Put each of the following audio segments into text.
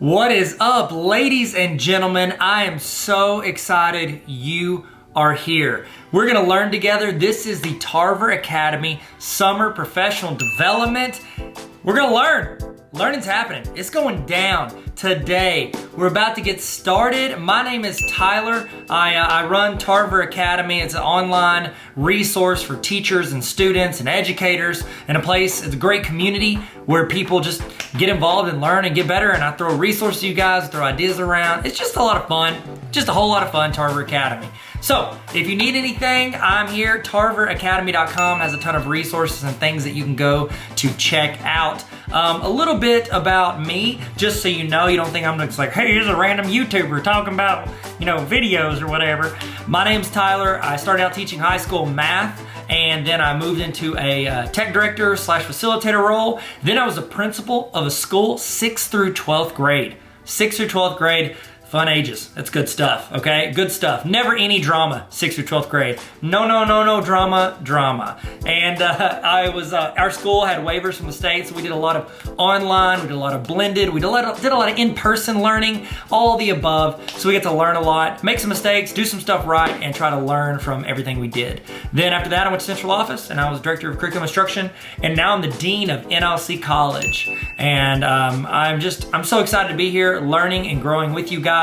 What is up, ladies and gentlemen? I am so excited you are here. We're gonna learn together. This is the Tarver Academy Summer Professional Development. We're gonna learn. Learning's happening. It's going down today. We're about to get started. My name is Tyler. I run Tarver Academy. It's an online resource for teachers and students and educators, and it's a great community where people just get involved and learn and get better. And I throw resources to you guys, throw ideas around. It's just a lot of fun. Just a whole lot of fun, Tarver Academy. So if you need anything, I'm here. TarverAcademy.com has a ton of resources and things that you can go to check out. A little bit about me, just so you know, you don't think I'm just like, hey, here's a random YouTuber talking about, videos or whatever. My name's Tyler. I started out teaching high school math, and then I moved into a tech director / facilitator role. Then I was a principal of a school 6th through 12th grade. 6th through 12th grade. Fun ages. That's good stuff, okay? Good stuff. Never any drama, 6th through 12th grade. No drama. And our school had waivers from the state, so we did a lot of online, we did a lot of blended, we did a lot of in-person learning, all the above. So we get to learn a lot, make some mistakes, do some stuff right, and try to learn from everything we did. Then after that, I went to central office, and I was director of curriculum instruction, and now I'm the dean of NLC College. And I'm so excited to be here, learning and growing with you guys.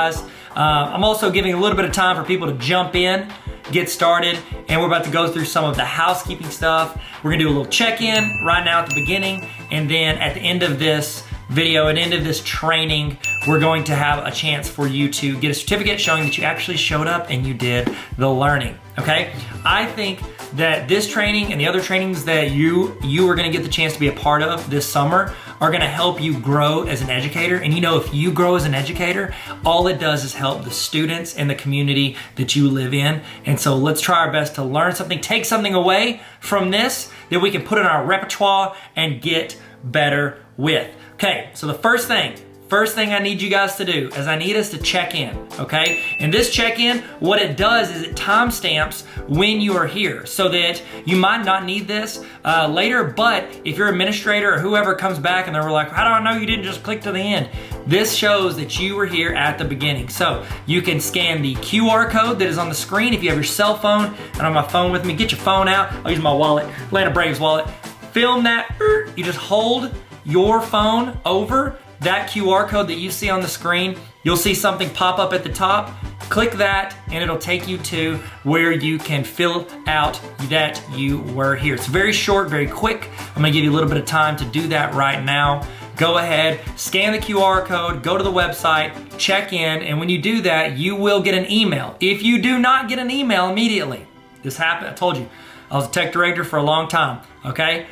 I'm also giving a little bit of time for people to jump in, get started, and we're about to go through some of the housekeeping stuff. We're gonna do a little check-in right now at the beginning, and then at the end of this video, at the end of this training, we're going to have a chance for you to get a certificate showing that you actually showed up and you did the learning, okay? I think that this training and the other trainings that you are gonna get the chance to be a part of this summer are gonna help you grow as an educator. And if you grow as an educator, all it does is help the students and the community that you live in. And so let's try our best to learn something, take something away from this that we can put in our repertoire and get better with. Okay, so the first thing I need you guys to do is I need us to check in, okay? And this check-in, what it does is it timestamps when you are here so that you might not need this later, but if your administrator or whoever comes back and they're like, how do I know you didn't just click to the end? This shows that you were here at the beginning. So you can scan the QR code that is on the screen if you have your cell phone. And on my phone with me, get your phone out. I'll use my wallet, Atlanta Braves wallet. Film that, you just hold your phone over that QR code that you see on the screen. You'll see something pop up at the top. Click that and it'll take you to where you can fill out that you were here. It's very short, very quick. I'm gonna give you a little bit of time to do that right now. Go ahead, scan the QR code, go to the website, check in, and when you do that, you will get an email. If you do not get an email immediately, this happened, I told you, I was a tech director for a long time, okay?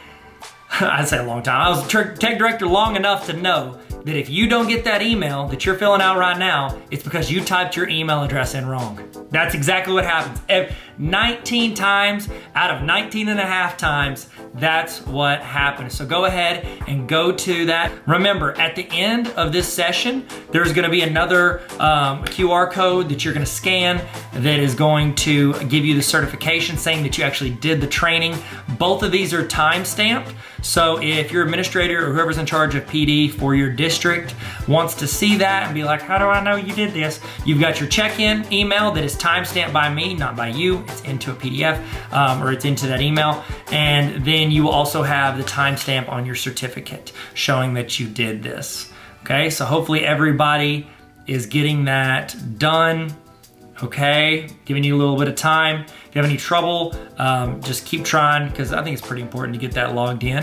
I'd say a long time. I was a tech director long enough to know that if you don't get that email that you're filling out right now, it's because you typed your email address in wrong. That's exactly what happens. 19 times out of 19 and a half times, that's what happens. So go ahead and go to that. Remember, at the end of this session, there's gonna be another QR code that you're gonna scan that is going to give you the certification saying that you actually did the training. Both of these are time-stamped. So if your administrator or whoever's in charge of PD for your district wants to see that and be like, how do I know you did this? You've got your check-in email that is time-stamped by me, not by you. It's into a PDF or it's into that email. And then you will also have the timestamp on your certificate showing that you did this. Okay, so hopefully everybody is getting that done. Okay, giving you a little bit of time. If you have any trouble, just keep trying because I think it's pretty important to get that logged in.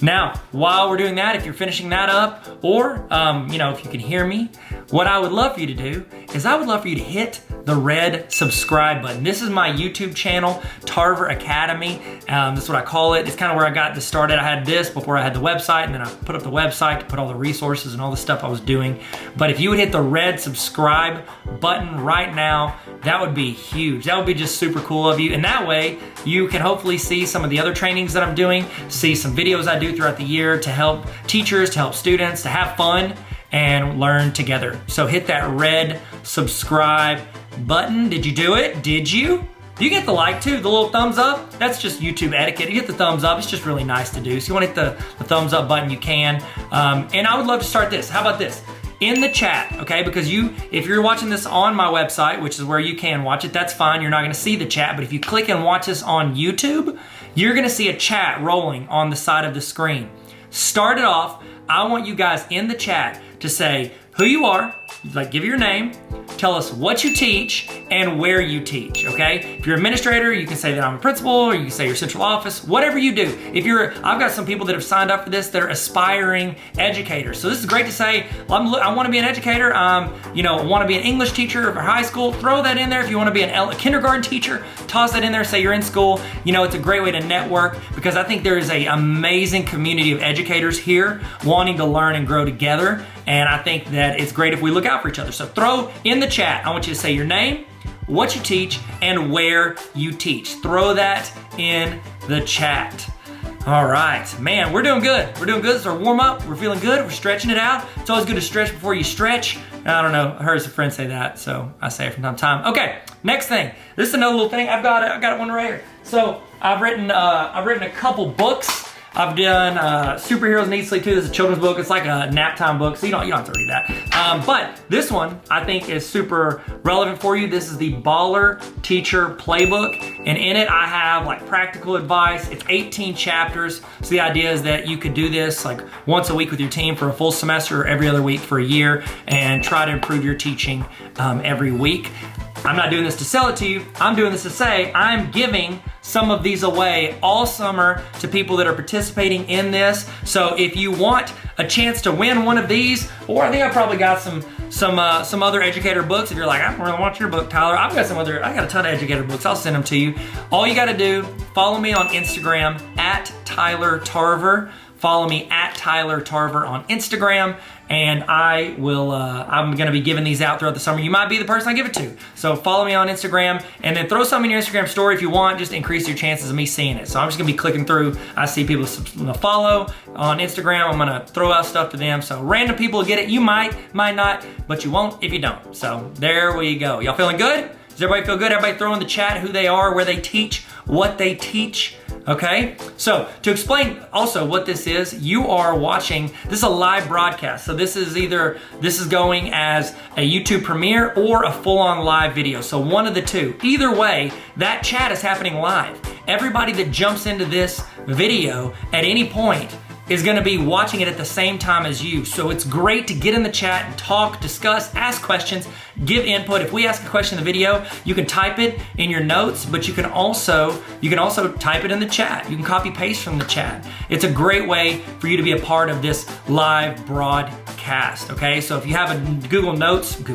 Now, while we're doing that, if you're finishing that up, or if you can hear me, what I would love for you to do is I would love for you to hit the red subscribe button. This is my YouTube channel, Tarver Academy. That's what I call it. It's kind of where I got this started. I had this before I had the website, and then I put up the website to put all the resources and all the stuff I was doing. But if you would hit the red subscribe button right now, that would be huge. That would be just super cool of you. And that way, you can hopefully see some of the other trainings that I'm doing, see some videos I do throughout the year to help teachers, to help students, to have fun and learn together. So hit that red subscribe button. Did you do it? Did you? You get the like too, the little thumbs up. That's just YouTube etiquette. You hit the thumbs up. It's just really nice to do. So you want to hit the thumbs up button, you can. And I would love to start this. How about this? in the chat, okay? Because if you're watching this on my website, which is where you can watch it, that's fine. You're not gonna see the chat, but if you click and watch this on YouTube, you're gonna see a chat rolling on the side of the screen. Start it off. I want you guys in the chat to say who you are, like give your name, tell us what you teach and where you teach, okay? If you're an administrator, you can say that I'm a principal, or you can say your central office, whatever you do. I've got some people that have signed up for this that are aspiring educators. So this is great to say, I wanna be an educator, I wanna be an English teacher for high school, throw that in there. If you wanna be a kindergarten teacher, toss that in there, say you're in school. It's a great way to network because I think there is an amazing community of educators here wanting to learn and grow together. And I think that it's great if we look out for each other. So throw in the chat, I want you to say your name, what you teach, and where you teach. Throw that in the chat. All right, man, we're doing good. We're doing good. It's our warm up. We're feeling good. We're stretching it out. It's always good to stretch before you stretch. I don't know, I heard some friends say that, so I say it from time to time. Okay, next thing. This is another little thing. I've got one right here. So I've written a couple books. I've done Superheroes Need Sleep Too. This is a children's book. It's like a nap time book, so you don't have to read that. But this one I think is super relevant for you. This is the Baller Teacher Playbook, and in it I have like practical advice. It's 18 chapters. So the idea is that you could do this like once a week with your team for a full semester or every other week for a year and try to improve your teaching every week. I'm not doing this to sell it to you. I'm doing this to say I'm giving some of these away all summer to people that are participating in this. So if you want a chance to win one of these, or I think I probably got some other educator books. If you're like, I don't really want your book, Tyler, I got a ton of educator books. I'll send them to you. All you got to do, follow me on Instagram at Tyler Tarver. Follow me at Tyler Tarver on Instagram, and I'm gonna be giving these out throughout the summer. You might be the person I give it to. So follow me on Instagram, and then throw something in your Instagram story if you want, just to increase your chances of me seeing it. So I'm just gonna be clicking through. I see people follow on Instagram. I'm gonna throw out stuff to them. So random people get it. You might not, but you won't if you don't. So there we go. Y'all feeling good? Does everybody feel good? Everybody throw in the chat who they are, where they teach, what they teach. Okay, so to explain also what this is, you are watching, this is a live broadcast. So this is going as a YouTube premiere or a full-on live video. So one of the two. Either way, that chat is happening live. Everybody that jumps into this video at any point is gonna be watching it at the same time as you. So it's great to get in the chat and talk, discuss, ask questions, give input. If we ask a question in the video, you can type it in your notes, but you can also type it in the chat. You can copy paste from the chat. It's a great way for you to be a part of this live broadcast, okay? So if you have a Google Notes, if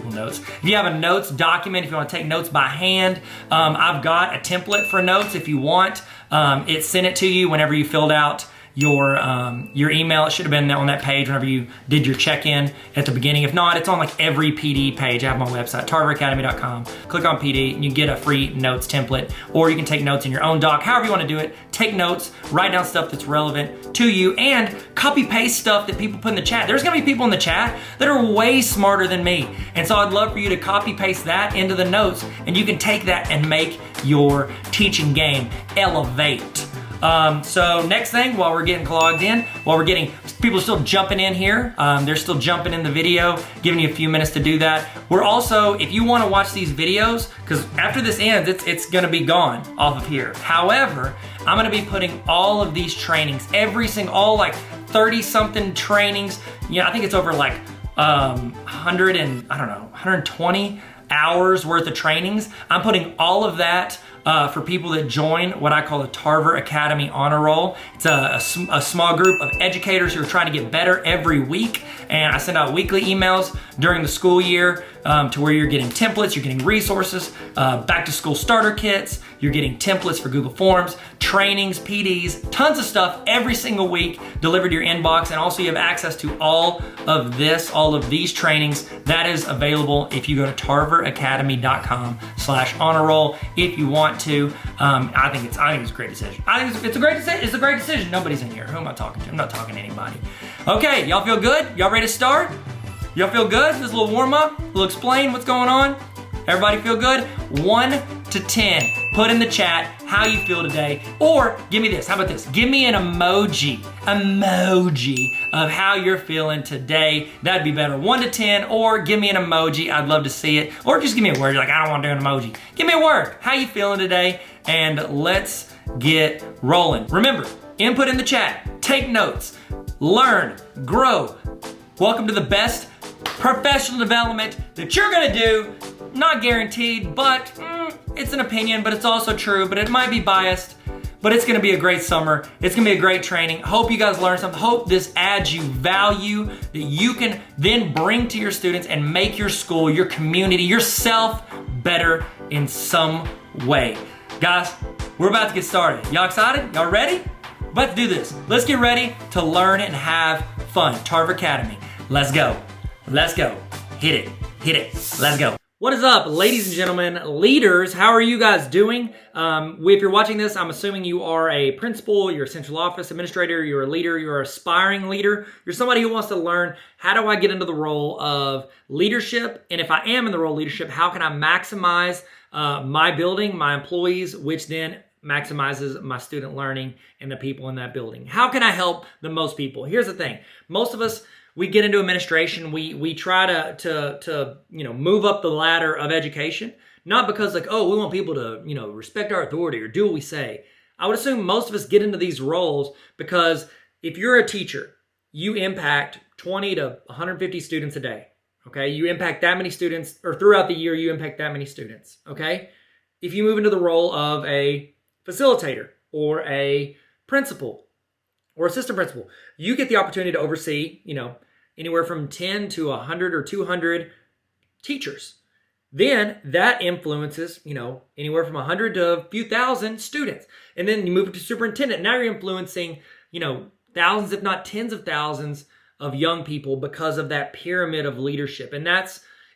you have a notes document, if you wanna take notes by hand, I've got a template for notes if you want. It sent it to you whenever you filled out your email. It should have been on that page whenever you did your check-in at the beginning. If not, it's on like every PD page. I have my website, tarveracademy.com. Click on PD and you get a free notes template, or you can take notes in your own doc. However you want to do it, take notes, write down stuff that's relevant to you, and copy paste stuff that people put in the chat. There's gonna be people in the chat that are way smarter than me. And so I'd love for you to copy paste that into the notes, and you can take that and make your teaching game elevate. So next thing, while we're getting logged in, people are still jumping in here. They're still jumping in the video, giving you a few minutes to do that. We're also, if you want to watch these videos, because after this ends, it's going to be gone off of here. However, I'm going to be putting all of these trainings, all like 30 something trainings. I think it's over like 120 hours worth of trainings. I'm putting all of that for people that join what I call the Tarver Academy Honor Roll. It's a small group of educators who are trying to get better every week, and I send out weekly emails during the school year to where you're getting templates, you're getting resources, back to school starter kits, you're getting templates for Google Forms, trainings, PDs, tons of stuff every single week delivered to your inbox, and also you have access to all of these trainings. That is available if you go to tarveracademy.com/honor roll if you want to. I think it's a great decision. I think it's a great decision. Nobody's in here. Who am I talking to? I'm not talking to anybody. Okay, y'all feel good? Y'all ready to start? Y'all feel good? This is a little warm up. We'll explain what's going on. Everybody feel good? 1 to 10. Put in the chat how you feel today. Or give me this, how about this? Give me an emoji of how you're feeling today. That'd be better, 1 to 10, or give me an emoji. I'd love to see it. Or just give me a word. You're like, I don't want to do an emoji. Give me a word. How you feeling today? And let's get rolling. Remember, input in the chat, take notes, learn, grow. Welcome to the best professional development that you're gonna do. Not guaranteed, but it's an opinion, but it's also true, but it might be biased, but it's gonna be a great summer. It's gonna be a great training. Hope you guys learn something. Hope this adds you value that you can then bring to your students and make your school, your community, yourself better in some way. Guys, we're about to get started. Y'all excited? Y'all ready? We're about to do this. Let's get ready to learn and have fun. Tarver Academy. Let's go. Let's go. Hit it. Hit it. Let's go. What is up, ladies and gentlemen, leaders? How are you guys doing? If you're watching this, I'm assuming you are a principal, you're a central office administrator, you're a leader, you're an aspiring leader. You're somebody who wants to learn, how do I get into the role of leadership? And if I am in the role of leadership, how can I maximize my building, my employees, which then maximizes my student learning and the people in that building? How can I help the most people? Here's the thing. Most of us, we get into administration, we try to move up the ladder of education, not because like, oh, we want people to, respect our authority or do what we say. I would assume most of us get into these roles because if you're a teacher, you impact 20 to 150 students a day. Okay, you impact that many students, or throughout the year, you impact that many students. Okay, if you move into the role of a facilitator or a principal or assistant principal, you get the opportunity to oversee, anywhere from 10 to 100 or 200 teachers. Then that influences, anywhere from 100 to a few thousand students. And then you move it to superintendent. Now you're influencing, thousands, if not tens of thousands of young people because of that pyramid of leadership. And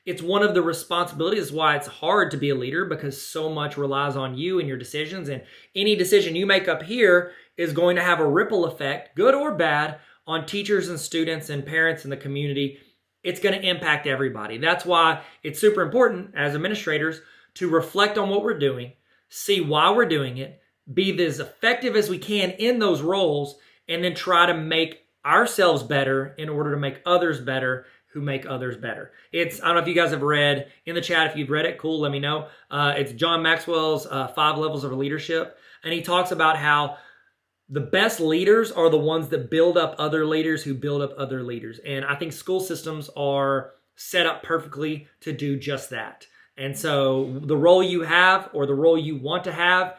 it's one of the responsibilities why it's hard to be a leader, because so much relies on you and your decisions. And any decision you make up here is going to have a ripple effect, good or bad, on teachers and students and parents in the community. It's going to impact everybody. That's why it's super important as administrators to reflect on what we're doing, see why we're doing it, be as effective as we can in those roles, and then try to make ourselves better in order to make others better who make others better. I don't know if you guys have read in the chat. If you've read it, cool, let me know. It's John Maxwell's 5 Levels of Leadership. And he talks about how the best leaders are the ones that build up other leaders who build up other leaders. And I think school systems are set up perfectly to do just that. And so the role you have, or the role you want to have,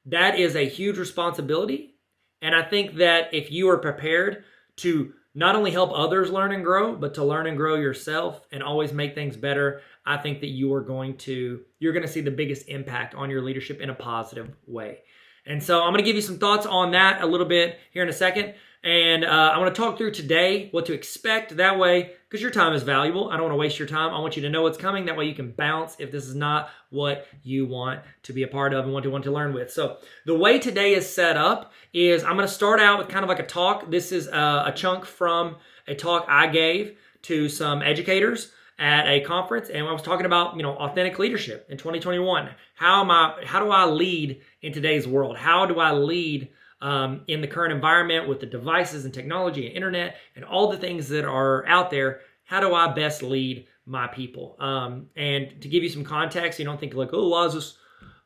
that is a huge responsibility. And I think that if you are prepared to not only help others learn and grow, but to learn and grow yourself and always make things better, I think that you're going to see the biggest impact on your leadership in a positive way. And so I'm going to give you some thoughts on that a little bit here in a second. And I'm going to talk through today what to expect. That way, because your time is valuable, I don't want to waste your time. I want you to know what's coming. That way you can bounce if this is not what you want to be a part of and want to learn with. So the way today is set up is I'm going to start out with kind of like a talk. This is a chunk from a talk I gave to some educators at a conference, and I was talking about, authentic leadership in 2021. How do I lead in today's world? How do I lead in the current environment with the devices and technology and internet and all the things that are out there? How do I best lead my people? And to give you some context, you don't think like, oh, why is this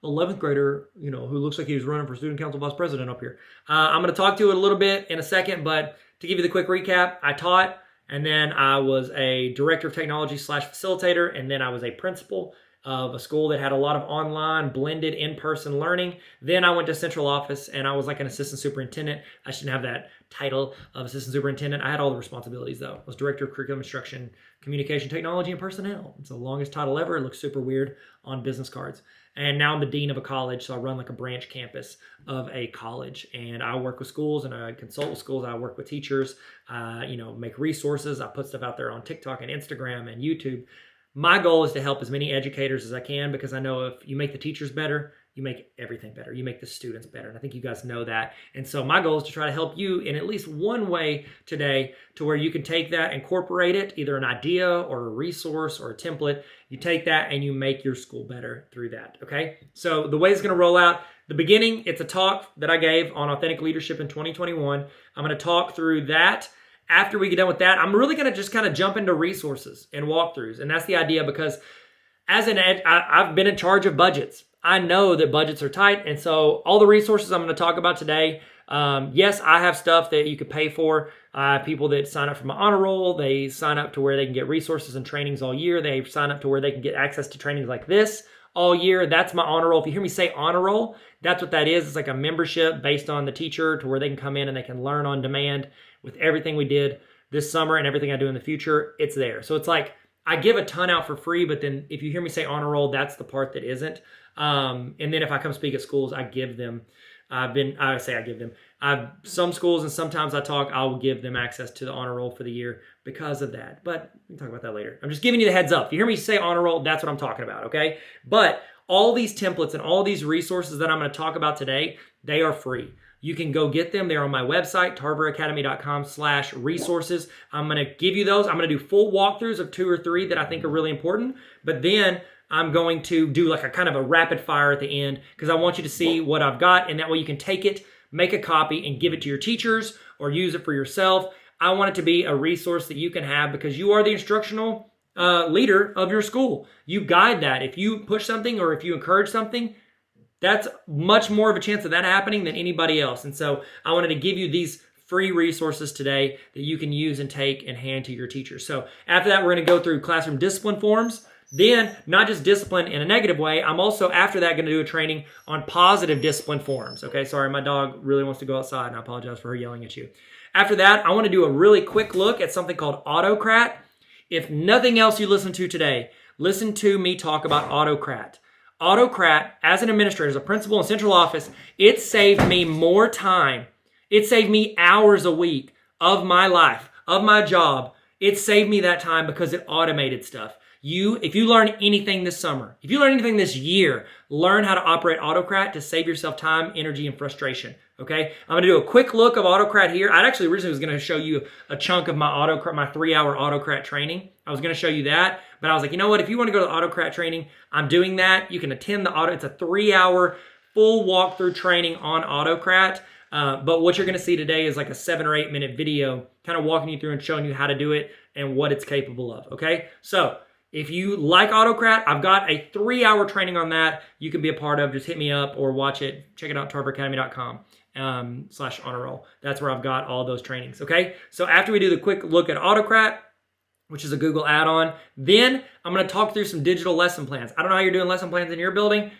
11th grader, who looks like he was running for student council vice president up here? I'm going to talk to it a little bit in a second, but to give you the quick recap, I taught, and then I was a director of technology / facilitator, and then I was a principal of a school that had a lot of online blended in-person learning. Then I went to central office and I was like an assistant superintendent. I shouldn't have that title of assistant superintendent. I had all the responsibilities though. I was director of curriculum instruction, communication technology, and personnel. It's the longest title ever. It looks super weird on business cards. And now I'm the dean of a college, so I run like a branch campus of a college. And I work with schools and I consult with schools. I work with teachers, make resources. I put stuff out there on TikTok and Instagram and YouTube. My goal is to help as many educators as I can, because I know if you make the teachers better, you make everything better. You make the students better. And I think you guys know that. And so my goal is to try to help you in at least one way today, to where you can take that, incorporate it, either an idea or a resource or a template. You take that and you make your school better through that. Okay. So the way it's going to roll out, the beginning, it's a talk that I gave on authentic leadership in 2021. I'm going to talk through that. After we get done with that, I'm really going to just kind of jump into resources and walkthroughs. And that's the idea, because as an ed, I've been in charge of budgets. I know that budgets are tight. And so all the resources I'm going to talk about today, yes, I have stuff that you could pay for. People that sign up for my honor roll, they sign up to where they can get resources and trainings all year. They sign up to where they can get access to trainings like this all year. That's my honor roll. If you hear me say honor roll, that's what that is. It's like a membership based on the teacher to where they can come in and they can learn on demand with everything we did this summer and everything I do in the future. It's there. So it's like I give a ton out for free, but then if you hear me say honor roll, that's the part that isn't. And then if I come speak at schools, I give them. Some schools and sometimes I will give them access to the honor roll for the year because of that. But we can talk about that later. I'm just giving you the heads up. If you hear me say honor roll, that's what I'm talking about, okay? But all these templates and all these resources that I'm going to talk about today, they are free. You can go get them. They're on my website, tarveracademy.com/resources. I'm going to give you those. I'm going to do full walkthroughs of 2 or 3 that I think are really important. But then I'm going to do like a kind of a rapid fire at the end because I want you to see what I've got. And that way you can take it, make a copy, and give it to your teachers or use it for yourself. I want it to be a resource that you can have because you are the instructional leader of your school. You guide that. If you push something or if you encourage something, that's much more of a chance of that happening than anybody else. And so I wanted to give you these free resources today that you can use and take and hand to your teachers. So after that, we're going to go through classroom discipline forms. Then, not just discipline in a negative way, I'm also, after that, going to do a training on positive discipline forms. Okay, sorry, my dog really wants to go outside, and I apologize for her yelling at you. After that, I want to do a really quick look at something called Autocrat. If nothing else you listen to today, listen to me talk about Autocrat. Autocrat, as an administrator, as a principal in central office, it saved me more time. It saved me hours a week of my life, of my job. It saved me that time because it automated stuff. If you learn anything this summer, if you learn anything this year, learn how to operate Autocrat to save yourself time, energy, and frustration. Okay, I'm going to do a quick look of Autocrat here. I actually originally was going to show you a chunk of my 3-hour Autocrat training. I was going to show you that, but I was like, you know what? If you want to go to the Autocrat training, I'm doing that. You can attend it's a 3-hour full walkthrough training on Autocrat. But what you're going to see today is like a 7 or 8 minute video, kind of walking you through and showing you how to do it and what it's capable of. Okay, so if you like Autocrat, I've got a 3-hour training on that you can be a part of. Just hit me up or watch it. Check it out, tarveracademy.com/honor roll. That's where I've got all those trainings, okay? So after we do the quick look at Autocrat, which is a Google add-on, then I'm going to talk through some digital lesson plans. I don't know how you're doing lesson plans in your building,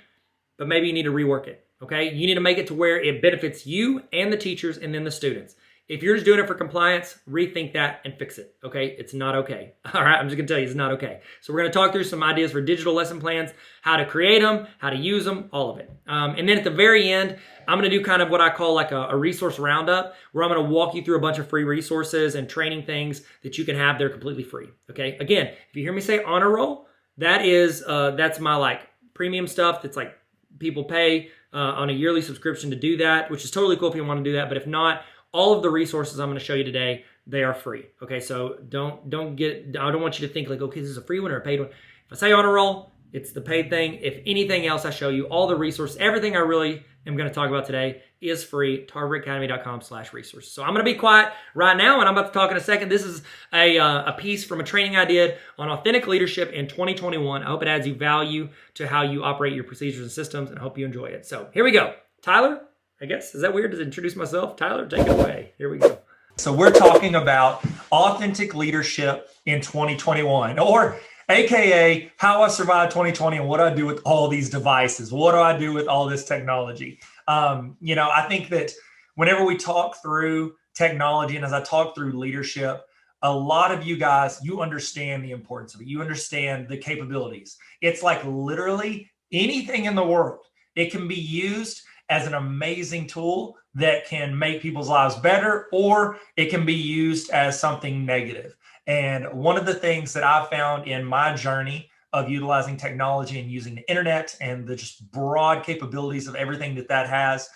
but maybe you need to rework it, okay? You need to make it to where it benefits you and the teachers and then the students. If you're just doing it for compliance, rethink that and fix it, okay? It's not okay. All right, I'm just going to tell you it's not okay. So we're going to talk through some ideas for digital lesson plans, how to create them, how to use them, all of it. And then at the very end, I'm going to do kind of what I call like a resource roundup, where I'm going to walk you through a bunch of free resources and training things that you can have. They're completely free, okay? Again, if you hear me say honor roll, that's my like premium stuff that's like people pay on a yearly subscription to do that, which is totally cool if you want to do that. But if not, all of the resources I'm going to show you today, they are free. Okay, so I don't want you to think like, okay, this is a free one or a paid one. If I say honor roll, it's the paid thing. If anything else I show you, all the resources, everything I really am going to talk about today is free, tarveracademy.com/resources. So I'm going to be quiet right now, and I'm about to talk in a second. This is a piece from a training I did on authentic leadership in 2021. I hope it adds you value to how you operate your procedures and systems, and I hope you enjoy it. So here we go. Tyler, I guess, is that weird to introduce myself? Tyler, take it away. Here we go. So we're talking about authentic leadership in 2021, or AKA how I survived 2020 and what do I do with all these devices? What do I do with all this technology? I think that whenever we talk through technology and as I talk through leadership, a lot of you guys, you understand the importance of it. You understand the capabilities. It's like literally anything in the world. It can be used as an amazing tool that can make people's lives better, or it can be used as something negative. And one of the things that I found in my journey of utilizing technology and using the internet and the just broad capabilities of everything that has,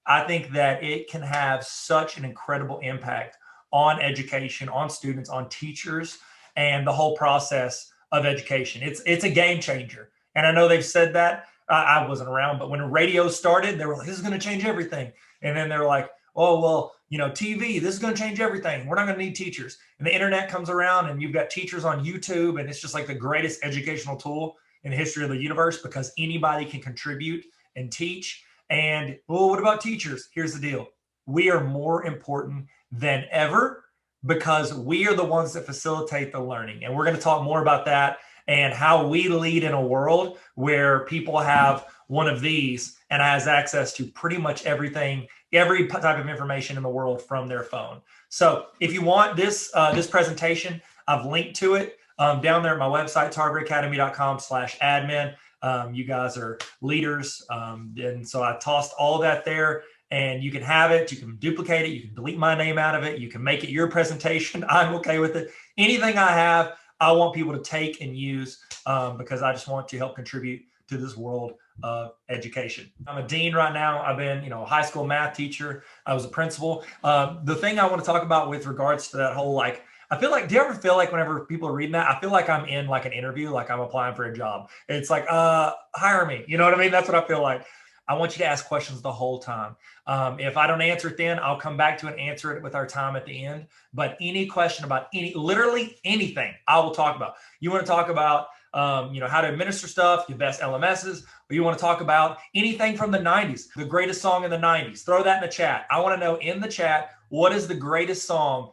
I think that it can have such an incredible impact on education, on students, on teachers, and the whole process of education. It's a game changer. And I know they've said that, I wasn't around, but when radio started, they were like, this is going to change everything. And then they're like, oh, well, TV, this is going to change everything. We're not going to need teachers. And the internet comes around and you've got teachers on YouTube, and it's just like the greatest educational tool in the history of the universe because anybody can contribute and teach. And, well, what about teachers? Here's the deal. We are more important than ever because we are the ones that facilitate the learning. And we're going to talk more about that and how we lead in a world where people have one of these and has access to pretty much everything, every type of information in the world from their phone. So if you want this presentation, I've linked to it down there at my website, tarveracademy.com/admin. You guys are leaders. And so I tossed all of that there. And you can have it, you can duplicate it, you can delete my name out of it, you can make it your presentation. I'm okay with it. Anything I have, I want people to take and use because I just want to help contribute to this world of education. I'm a dean right now. I've been, a high school math teacher. I was a principal. The thing I want to talk about with regards to that whole, I feel like, do you ever feel like whenever people are reading that, I feel like I'm in like an interview, like I'm applying for a job. It's like, hire me. You know what I mean? That's what I feel like. I want you to ask questions the whole time. If I don't answer it then, I'll come back to it and answer it with our time at the end. But any question about literally anything, I will talk about. You want to talk about, how to administer stuff, your best LMSs, or you want to talk about anything from the 90s, the greatest song in the 90s, throw that in the chat. I want to know in the chat, what is the greatest song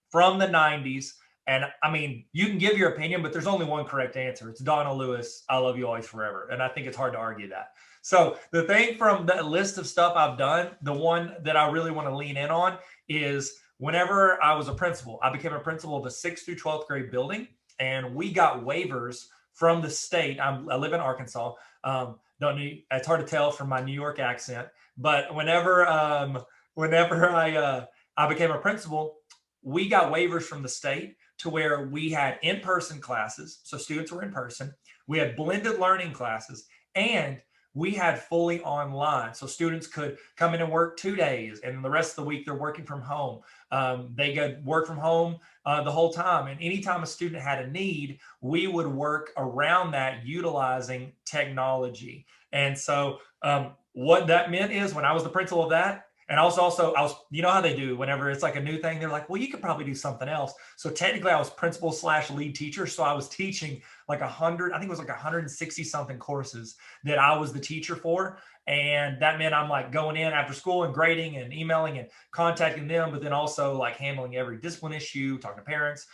from the 90s? And I mean, you can give your opinion, but there's only one correct answer. It's Donna Lewis, I Love You Always Forever. And I think it's hard to argue that. So the thing from the list of stuff I've done, the one that I really want to lean in on is whenever I was a principal, I became a principal of a 6th through 12th grade building, and we got waivers from the state. I live in Arkansas. It's hard to tell from my New York accent, but whenever I became a principal, we got waivers from the state to where we had in-person classes. So students were in person. We had blended learning classes, and we had fully online. So students could come in and work 2 days, and the rest of the week they're working from home. They could work from home the whole time. And anytime a student had a need, we would work around that utilizing technology. And so what that meant is when I was the principal of that, and also I was, you know how they do whenever it's like a new thing, they're like, well, you could probably do something else. So technically I was principal / lead teacher. So I was teaching like 160 something courses that I was the teacher for. And that meant I'm like going in after school and grading and emailing and contacting them, but then also like handling every discipline issue, talking to parents,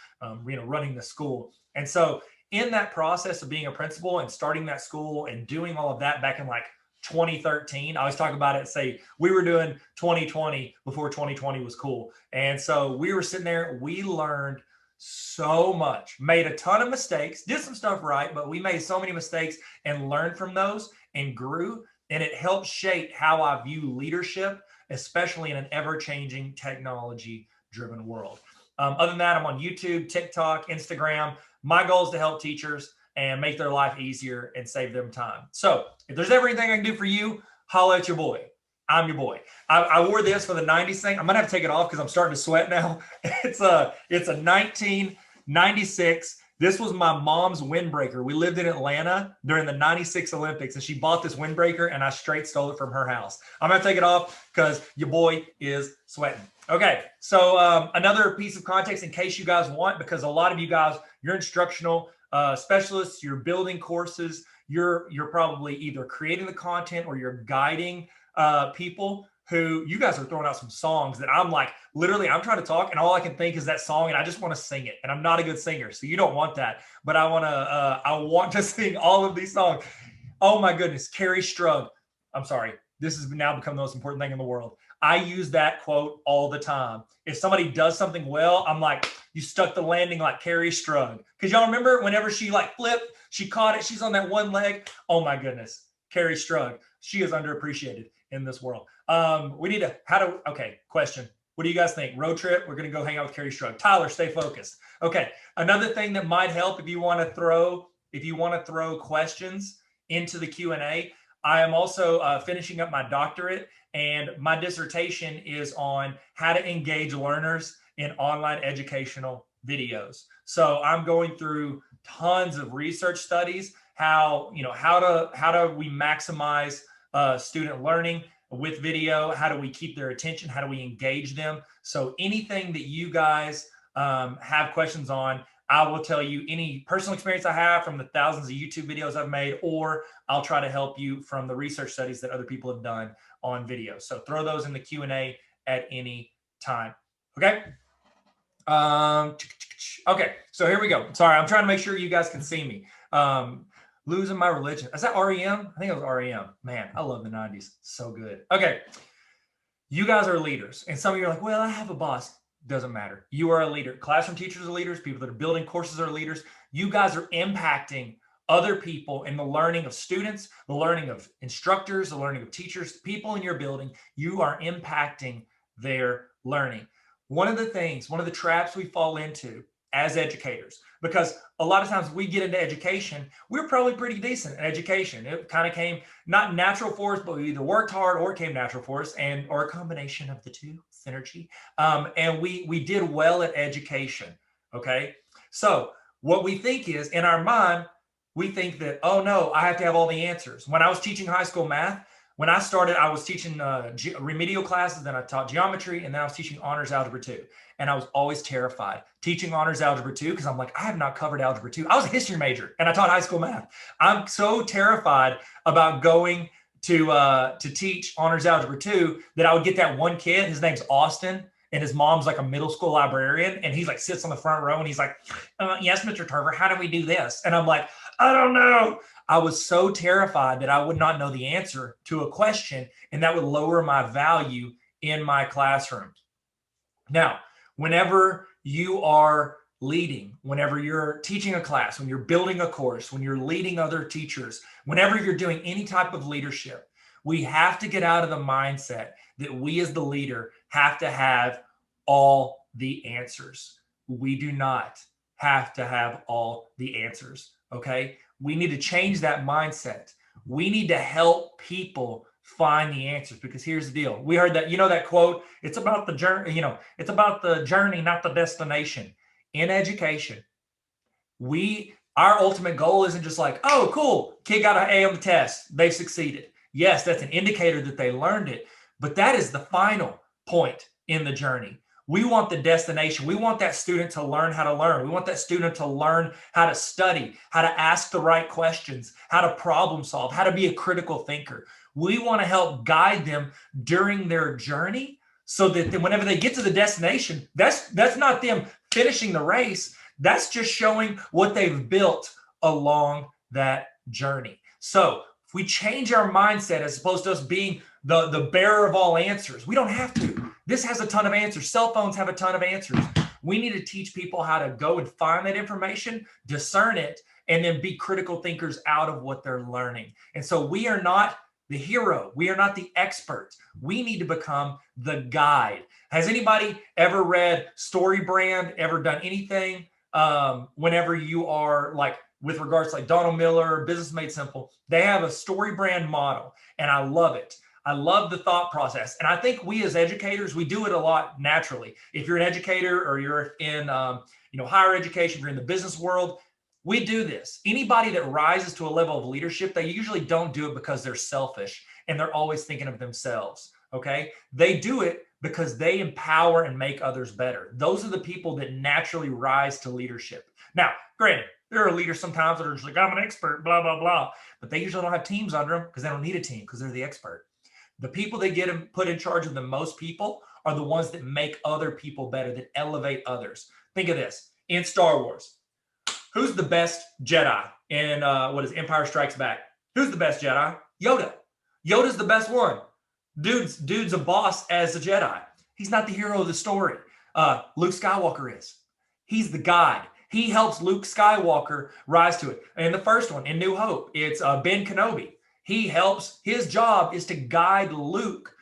running the school. And so in that process of being a principal and starting that school and doing all of that back in like 2013. I always talk about it, say we were doing 2020 before 2020 was cool. And so we were sitting there, we learned so much, made a ton of mistakes, did some stuff right, but we made so many mistakes and learned from those and grew. And it helped shape how I view leadership, especially in an ever-changing technology-driven world. Other than that, I'm on YouTube, TikTok, Instagram. My goal is to help teachers and make their life easier and save them time. So if there's ever anything I can do for you, holla at your boy. I'm your boy. I wore this for the 90s thing. I'm gonna have to take it off because I'm starting to sweat now. It's a 1996. This was my mom's windbreaker. We lived in Atlanta during the 96 Olympics, and she bought this windbreaker, and I straight stole it from her house. I'm gonna take it off because your boy is sweating. Okay, so another piece of context in case you guys want, because a lot of you guys, you're instructional specialists, you're building courses, you're probably either creating the content or you're guiding people who you guys are throwing out some songs that I'm like, literally, I'm trying to talk and all I can think is that song and I just want to sing it. And I'm not a good singer, so you don't want that. But I want to sing all of these songs. Oh my goodness, Carrie Strug. I'm sorry. This has now become the most important thing in the world. I use that quote all the time. If somebody does something well, I'm like, you stuck the landing like Carrie Strug. Because y'all remember whenever she like flipped, she caught it, she's on that one leg. Oh my goodness, Carrie Strug. She is underappreciated in this world. We need to, okay, question. What do you guys think? Road trip, we're gonna go hang out with Carrie Strug. Tyler, stay focused. Okay, another thing that might help if you wanna throw questions into the Q&A, I am also finishing up my doctorate, and my dissertation is on how to engage learners in online educational videos. So I'm going through tons of research studies how do we maximize student learning with video? How do we keep their attention? How do we engage them? So anything that you guys have questions on, I will tell you any personal experience I have from the thousands of YouTube videos I've made, or I'll try to help you from the research studies that other people have done on video. So throw those in the Q&A at any time. Okay. Okay, so here we go. Sorry, I'm trying to make sure you guys can see me. Losing my religion. Is that REM? I think it was REM. Man, I love the 90s. So good. Okay. You guys are leaders. And some of you are like, well, I have a boss. Doesn't matter. You are a leader. Classroom teachers are leaders. People that are building courses are leaders. You guys are impacting other people in the learning of students, the learning of instructors, the learning of teachers, people in your building. You are impacting their learning. One of the traps we fall into as educators, because a lot of times we get into education, we're probably pretty decent in education. It kind of came not natural for us, but we either worked hard or it came natural for us, or a combination of the two, synergy. And we did well at education. Okay. So what we think is, in our mind, we think that, oh no, I have to have all the answers. When I was teaching high school math, when I started, I was teaching remedial classes, then I taught geometry, and then I was teaching honors algebra 2. And I was always terrified teaching honors algebra 2 because I'm like, I have not covered algebra 2. I was a history major and I taught high school math. I'm so terrified about going to teach honors algebra 2 that I would get that one kid, his name's Austin, and his mom's like a middle school librarian, and he's like sits on the front row and he's like, yes, Mr. Tarver, how do we do this? And I'm like, I don't know. I was so terrified that I would not know the answer to a question, and that would lower my value in my classroom. Now, whenever you are leading, whenever you're teaching a class, when you're building a course, when you're leading other teachers, whenever you're doing any type of leadership, we have to get out of the mindset that we as the leader have to have all the answers. We do not have to have all the answers, okay? We need to change that mindset. We need to help people find the answers, because here's the deal. We heard that, that quote, it's about the journey, it's about the journey, not the destination. In education, our ultimate goal isn't just like, oh, cool, kid got an A on the test, they succeeded. Yes, that's an indicator that they learned it, but that is the final point in the journey. We want the destination. We want that student to learn how to learn. We want that student to learn how to study, how to ask the right questions, how to problem solve, how to be a critical thinker. We want to help guide them during their journey so that whenever they get to the destination, that's not them finishing the race. That's just showing what they've built along that journey. So if we change our mindset, as opposed to us being the bearer of all answers, we don't have to. This has a ton of answers. Cell phones have a ton of answers. We need to teach people how to go and find that information, discern it, and then be critical thinkers out of what they're learning. And so we are not the hero. We are not the expert. We need to become the guide. Has anybody ever read StoryBrand, ever done anything whenever you are like, with regards to like Donald Miller, Business Made Simple? They have a StoryBrand model, and I love it. I love the thought process. And I think we as educators, we do it a lot naturally. If you're an educator or you're in higher education, you're in the business world, we do this. Anybody that rises to a level of leadership, they usually don't do it because they're selfish and they're always thinking of themselves, okay? They do it because they empower and make others better. Those are the people that naturally rise to leadership. Now, granted, there are leaders sometimes that are just like, I'm an expert, blah, blah, blah. But they usually don't have teams under them because they don't need a team because they're the expert. The people that get put in charge of the most people are the ones that make other people better, that elevate others. Think of this. In Star Wars, who's the best Jedi in Empire Strikes Back? Who's the best Jedi? Yoda. Yoda's the best one. Dude's a boss as a Jedi. He's not the hero of the story. Luke Skywalker is. He's the guide. He helps Luke Skywalker rise to it. And the first one, in New Hope, it's Ben Kenobi. His job is to guide Luke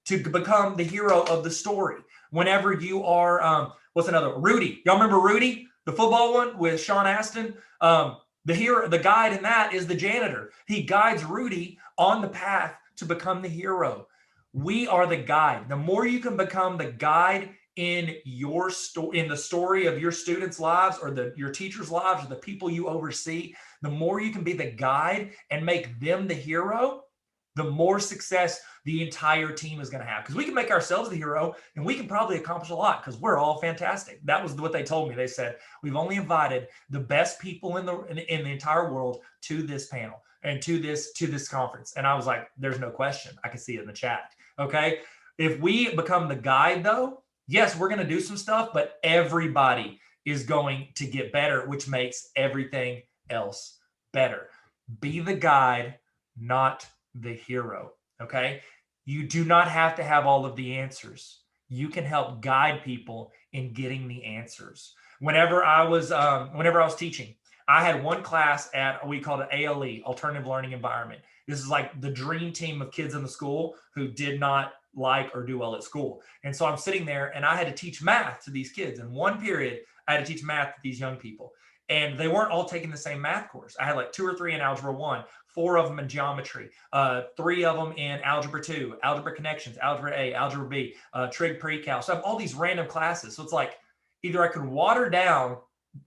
to become the hero of the story. Whenever you are, Rudy. Y'all remember Rudy, the football one with Sean Astin? The guide in that is the janitor. He guides Rudy on the path to become the hero. We are the guide. The more you can become the guide in in the story of your students' lives or your teachers' lives or the people you oversee, the more you can be the guide and make them the hero, the more success the entire team is going to have. Because we can make ourselves the hero and we can probably accomplish a lot because we're all fantastic. That was what they told me. They said, we've only invited the best people in the entire world to this panel and to this conference. And I was like, there's no question. I can see it in the chat. Okay. If we become the guide though, yes, we're going to do some stuff, but everybody is going to get better, which makes everything else better. Be the guide, not the hero. Okay. You do not have to have all of the answers. You can help guide people in getting the answers. Whenever I was teaching, I had one class at, we called it ALE, Alternative Learning Environment. This is like the dream team of kids in the school who did not like or do well at school. And so I'm sitting there and I had to teach math to these kids. In one period, I had to teach math to these young people. And they weren't all taking the same math course. I had like 2 or 3 in Algebra 1, 4 of them in geometry, 3 of them in Algebra 2, Algebra Connections, Algebra A, Algebra B, Trig Pre-Cal. So I have all these random classes. So it's like either I could water down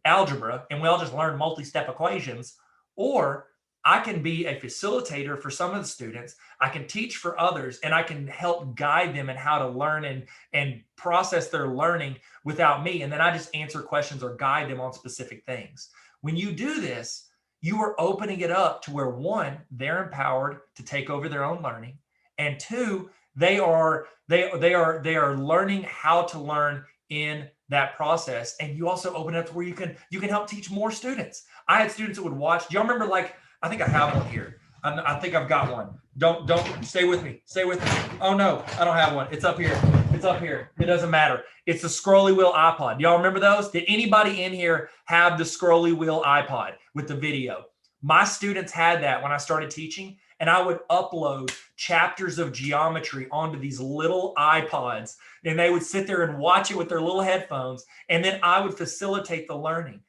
algebra and we all just learn multi-step equations, or I can be a facilitator for some of the students. I can teach for others and I can help guide them in how to learn and process their learning without me. And then I just answer questions or guide them on specific things. When you do this, you are opening it up to where 1, they're empowered to take over their own learning. And 2, they are learning how to learn in that process. And you also open it up to where you can help teach more students. I had students that would watch. Do y'all remember, like, I think I have one here. I think I've got one. Don't stay with me. Stay with me. Oh no, I don't have one. It's up here. It's up here. It doesn't matter. It's the scrolly wheel iPod. Y'all remember those? Did anybody in here have the scrolly wheel iPod with the video? My students had that when I started teaching, and I would upload chapters of geometry onto these little iPods, and they would sit there and watch it with their little headphones, and then I would facilitate the learning.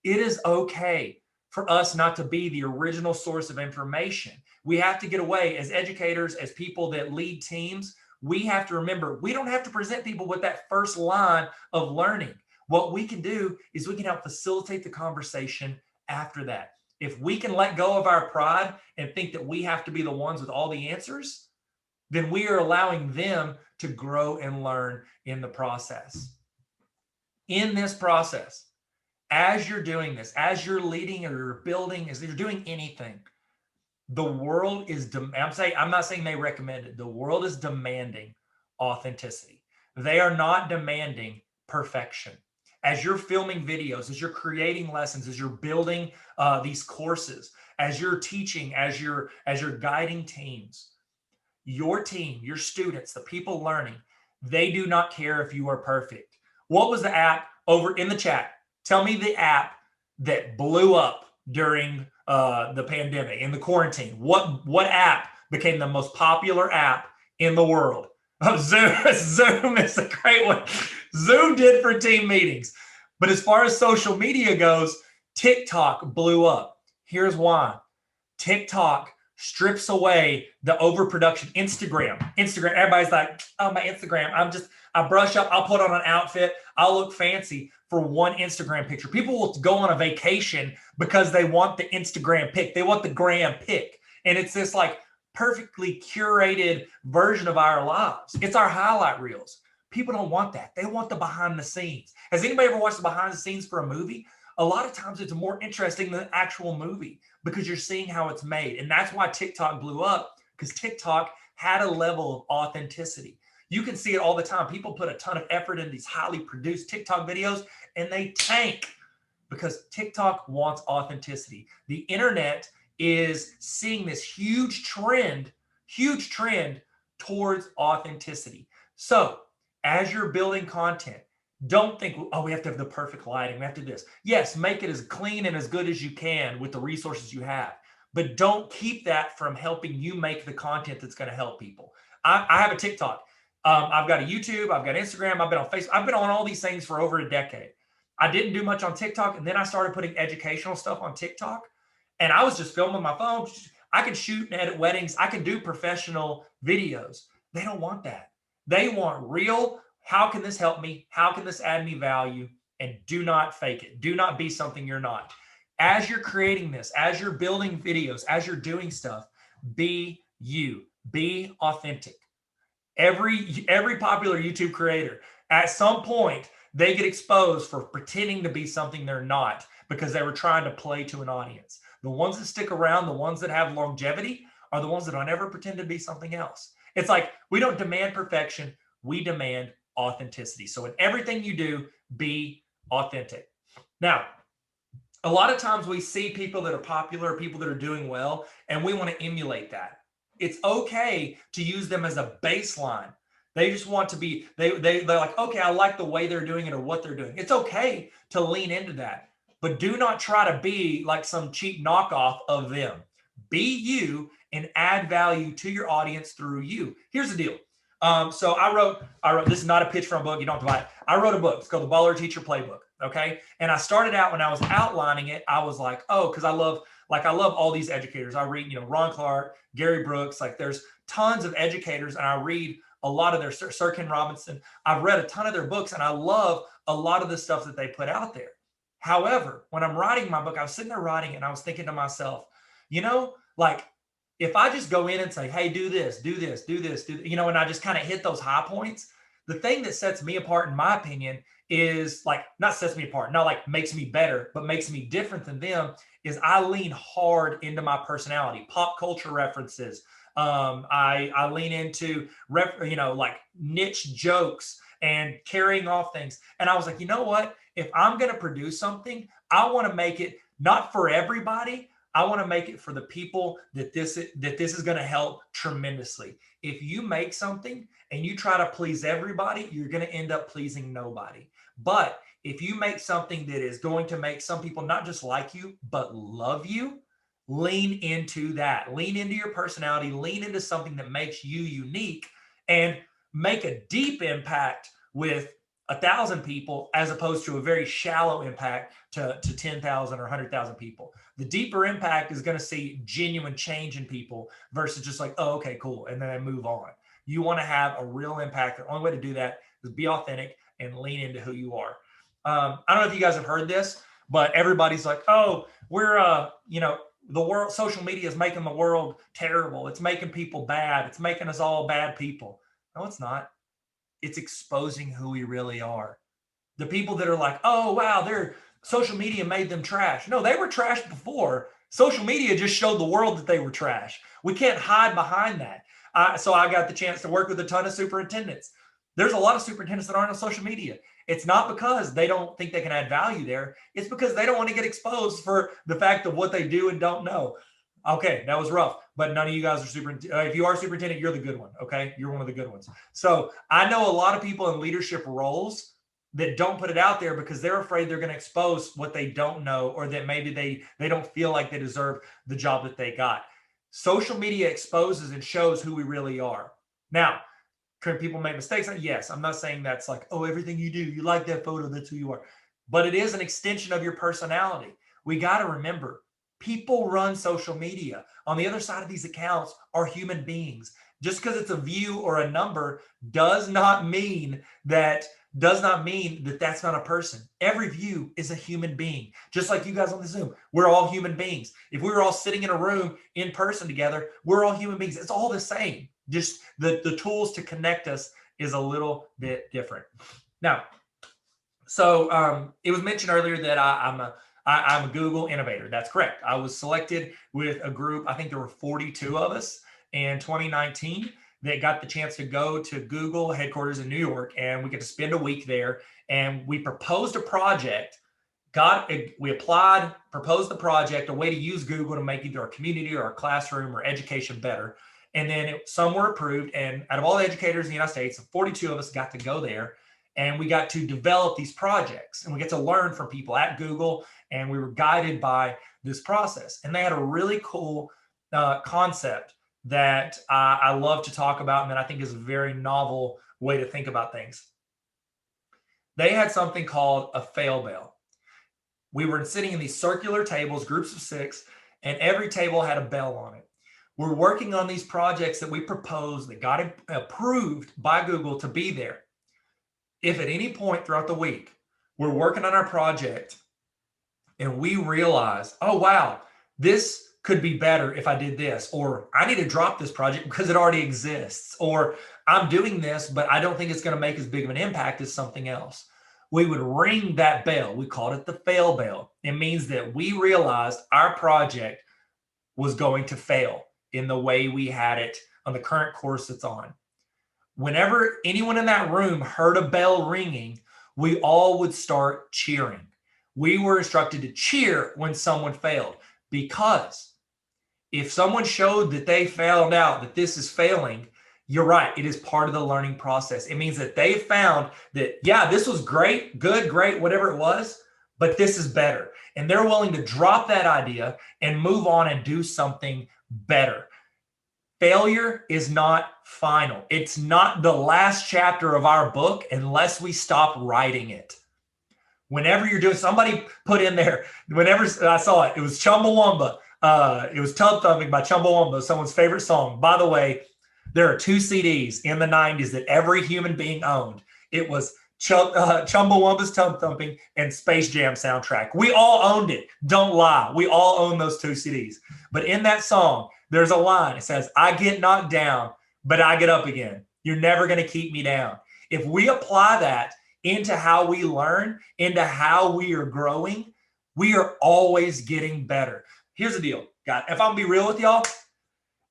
It is okay for us not to be the original source of information. We have to get away as educators, as people that lead teams. We have to remember, we don't have to present people with that first line of learning. What we can do is we can help facilitate the conversation after that. If we can let go of our pride and think that we have to be the ones with all the answers, then we are allowing them to grow and learn in the process. In this process, as you're doing this, as you're leading or you're building, as you're doing anything, the world is, I'm not saying they recommend it. The world is demanding authenticity. They are not demanding perfection. As you're filming videos, as you're creating lessons, as you're building these courses, as you're teaching, as you're guiding teams, your team, your students, the people learning, they do not care if you are perfect. What was the app over in the chat? Tell me the app that blew up during the pandemic, in the quarantine. What app became the most popular app in the world? Oh, Zoom. Zoom is a great one. Zoom did for team meetings. But as far as social media goes, TikTok blew up. Here's why. TikTok strips away the overproduction. Instagram, everybody's like, oh, my Instagram, I brush up, I'll put on an outfit, I'll look fancy for one Instagram picture. People will go on a vacation because they want the Instagram pic. They want the gram pic. And it's this like perfectly curated version of our lives. It's our highlight reels. People don't want that. They want the behind the scenes. Has anybody ever watched the behind the scenes for a movie? A lot of times it's more interesting than the actual movie because you're seeing how it's made. And that's why TikTok blew up, because TikTok had a level of authenticity. You can see it all the time. People put a ton of effort in these highly produced TikTok videos and they tank because TikTok wants authenticity. The internet is seeing this huge trend towards authenticity. So as you're building content, don't think, oh, we have to have the perfect lighting. We have to do this. Yes, make it as clean and as good as you can with the resources you have. But don't keep that from helping you make the content that's going to help people. I have a TikTok. I've got a YouTube. I've got Instagram. I've been on Facebook. I've been on all these things for over a decade. I didn't do much on TikTok. And then I started putting educational stuff on TikTok. And I was just filming my phone. I can shoot and edit weddings. I can do professional videos. They don't want that. They want real, how can this help me? How can this add me value? And do not fake it. Do not be something you're not. As you're creating this, as you're building videos, as you're doing stuff, be you. Be authentic. Every popular YouTube creator, at some point, they get exposed for pretending to be something they're not because they were trying to play to an audience. The ones that stick around, the ones that have longevity, are the ones that don't ever pretend to be something else. It's like we don't demand perfection, we demand authenticity. So in everything you do, be authentic. Now, a lot of times we see people that are popular, people that are doing well, and we want to emulate that. It's okay to use them as a baseline. They just want to be, they're like, okay, I like the way they're doing it or what they're doing. It's okay to lean into that, but do not try to be like some cheap knockoff of them. Be you and add value to your audience through you. Here's the deal. So I wrote, this is not a pitch for a book. You don't have to buy it. I wrote a book. It's called The Baller Teacher Playbook. Okay. And I started out when I was outlining it, I was like, oh, because I love all these educators. I read, Ron Clark, Gary Brooks, like there's tons of educators, and I read a lot of their Sir Ken Robinson. I've read a ton of their books, and I love a lot of the stuff that they put out there. However, when I'm writing my book, I was sitting there writing it, and I was thinking to myself, like if I just go in and say, hey, do this, do this, do this, do, and I just kind of hit those high points, the thing that sets me apart, in my opinion, is like, not sets me apart, not like makes me better, but makes me different than them, is I lean hard into my personality, pop culture references. I lean into, like niche jokes and carrying off things. And I was like, you know what? If I'm going to produce something, I want to make it not for everybody. I want to make it for the people that this is going to help tremendously. If you make something and you try to please everybody, you're going to end up pleasing nobody. But if you make something that is going to make some people not just like you, but love you, lean into that. Lean into your personality, lean into something that makes you unique, and make a deep impact with 1,000 people as opposed to a very shallow impact to 10,000 or 100,000 people. The deeper impact is going to see genuine change in people versus just like, oh, okay, cool, and then I move on. You want to have a real impact. The only way to do that is be authentic and lean into who you are. I don't know if you guys have heard this, but everybody's like, oh, we're, the world, social media is making the world terrible. It's making people bad. It's making us all bad people. No, it's not. It's exposing who we really are. The people that are like, oh, wow, their social media made them trash. No, they were trash before. Social media just showed the world that they were trash. We can't hide behind that. So I got the chance to work with a ton of superintendents. There's a lot of superintendents that aren't on social media. It's not because they don't think they can add value there. It's because they don't want to get exposed for the fact of what they do and don't know. Okay, that was rough, but none of you guys are superintendent. If you are superintendent, you're the good one. Okay, you're one of the good ones. So I know a lot of people in leadership roles that don't put it out there because they're afraid they're going to expose what they don't know, or that maybe they don't feel like they deserve the job that they got. Social media exposes and shows who we really are. Now, can people make mistakes? Yes, I'm not saying that's like, oh, everything you do, you like that photo, that's who you are. But it is an extension of your personality. We got to remember, people run social media. On the other side of these accounts are human beings. Just because it's a view or a number does not mean that that's not a person. Every view is a human being. Just like you guys on the Zoom, we're all human beings. If we were all sitting in a room in person together, we're all human beings. It's all the same. Just the tools to connect us is a little bit different. Now, so it was mentioned earlier that I'm a Google innovator. That's correct. I was selected with a group. I think there were 42 of us in 2019 that got the chance to go to Google headquarters in New York, and we get to spend a week there. And we proposed a project. We applied, proposed the project, a way to use Google to make either our community or our classroom or education better. And then some were approved. And out of all the educators in the United States, 42 of us got to go there. And we got to develop these projects, and we get to learn from people at Google. And we were guided by this process. And they had a really cool concept that I love to talk about, and that I think is a very novel way to think about things. They had something called a fail bell. We were sitting in these circular tables, groups of 6, and every table had a bell on it. We're working on these projects that we proposed that got approved by Google to be there. If at any point throughout the week we're working on our project and we realize, oh, wow, this could be better if I did this, or I need to drop this project because it already exists, or I'm doing this, but I don't think it's going to make as big of an impact as something else. We would ring that bell. We called it the fail bell. It means that we realized our project was going to fail in the way we had it on the current course it's on. Whenever anyone in that room heard a bell ringing, we all would start cheering. We were instructed to cheer when someone failed, because if someone showed that they found out that this is failing, you're right, it is part of the learning process. It means that they found that, yeah, this was great, good, great, whatever it was, but this is better. And they're willing to drop that idea and move on and do something better. Failure is not final. It's not the last chapter of our book unless we stop writing it. Whenever you're doing, somebody put in there, whenever I saw it, it was Chumbawamba. It was Tub Thumping by Chumbawamba, someone's favorite song. By the way, there are 2 CDs in the 90s that every human being owned. It was Chumbawamba's Tub Thumping and Space Jam soundtrack. We all owned it. Don't lie. We all own those 2 CDs. But in that song, there's a line. It says, I get knocked down, but I get up again. You're never going to keep me down. If we apply that into how we learn, into how we are growing, we are always getting better. Here's the deal, guys. If I'm gonna be real with y'all,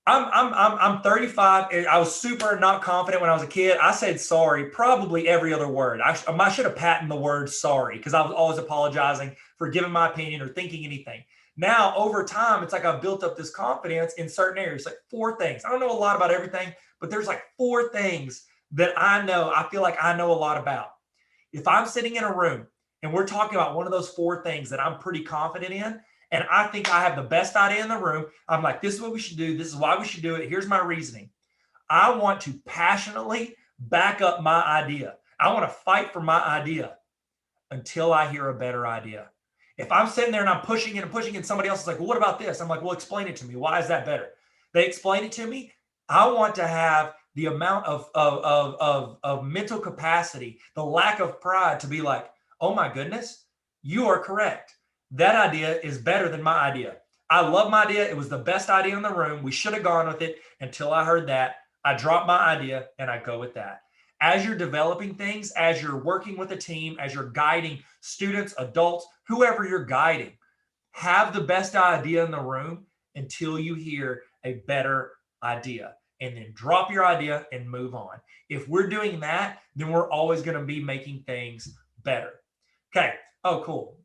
I'm 35. And I was super not confident when I was a kid. I said sorry probably every other word. I should have patented the word sorry, because I was always apologizing for giving my opinion or thinking anything. Now, over time, it's like I've built up this confidence in certain areas, like 4 things. I don't know a lot about everything, but there's like 4 things that I feel like I know a lot about. If I'm sitting in a room and we're talking about one of those 4 things that I'm pretty confident in, and I think I have the best idea in the room, I'm like, this is what we should do. This is why we should do it. Here's my reasoning. I want to passionately back up my idea. I want to fight for my idea until I hear a better idea. If I'm sitting there and I'm pushing it and pushing it, and somebody else is like, well, what about this? I'm like, well, explain it to me. Why is that better? They explain it to me. I want to have the amount of mental capacity, the lack of pride to be like, oh my goodness, you are correct. That idea is better than my idea. I love my idea. It was the best idea in the room. We should have gone with it until I heard that. I drop my idea and I go with that. As you're developing things, as you're working with a team, as you're guiding students, adults, whoever you're guiding, have the best idea in the room until you hear a better idea, and then drop your idea and move on. If we're doing that, then we're always going to be making things better. Okay. Oh, cool.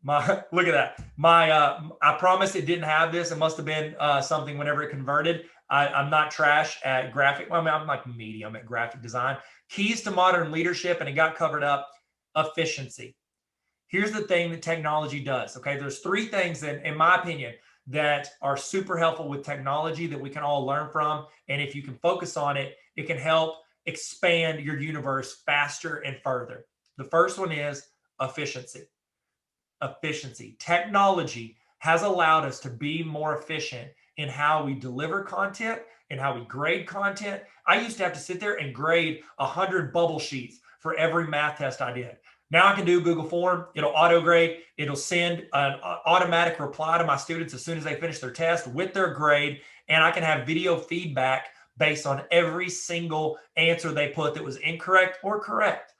Look at that. I promise it didn't have this. It must have been something whenever it converted. I'm not trash at graphic. Well, I mean, I'm like medium at graphic design. Keys to modern leadership, and it got covered up. Efficiency. Here's the thing that technology does. Okay, there's 3 things that, in my opinion, that are super helpful with technology that we can all learn from. And if you can focus on it, it can help expand your universe faster and further. The first one is efficiency. Efficiency. Technology has allowed us to be more efficient in how we deliver content and how we grade content. I used to have to sit there and grade 100 bubble sheets for every math test I did. Now I can do Google Form. It'll auto grade. It'll send an automatic reply to my students as soon as they finish their test with their grade. And I can have video feedback based on every single answer they put that was incorrect or correct.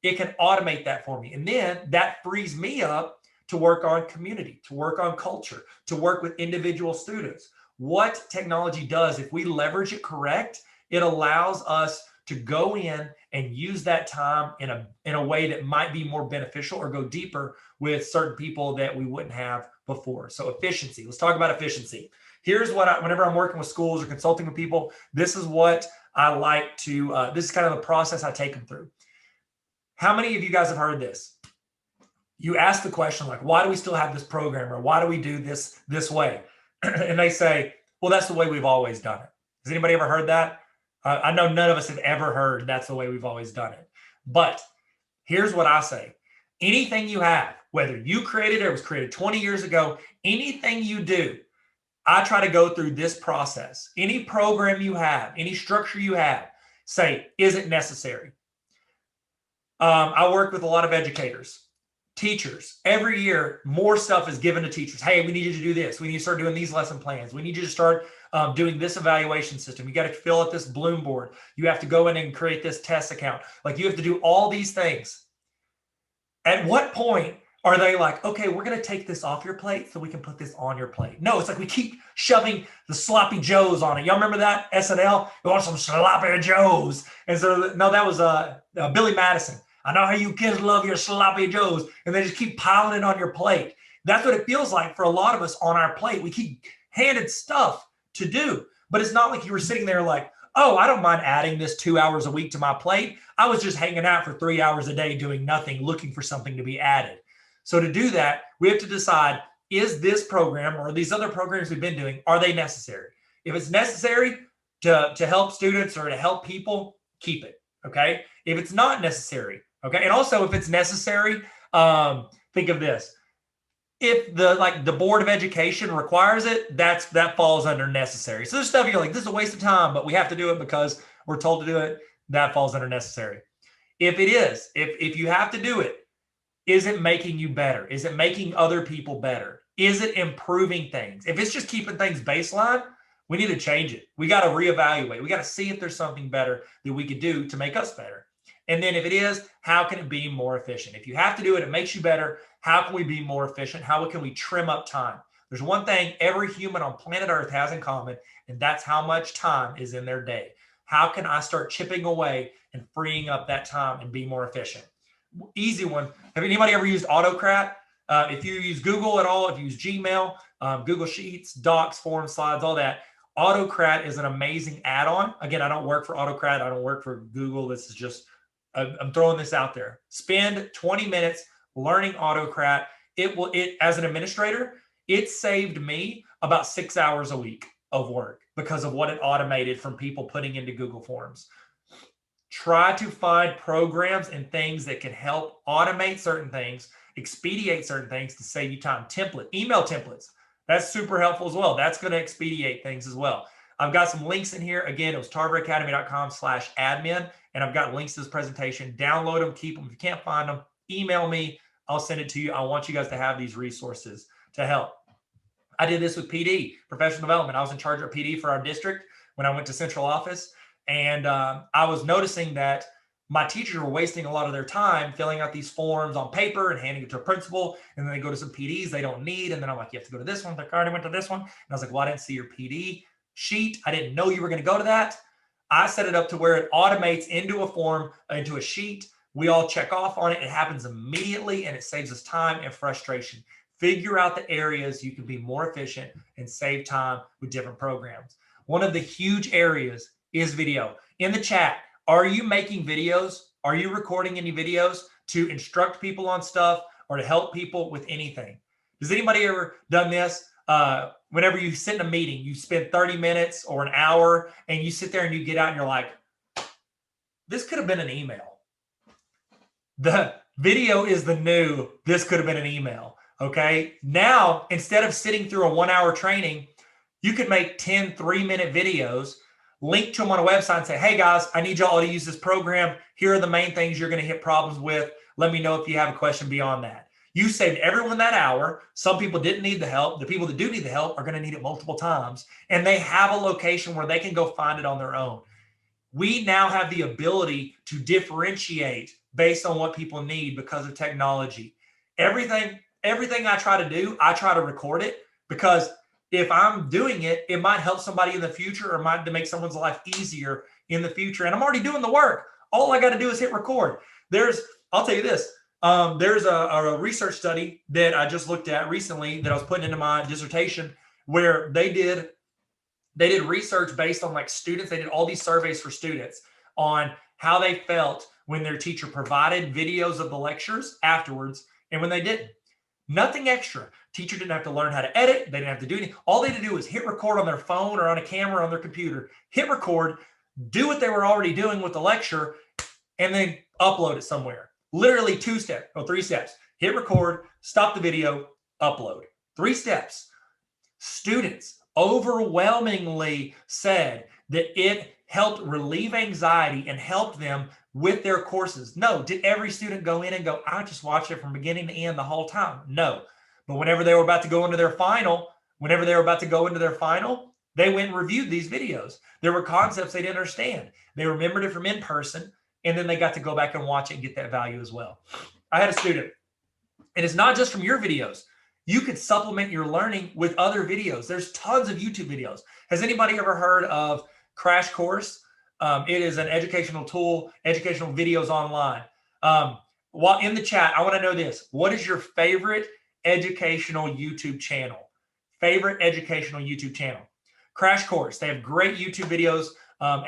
It can automate that for me. And then that frees me up to work on community, to work on culture, to work with individual students. What technology does, if we leverage it correct, it allows us to go in and use that time in a way that might be more beneficial or go deeper with certain people that we wouldn't have before. So efficiency. Let's talk about efficiency. Here's what whenever I'm working with schools or consulting with people, this is what I like to, this is kind of the process I take them through. How many of you guys have heard this? You ask the question like, why do we still have this program, or why do we do this way? And they say, well, that's the way we've always done it. Has anybody ever heard that? I know none of us have ever heard that's the way we've always done it. But here's what I say. Anything you have, whether you created it or it was created 20 years ago, anything you do, I try to go through this process. Any program you have, any structure you have, say, is it necessary? I work with a lot of educators, teachers. Every year, more stuff is given to teachers. Hey, we need you to do this. We need to start doing these lesson plans. We need you to start doing this evaluation system. You got to fill out this Bloom board. You have to go in and create this test account. Like, you have to do all these things. At what point are they like, okay, we're going to take this off your plate so we can put this on your plate? No, it's like we keep shoving the sloppy joes on it. Y'all remember that SNL? You want some sloppy joes? And so, no, that was Billy Madison. I know how you kids love your sloppy joes, and they just keep piling it on your plate. That's what it feels like for a lot of us on our plate. We keep handed stuff to do, but it's not like you were sitting there like, oh, I don't mind adding this 2 hours a week to my plate. I was just hanging out for 3 hours a day doing nothing, looking for something to be added. So to do that, we have to decide, is this program or these other programs we've been doing, are they necessary? If it's necessary to help students or to help people, keep it, okay? If it's not necessary, okay? And also, if it's necessary, think of this. If the Board of Education requires it, that falls under necessary. So there's stuff you're like, this is a waste of time, but we have to do it because we're told to do it. That falls under necessary. If it is, if you have to do it, is it making you better? Is it making other people better? Is it improving things? If it's just keeping things baseline, we need to change it. We got to reevaluate. We got to see if there's something better that we could do to make us better. And then if it is, how can it be more efficient? If you have to do it, it makes you better. How can we be more efficient? How can we trim up time? There's one thing every human on planet Earth has in common, and that's how much time is in their day. How can I start chipping away and freeing up that time and be more efficient? Easy one. Have anybody ever used Autocrat? If you use Google at all, if you use Gmail, Google Sheets, Docs, Forms, Slides, all that, Autocrat is an amazing add-on. Again, I don't work for Autocrat. I don't work for Google. This is just, I'm throwing this out there. Spend 20 minutes learning Autocrat. It as an administrator, it saved me about 6 hours a week of work because of what it automated from people putting into Google Forms. Try to find programs and things that can help automate certain things, expedite certain things to save you time. Email templates. That's super helpful as well. That's going to expedite things as well. I've got some links in here. Again, it was tarveracademy.com/admin, and I've got links to this presentation. Download them, keep them. If you can't find them, email me. I'll send it to you. I want you guys to have these resources to help. I did this with PD, professional development. I was in charge of PD for our district when I went to central office. And I was noticing that my teachers were wasting a lot of their time filling out these forms on paper and handing it to a principal. And then they go to some PDs they don't need. And then I'm like, you have to go to this one. Like, I already went to this one. And I was like, well, I didn't see your PD sheet. I didn't know you were going to go to that. I set it up to where it automates into a form, into a sheet. We all check off on it. It happens immediately, and it saves us time and frustration. Figure out the areas you can be more efficient and save time with different programs. One of the huge areas is video. In the chat, are you making videos? Are you recording any videos to instruct people on stuff or to help people with anything? Does anybody ever done this? Whenever you sit in a meeting, you spend 30 minutes or an hour and you sit there and you get out and you're like, this could have been an email. The video is the new, this could have been an email. Okay. Now, instead of sitting through a 1 hour training, you could make 10 3-minute videos, link to them on a website and say, hey guys, I need y'all to use this program. Here are the main things you're going to hit problems with. Let me know if you have a question beyond that. You saved everyone that hour. Some people didn't need the help. The people that do need the help are going to need it multiple times. And they have a location where they can go find it on their own. We now have the ability to differentiate based on what people need because of technology. Everything I try to do, I try to record it, because if I'm doing it, it might help somebody in the future or might make someone's life easier in the future. And I'm already doing the work. All I got to do is hit record. I'll tell you this. There's a research study that I just looked at recently that I was putting into my dissertation, where they did research based on like students. They did all these surveys for students on how they felt when their teacher provided videos of the lectures afterwards and when they didn't. Nothing extra. Teacher didn't have to learn how to edit. They didn't have to do anything. All they had to do was hit record on their phone or on a camera on their computer, hit record, do what they were already doing with the lecture, and then upload it somewhere. Literally 2 steps or 3 steps. Hit record, stop the video, upload. 3 steps. Students overwhelmingly said that it helped relieve anxiety and helped them with their courses? No. Did every student go in and go, I just watched it from beginning to end the whole time? No. But whenever they were about to go into their final, they went and reviewed these videos. There were concepts they didn't understand. They remembered it from in person, and then they got to go back and watch it and get that value as well. I had a student, and it's not just from your videos. You could supplement your learning with other videos. There's tons of YouTube videos. Has anybody ever heard of Crash Course? It is an educational tool, educational videos online. While in the chat, I want to know this. What is your favorite educational YouTube channel? Favorite educational YouTube channel? Crash Course. They have great YouTube videos.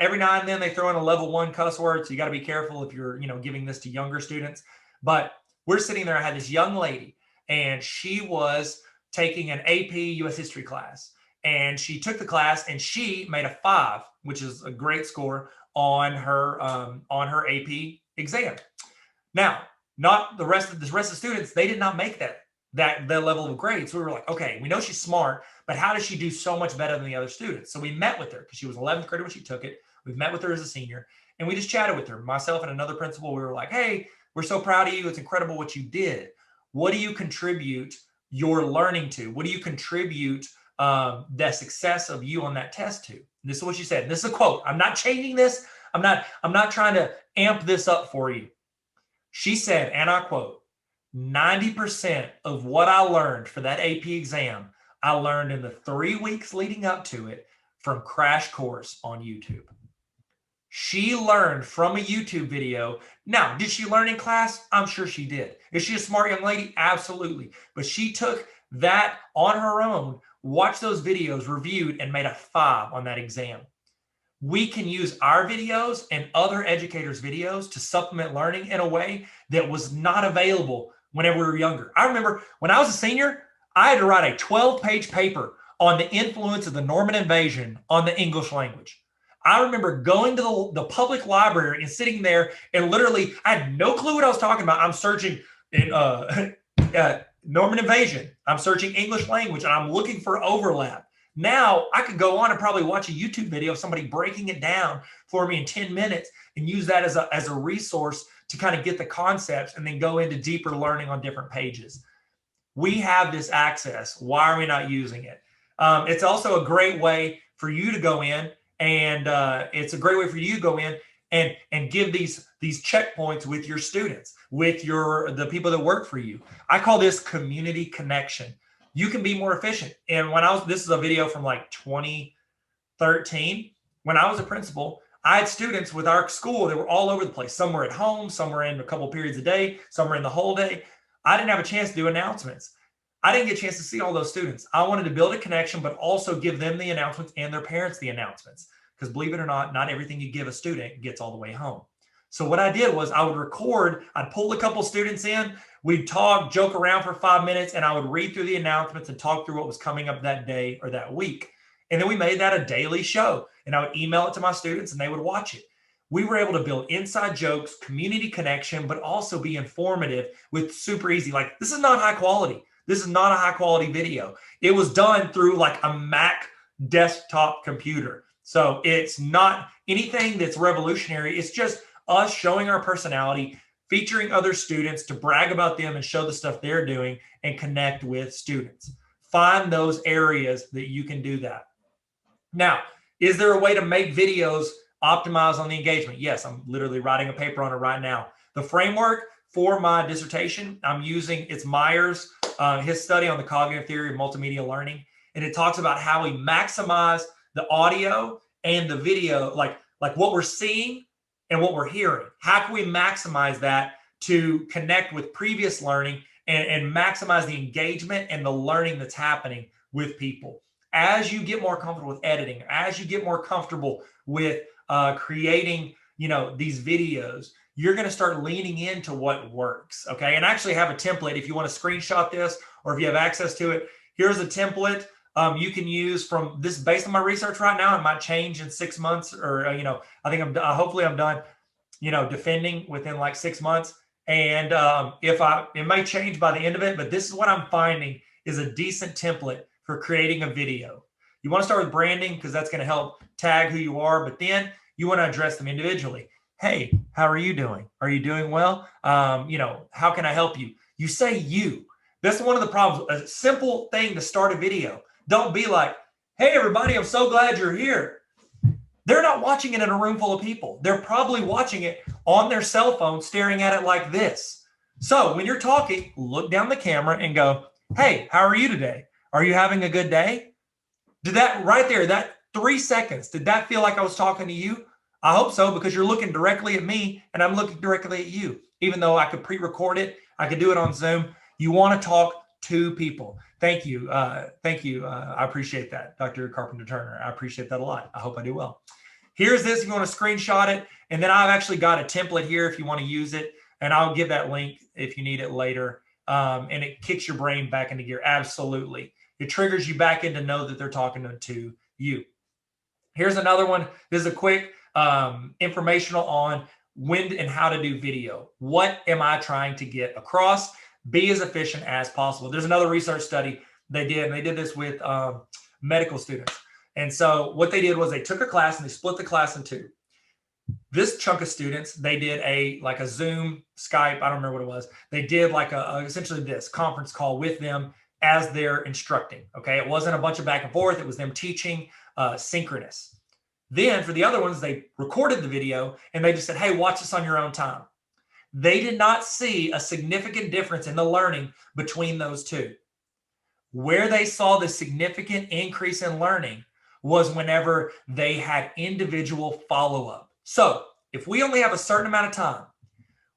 Every now and then they throw in a level 1 cuss word, so you got to be careful if you're, giving this to younger students. But we're sitting there. I had this young lady, and she was taking an AP U.S. history class. And she took the class and she made a 5, which is a great score on her AP exam. Now, not the rest of the students, they did not make that level of grade. So we were like, okay, we know she's smart, but how does she do so much better than the other students? So we met with her because she was 11th grader when she took it. We've met with her as a senior, and we just chatted with her. Myself and another principal, we were like, hey, we're so proud of you. It's incredible what you did. What do you contribute your learning to? What do you contribute the success of you on that test to? And this is what she said. And this is a quote. I'm not changing this. I'm not trying to amp this up for you. She said, and I quote, 90% of what I learned for that AP exam, I learned in the 3 weeks leading up to it from Crash Course on YouTube. She learned from a YouTube video. Now, did she learn in class? I'm sure she did. Is she a smart young lady? Absolutely. But she took that on her own, watched those videos, reviewed, and made a 5 on that exam. We can use our videos and other educators' videos to supplement learning in a way that was not available whenever we were younger. I remember when I was a senior, I had to write a 12-page paper on the influence of the Norman invasion on the English language. I remember going to the public library and sitting there, and literally, I had no clue what I was talking about. I'm searching in Norman invasion. I'm searching English language, and I'm looking for overlap. Now, I could go on and probably watch a YouTube video of somebody breaking it down for me in 10 minutes and use that as a resource to kind of get the concepts and then go into deeper learning on different pages. We have this access. Why are we not using it? It's also a great way for you to go in, and give these checkpoints with your students, with the people that work for you. I call this community connection. You can be more efficient. And this is a video from like 2013. When I was a principal, I had students with our school that were all over the place. Some were at home, some were in a couple periods a day, some were in the whole day. I didn't have a chance to do announcements. I didn't get a chance to see all those students. I wanted to build a connection, but also give them the announcements and their parents the announcements. Because believe it or not everything you give a student gets all the way home. So what I did was I would record, I'd pull a couple students in, we'd talk, joke around for 5 minutes, and I would read through the announcements and talk through what was coming up that day or that week. And then we made that a daily show, and I would email it to my students and they would watch it. We were able to build inside jokes, community connection, but also be informative with super easy. Like, this is not high quality. This is not a high quality video. It was done through like a Mac desktop computer. So it's not anything that's revolutionary. It's just us showing our personality, featuring other students to brag about them and show the stuff they're doing and connect with students. Find those areas that you can do that. Now, is there a way to make videos optimize on the engagement? Yes, I'm literally writing a paper on it right now. The framework for my dissertation, I'm using, it's Myers, his study on the cognitive theory of multimedia learning. And it talks about how we maximize the audio and the video, like what we're seeing and what we're hearing. How can we maximize that to connect with previous learning and maximize the engagement and the learning that's happening with people? As you get more comfortable with editing, as you get more comfortable with creating, these videos, you're going to start leaning into what works. Okay. And I actually have a template. If you want to screenshot this or if you have access to it, here's a template you can use from this based on my research right now. It might change in 6 months or, I think hopefully I'm done, defending within like 6 months. And it may change by the end of it, but this is what I'm finding is a decent template for creating a video. You want to start with branding because that's going to help tag who you are, but then you want to address them individually. hey, how are you doing? Are you doing well? How can I help you? You say you. That's one of the problems. A simple thing to start a video. Don't be like, hey, everybody, I'm so glad you're here. They're not watching it in a room full of people. They're probably watching it on their cell phone, staring at it like this. So when you're talking, look down the camera and go, hey, how are you today? Are you having a good day? Did that right there, that 3 seconds, did that feel like I was talking to you? I hope so, because you're looking directly at me and I'm looking directly at you. Even though I could pre-record it, I could do it on Zoom. You want to talk to people. Thank you. Thank you. I appreciate that, Dr. Carpenter Turner. I appreciate that a lot. I hope I do well. Here's this if you want to screenshot it. And then I've actually got a template here if you want to use it. And I'll give that link if you need it later. And it kicks your brain back into gear. Absolutely. It triggers you back in to know that they're talking to you. Here's another one. This is a quick informational on when and how to do video. What am I trying to get across? Be as efficient as possible. There's another research study they did. And they did this with medical students. And so what they did was they took a class and they split the class in two. This chunk of students, they did a Zoom, Skype, I don't remember what it was. They did essentially this conference call with them as they're instructing. Okay, it wasn't a bunch of back and forth. It was them teaching synchronous. Then for the other ones, they recorded the video and they just said, hey, watch this on your own time. They did not see a significant difference in the learning between those two. Where they saw the significant increase in learning was whenever they had individual follow-up. So if we only have a certain amount of time,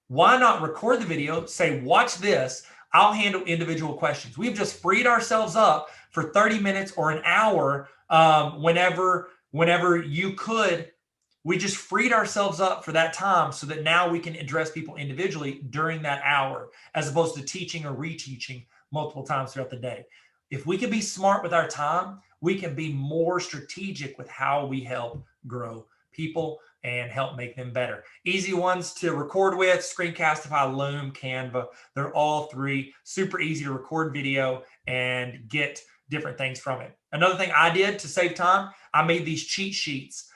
why not record the video, say, watch this, I'll handle individual questions. We've just freed ourselves up for 30 minutes or an hour whenever you could. We just freed ourselves up for that time so that now we can address people individually during that hour, as opposed to teaching or reteaching multiple times throughout the day. If we can be smart with our time, we can be more strategic with how we help grow people and help make them better. Easy ones to record with: Screencastify, Loom, Canva. They're all three super easy to record video and get different things from it. Another thing I did to save time, I made these cheat sheets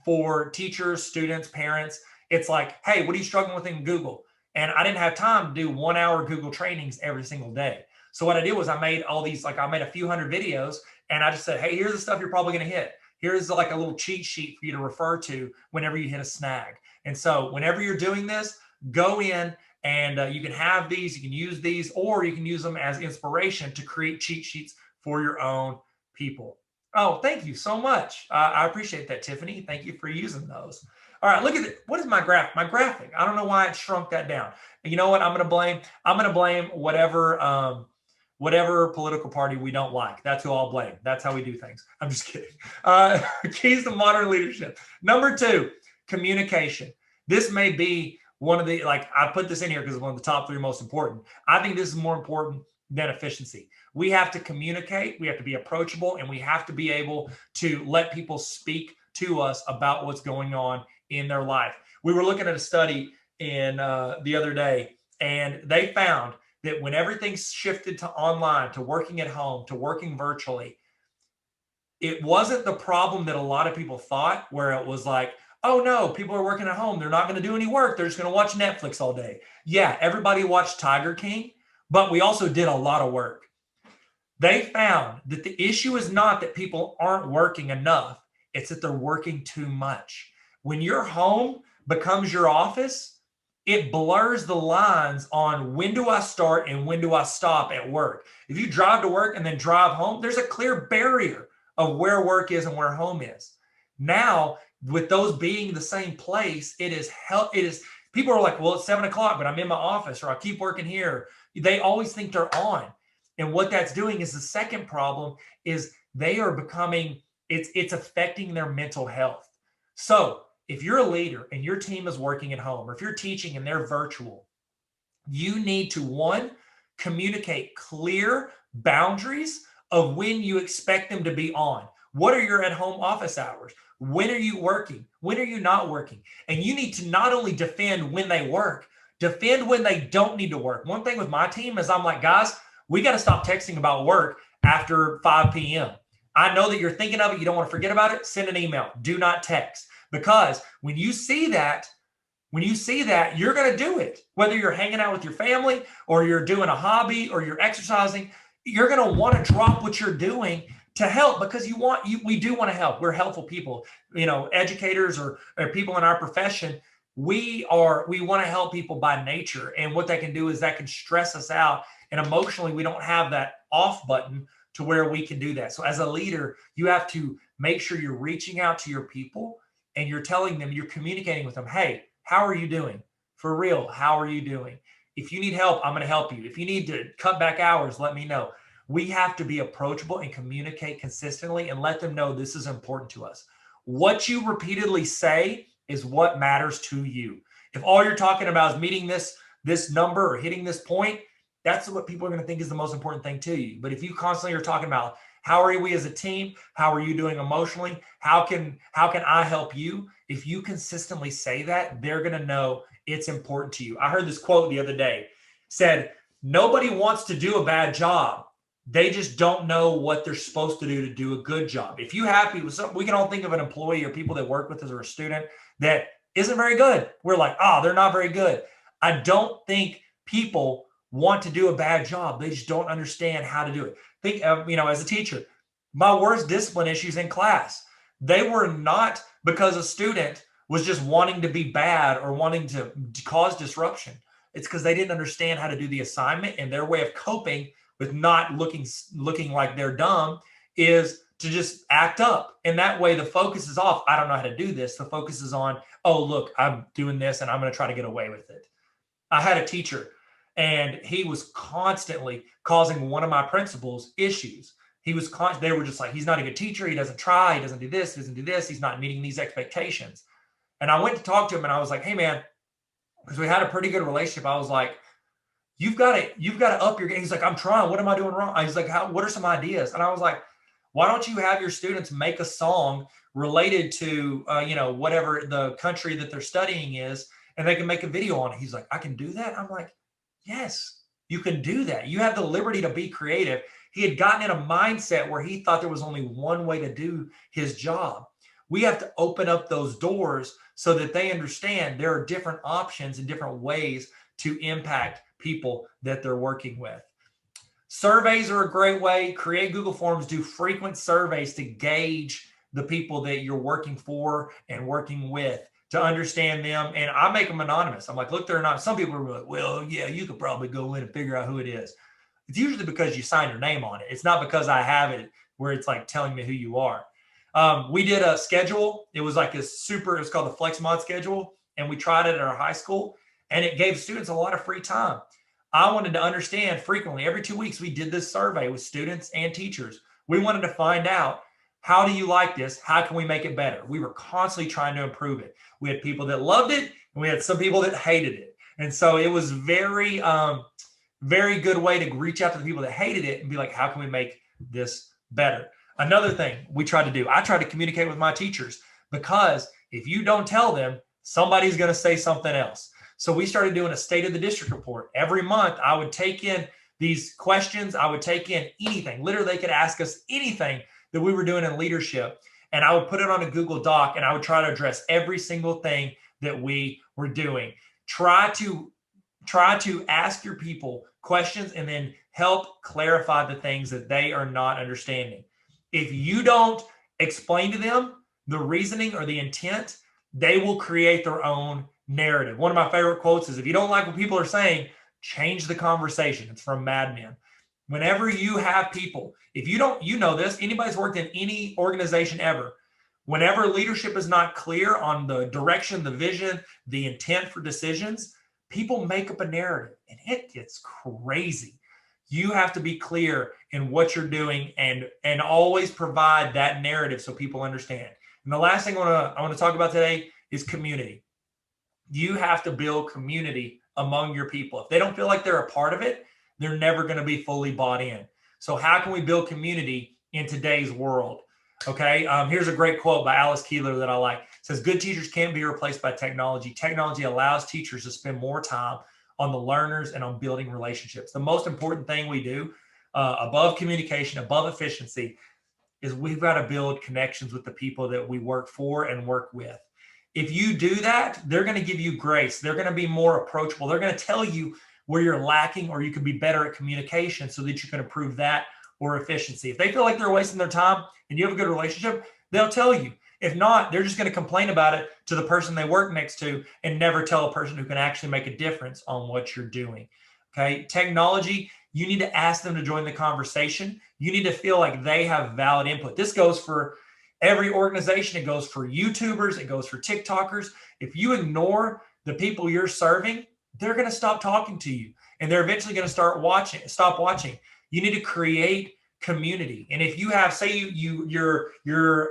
for teachers, students, parents. It's like, hey, what are you struggling with in Google? And I didn't have time to do 1 hour Google trainings every single day. So what I did was I made all these, I made a few hundred videos, and I just said, hey, here's the stuff you're probably going to hit. Here's a little cheat sheet for you to refer to whenever you hit a snag. And so whenever you're doing this, go in and you can have these, you can use these, or you can use them as inspiration to create cheat sheets for your own people. Oh, thank you so much. I appreciate that, Tiffany. Thank you for using those. All right, look at it. What is my graph? My graphic. I don't know why it shrunk that down. You know what? I'm going to blame whatever political party we don't like. That's who I'll blame. That's how we do things. I'm just kidding. Keys to modern leadership. Number 2, communication. This may be one of the, I put this in here because it's one of the top 3 most important. I think this is more important than efficiency. We have to communicate, we have to be approachable, and we have to be able to let people speak to us about what's going on in their life. We were looking at a study in the other day, and they found that when everything shifted to online, to working at home, to working virtually, it wasn't the problem that a lot of people thought, where it was like, oh no, people are working at home, they're not going to do any work, they're just going to watch Netflix all day. Yeah, everybody watched Tiger King, but we also did a lot of work. They found that the issue is not that people aren't working enough, it's that they're working too much. When your home becomes your office, it blurs the lines on when do I start and when do I stop at work. If you drive to work and then drive home, there's a clear barrier of where work is and where home is. Now, with those being the same place, people are like, well, it's 7 o'clock, but I'm in my office, or I keep working here. They always think they're on. And what that's doing is, the second problem is they are becoming, it's affecting their mental health. So if you're a leader and your team is working at home, or if you're teaching and they're virtual, you need to, 1, communicate clear boundaries of when you expect them to be on. What are your at-home office hours? When are you working? When are you not working? And you need to not only defend when they work, defend when they don't need to work. One thing with my team is I'm like, guys, we got to stop texting about work after 5 p.m. I know that you're thinking of it. You don't want to forget about it. Send an email. Do not text. Because when you see that, When you see that, you're going to do it. Whether you're hanging out with your family or you're doing a hobby or you're exercising, you're going to want to drop what you're doing to help, because we do want to help. We're helpful people, educators or people in our profession. We want to help people by nature. And what that can do is that can stress us out. And emotionally, we don't have that off button to where we can do that. So as a leader, you have to make sure you're reaching out to your people and you're telling them, you're communicating with them. Hey, how are you doing? For real, how are you doing? If you need help, I'm going to help you. If you need to cut back hours, let me know. We have to be approachable and communicate consistently and let them know this is important to us. What you repeatedly say is what matters to you. If all you're talking about is meeting this number or hitting this point, that's what people are going to think is the most important thing to you. But if you constantly are talking about how are we as a team, how are you doing emotionally, how can I help you? If you consistently say that, they're going to know it's important to you. I heard this quote the other day, said, nobody wants to do a bad job. They just don't know what they're supposed to do a good job. If you're happy with something, we can all think of an employee or people that work with us or a student that isn't very good. We're like, they're not very good. I don't think people want to do a bad job. They just don't understand how to do it. Think of, as a teacher, my worst discipline issues in class, they were not because a student was just wanting to be bad or wanting to cause disruption. It's because they didn't understand how to do the assignment, and their way of coping with not looking like they're dumb is to just act up. And that way the focus is off. I don't know how to do this. The focus is on, oh, look, I'm doing this and I'm going to try to get away with it. I had a teacher and he was constantly causing one of my principals issues. They were just like, he's not a good teacher. He doesn't try. He doesn't do this. He doesn't do this. He's not meeting these expectations. And I went to talk to him and I was like, hey man, because we had a pretty good relationship. I was like, you've got to up your game. He's like, I'm trying. What am I doing wrong? He's like, what are some ideas? And I was like, why don't you have your students make a song related to, whatever the country that they're studying is, and they can make a video on it. He's like, I can do that. I'm like, yes, you can do that. You have the liberty to be creative. He had gotten in a mindset where he thought there was only one way to do his job. We have to open up those doors so that they understand there are different options and different ways to impact people that they're working with. Surveys are a great way. Create Google Forms, do frequent surveys to gauge the people that you're working for and working with, to understand them. And I make them anonymous. I'm like, look, they're not. Some people are like, well, yeah, you could probably go in and figure out who it is. It's usually because you signed your name on it. It's not because I have it where it's like telling me who you are. We did a schedule. It was like it's called the Flex Mod schedule. And we tried it at our high school and it gave students a lot of free time. I wanted to understand frequently, every 2 weeks, we did this survey with students and teachers. We wanted to find out, how do you like this? How can we make it better? We were constantly trying to improve it. We had people that loved it and we had some people that hated it. And so it was very, very good way to reach out to the people that hated it and be like, how can we make this better? Another thing we tried to do, I tried to communicate with my teachers, because if you don't tell them, somebody's going to say something else. So we started doing a state of the district report. Every month, I would take in these questions. I would take in anything. Literally, they could ask us anything that we were doing in leadership. And I would put it on a Google Doc and I would try to address every single thing that we were doing. Try to ask your people questions and then help clarify the things that they are not understanding. If you don't explain to them the reasoning or the intent, they will create their own narrative. One of my favorite quotes is, if you don't like what people are saying, change the conversation. It's from Mad Men. Whenever you have people, if you don't, this, anybody's worked in any organization ever, whenever leadership is not clear on the direction, the vision, the intent for decisions, people make up a narrative and it gets crazy. You have to be clear in what you're doing and always provide that narrative so people understand. And the last thing I want to talk about today is community. You have to build community among your people. If they don't feel like they're a part of it, they're never going to be fully bought in. So how can we build community in today's world? Okay, here's a great quote by Alice Keeler that I like. It says, good teachers can't be replaced by technology. Technology allows teachers to spend more time on the learners and on building relationships. The most important thing we do, above communication, above efficiency, is we've got to build connections with the people that we work for and work with. If you do that, they're going to give you grace. They're going to be more approachable. They're going to tell you where you're lacking or you could be better at communication so that you can improve that or efficiency. If they feel like they're wasting their time and you have a good relationship, they'll tell you. If not, they're just going to complain about it to the person they work next to and never tell a person who can actually make a difference on what you're doing. Okay. Technology, you need to ask them to join the conversation. You need to feel like they have valid input. This goes for every organization. It goes for YouTubers. It goes for TikTokers. If you ignore the people you're serving, they're going to stop talking to you and they're eventually going to stop watching. You need to create community. And if you have, say you're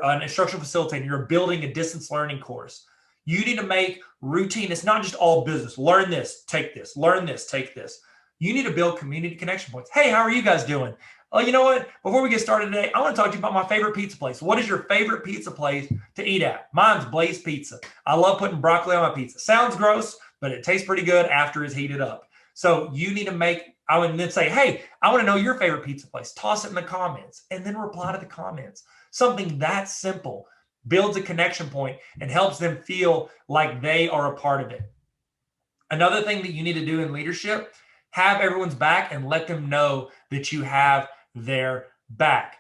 an instructional facilitator, you're building a distance learning course, you need to make routine. It's not just all business. Learn this, take this, learn this, take this. You need to build community connection points. Hey, how are you guys doing? Oh, you know what? Before we get started today, I want to talk to you about my favorite pizza place. What is your favorite pizza place to eat at? Mine's Blaze Pizza. I love putting broccoli on my pizza. Sounds gross, but it tastes pretty good after it's heated up. So you need to I would then say, hey, I want to know your favorite pizza place. Toss it in the comments and then reply to the comments. Something that simple builds a connection point and helps them feel like they are a part of it. Another thing that you need to do in leadership, have everyone's back and let them know that you have their back.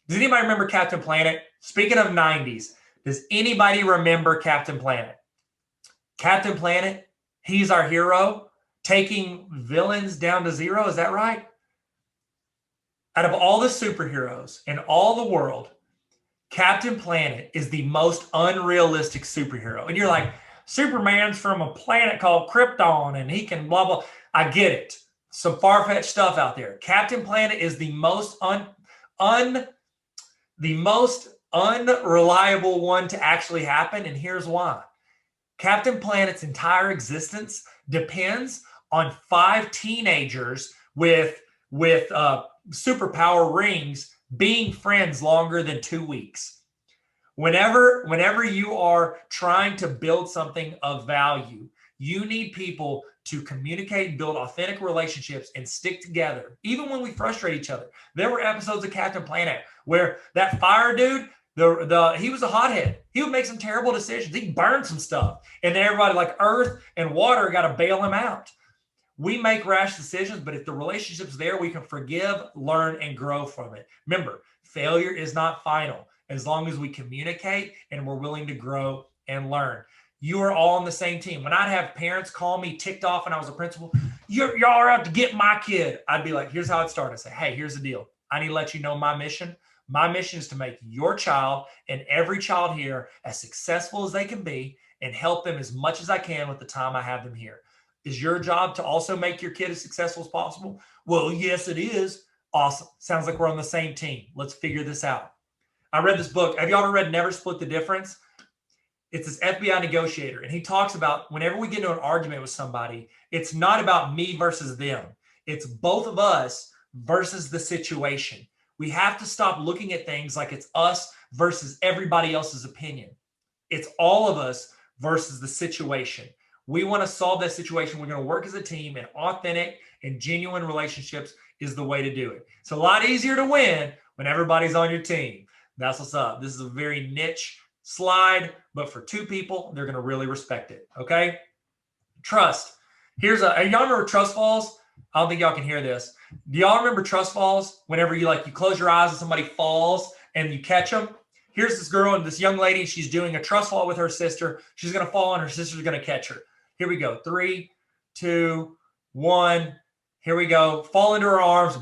Does anybody remember Captain Planet? Speaking of 90s, does anybody remember Captain Planet? Captain Planet, he's our hero, taking villains down to zero. Is that right? Out of all the superheroes in all the world, Captain Planet is the most unrealistic superhero. And you're like, Superman's from a planet called Krypton and he can blah, blah. I get it. Some far-fetched stuff out there. Captain Planet is the most unreliable one to actually happen. And here's why. Captain Planet's entire existence depends on 5 teenagers with superpower rings being friends longer than 2 weeks. Whenever you are trying to build something of value, you need people to communicate and build authentic relationships and stick together, even when we frustrate each other. There were episodes of Captain Planet where that fire dude, he was a hothead. He would make some terrible decisions. He burned some stuff. And then everybody like Earth and Water got to bail him out. We make rash decisions, but if the relationship's there, we can forgive, learn, and grow from it. Remember, failure is not final as long as we communicate and we're willing to grow and learn. You are all on the same team. When I'd have parents call me ticked off when I was a principal, y'all are out to get my kid. I'd be like, here's how it started. I'd say, hey, here's the deal. I need to let you know my mission. My mission is to make your child and every child here as successful as they can be and help them as much as I can with the time I have them here. Is your job to also make your kid as successful as possible? Well, yes, it is. Awesome. Sounds like we're on the same team. Let's figure this out. I read this book. Have you ever read Never Split the Difference? It's this FBI negotiator, and he talks about whenever we get into an argument with somebody, it's not about me versus them. It's both of us versus the situation. We have to stop looking at things like it's us versus everybody else's opinion. It's all of us versus the situation. We want to solve that situation. We're going to work as a team, and authentic and genuine relationships is the way to do it. It's a lot easier to win when everybody's on your team. That's what's up. This is a very niche slide, but for 2 people, they're going to really respect it. Okay. Trust. Y'all remember trust falls? I don't think y'all can hear this. Do y'all remember trust falls? Whenever you close your eyes and somebody falls and you catch them. Here's this girl and this young lady. She's doing a trust fall with her sister. She's going to fall and her sister's going to catch her. Here we go. 3, 2, 1. Here we go. Fall into her arms.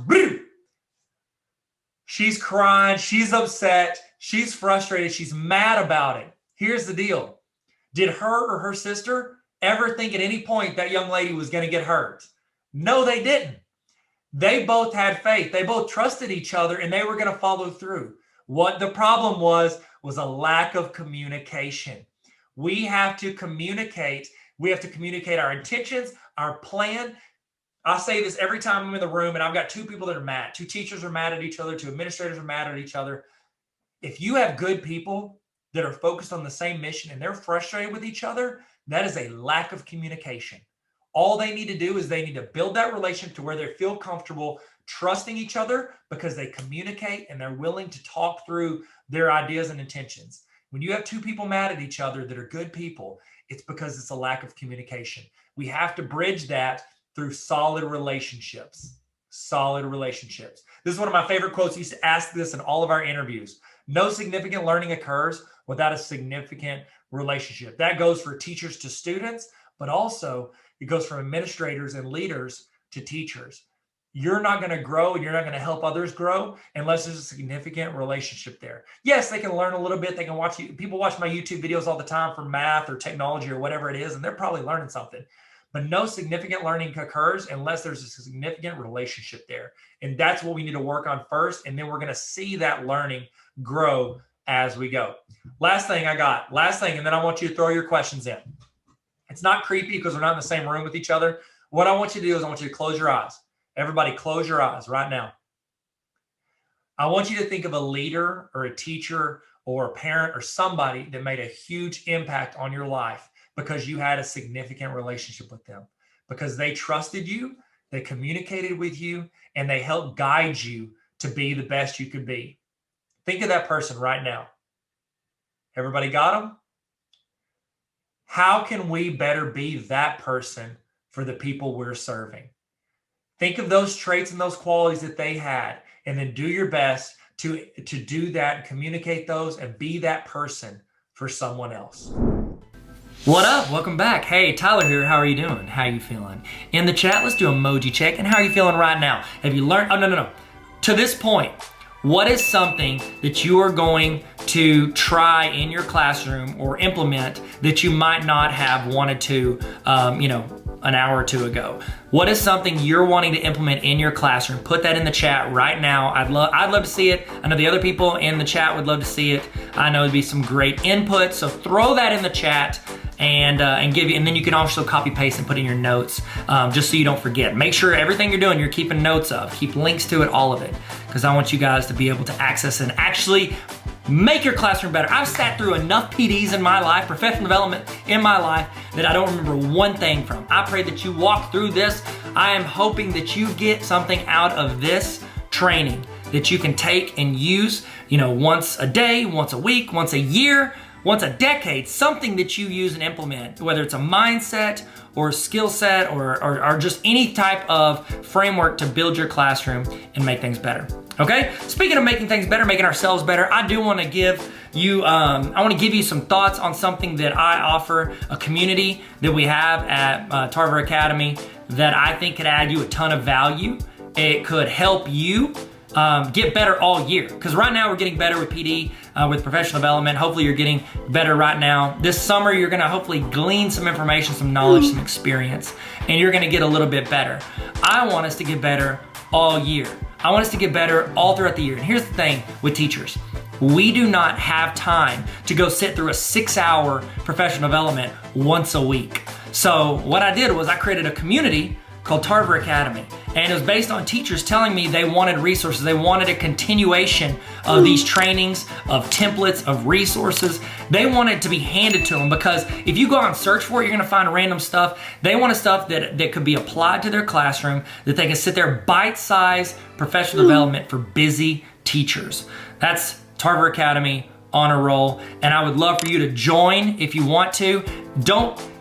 She's crying. She's upset. She's frustrated. She's mad about it. Here's the deal. Did her or her sister ever think at any point that young lady was going to get hurt? No, they didn't. They both had faith. They both trusted each other and they were going to follow through. What the problem was a lack of communication. We have to communicate. We have to communicate our intentions, our plan. I say this every time I'm in the room and I've got 2 people that are mad. 2 teachers are mad at each other. 2 administrators are mad at each other. If you have good people that are focused on the same mission and they're frustrated with each other, that is a lack of communication. All they need to do is they need to build that relationship to where they feel comfortable trusting each other because they communicate and they're willing to talk through their ideas and intentions. When you have two people mad at each other that are good people, it's because it's a lack of communication. We have to bridge that through solid relationships. Solid relationships. This is one of my favorite quotes. I used to ask this in all of our interviews. No significant learning occurs without a significant relationship. That goes for teachers to students, but also it goes from administrators and leaders to teachers. You're not going to grow and you're not going to help others grow unless there's a significant relationship there. Yes, they can learn a little bit. They can watch you. People watch my YouTube videos all the time for math or technology or whatever it is, and they're probably learning something. But no significant learning occurs unless there's a significant relationship there. And that's what we need to work on first. And then we're going to see that learning grow as we go. Last thing, and then I want you to throw your questions in. It's not creepy because we're not in the same room with each other. What I want you to do is I want you to close your eyes. Everybody close your eyes right now. I want you to think of a leader or a teacher or a parent or somebody that made a huge impact on your life because you had a significant relationship with them, because they trusted you, they communicated with you, and they helped guide you to be the best you could be. Think of that person right now. Everybody got them? How can we better be that person for the people we're serving? Think of those traits and those qualities that they had, and then do your best to do that and communicate those and be that person for someone else. What up? Welcome back. Hey, Tyler here. How are you doing? How are you feeling? In the chat, let's do emoji check. And how are you feeling right now? Have you learned? Oh, no. To this point, what is something that you are going to try in your classroom or implement that you might not have wanted to, an hour or two ago? What is something you're wanting to implement in your classroom? Put that in the chat right now. I'd love to see it. I know the other people in the chat would love to see it. I know it'd be some great input. So throw that in the chat and then you can also copy paste and put in your notes just so you don't forget. Make sure everything you're doing, you're keeping notes of. Keep links to it, all of it, because I want you guys to be able to access and actually make your classroom better. I've sat through enough PDs in my life, professional development in my life, that I don't remember one thing from. I pray that you walk through this. I am hoping that you get something out of this training that you can take and use, once a day, once a week, once a year, once a decade, something that you use and implement, whether it's a mindset or a skill set or just any type of framework to build your classroom and make things better. Okay? Speaking of making things better, making ourselves better, I do want to give you, some thoughts on something that I offer, a community that we have at Tarver Academy that I think could add you a ton of value. It could help you get better all year. Because right now we're getting better with PD, with professional development. Hopefully you're getting better right now. This summer you're gonna hopefully glean some information, some knowledge, some experience, and you're gonna get a little bit better. I want us to get better all year. I want us to get better all throughout the year. And here's the thing with teachers. We do not have time to go sit through a 6-hour professional development once a week. So what I did was I created a community called Tarver Academy. And it was based on teachers telling me they wanted resources. They wanted a continuation of these trainings, of templates, of resources. They wanted to be handed to them, because if you go out and search for it, you're gonna find random stuff. They wanted stuff that could be applied to their classroom, that they can sit there, bite-sized professional development for busy teachers. That's Tarver Academy on a roll. And I would love for you to join if you want to.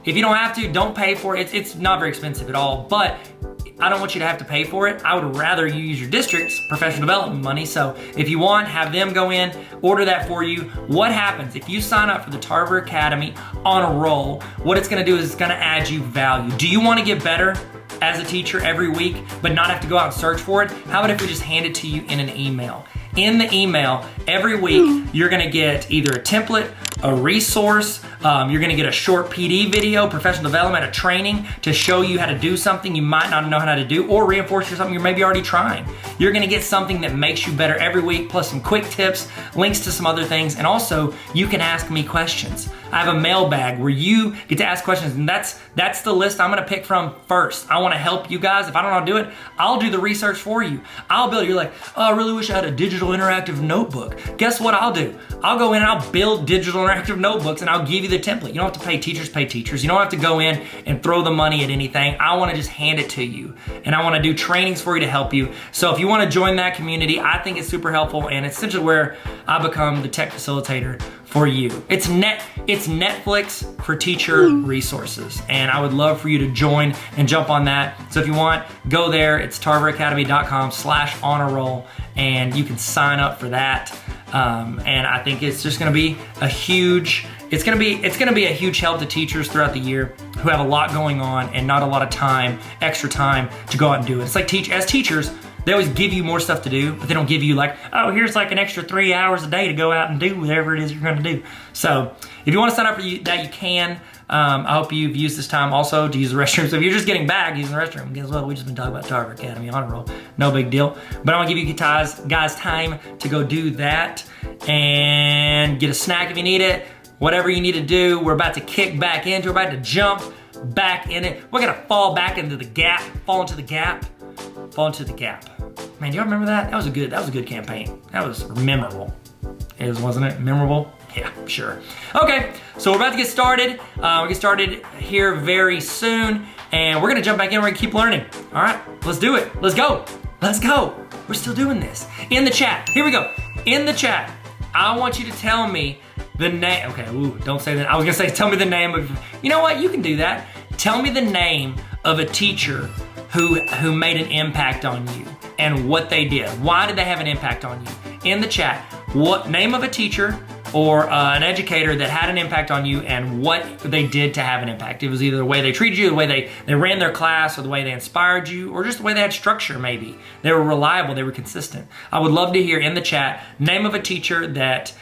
If you don't have to, don't pay for it. It's not very expensive at all, but I don't want you to have to pay for it. I would rather you use your district's professional development money. So if you want, have them go in, order that for you. What happens if you sign up for the Tarver Academy on a roll? What it's gonna do is it's gonna add you value. Do you wanna get better as a teacher every week, but not have to go out and search for it? How about if we just hand it to you in an email? In the email, every week, you're gonna get either a template, a resource, you're gonna get a short PD video, professional development, a training to show you how to do something you might not know how to do, or reinforce something you're maybe already trying. You're gonna get something that makes you better every week, plus some quick tips, links to some other things, and also you can ask me questions. I have a mailbag where you get to ask questions, and that's the list I'm gonna pick from first. I wanna help you guys. If I don't know how to do it, I'll do the research for you. I'll build, you're like, oh, I really wish I had a digital interactive notebook. Guess what I'll do? I'll go in and I'll build digital interactive notebooks, and I'll give you the template. You don't have to pay teachers. You don't have to go in and throw the money at anything. I want to just hand it to you, and I want to do trainings for you to help you. So if you want to join that community, I think it's super helpful, and it's essentially where I become the tech facilitator for you. It's Netflix for teacher resources, and I would love for you to join and jump on that. So if you want, go there. It's tarveracademy.com/honor-roll, and you can sign up for that. And I think it's just going to be a huge. It's going to be a huge help to teachers throughout the year who have a lot going on and not a lot of time, extra time to go out and do it. It's like as teachers, they always give you more stuff to do, but they don't give you like, oh, here's like an extra 3 hours a day to go out and do whatever it is you're going to do. So if you want to sign up for that, you can. I hope you've used this time also to use the restroom. So if you're just getting back using the restroom, guess what? We've just been talking about Tarver Academy Honor Roll. No big deal. But I want to give you guys time to go do that and get a snack if you need it. Whatever you need to do, we're about to kick back into, we're about to jump back in it. We're going to fall back into the gap, fall into the gap. Man, do y'all remember that? That was a good campaign. That was memorable. Wasn't it? Memorable? Yeah, sure. Okay, so we're about to get started. We'll get started here very soon, and we're gonna jump back in. We're gonna keep learning. All right, let's do it. Let's go. We're still doing this. In the chat, here we go. In the chat, I want you to tell me the name. Okay, don't say that. I was gonna say, tell me the name of, you know what? You can do that. Tell me the name of a teacher who made an impact on you and what they did. Why did they have an impact on you? In the chat, what name of a teacher or an educator that had an impact on you and what they did to have an impact. It was either the way they treated you, the way they ran their class, or the way they inspired you, or just the way they had structure maybe. They were reliable, they were consistent. I would love to hear in the chat, name of a teacher that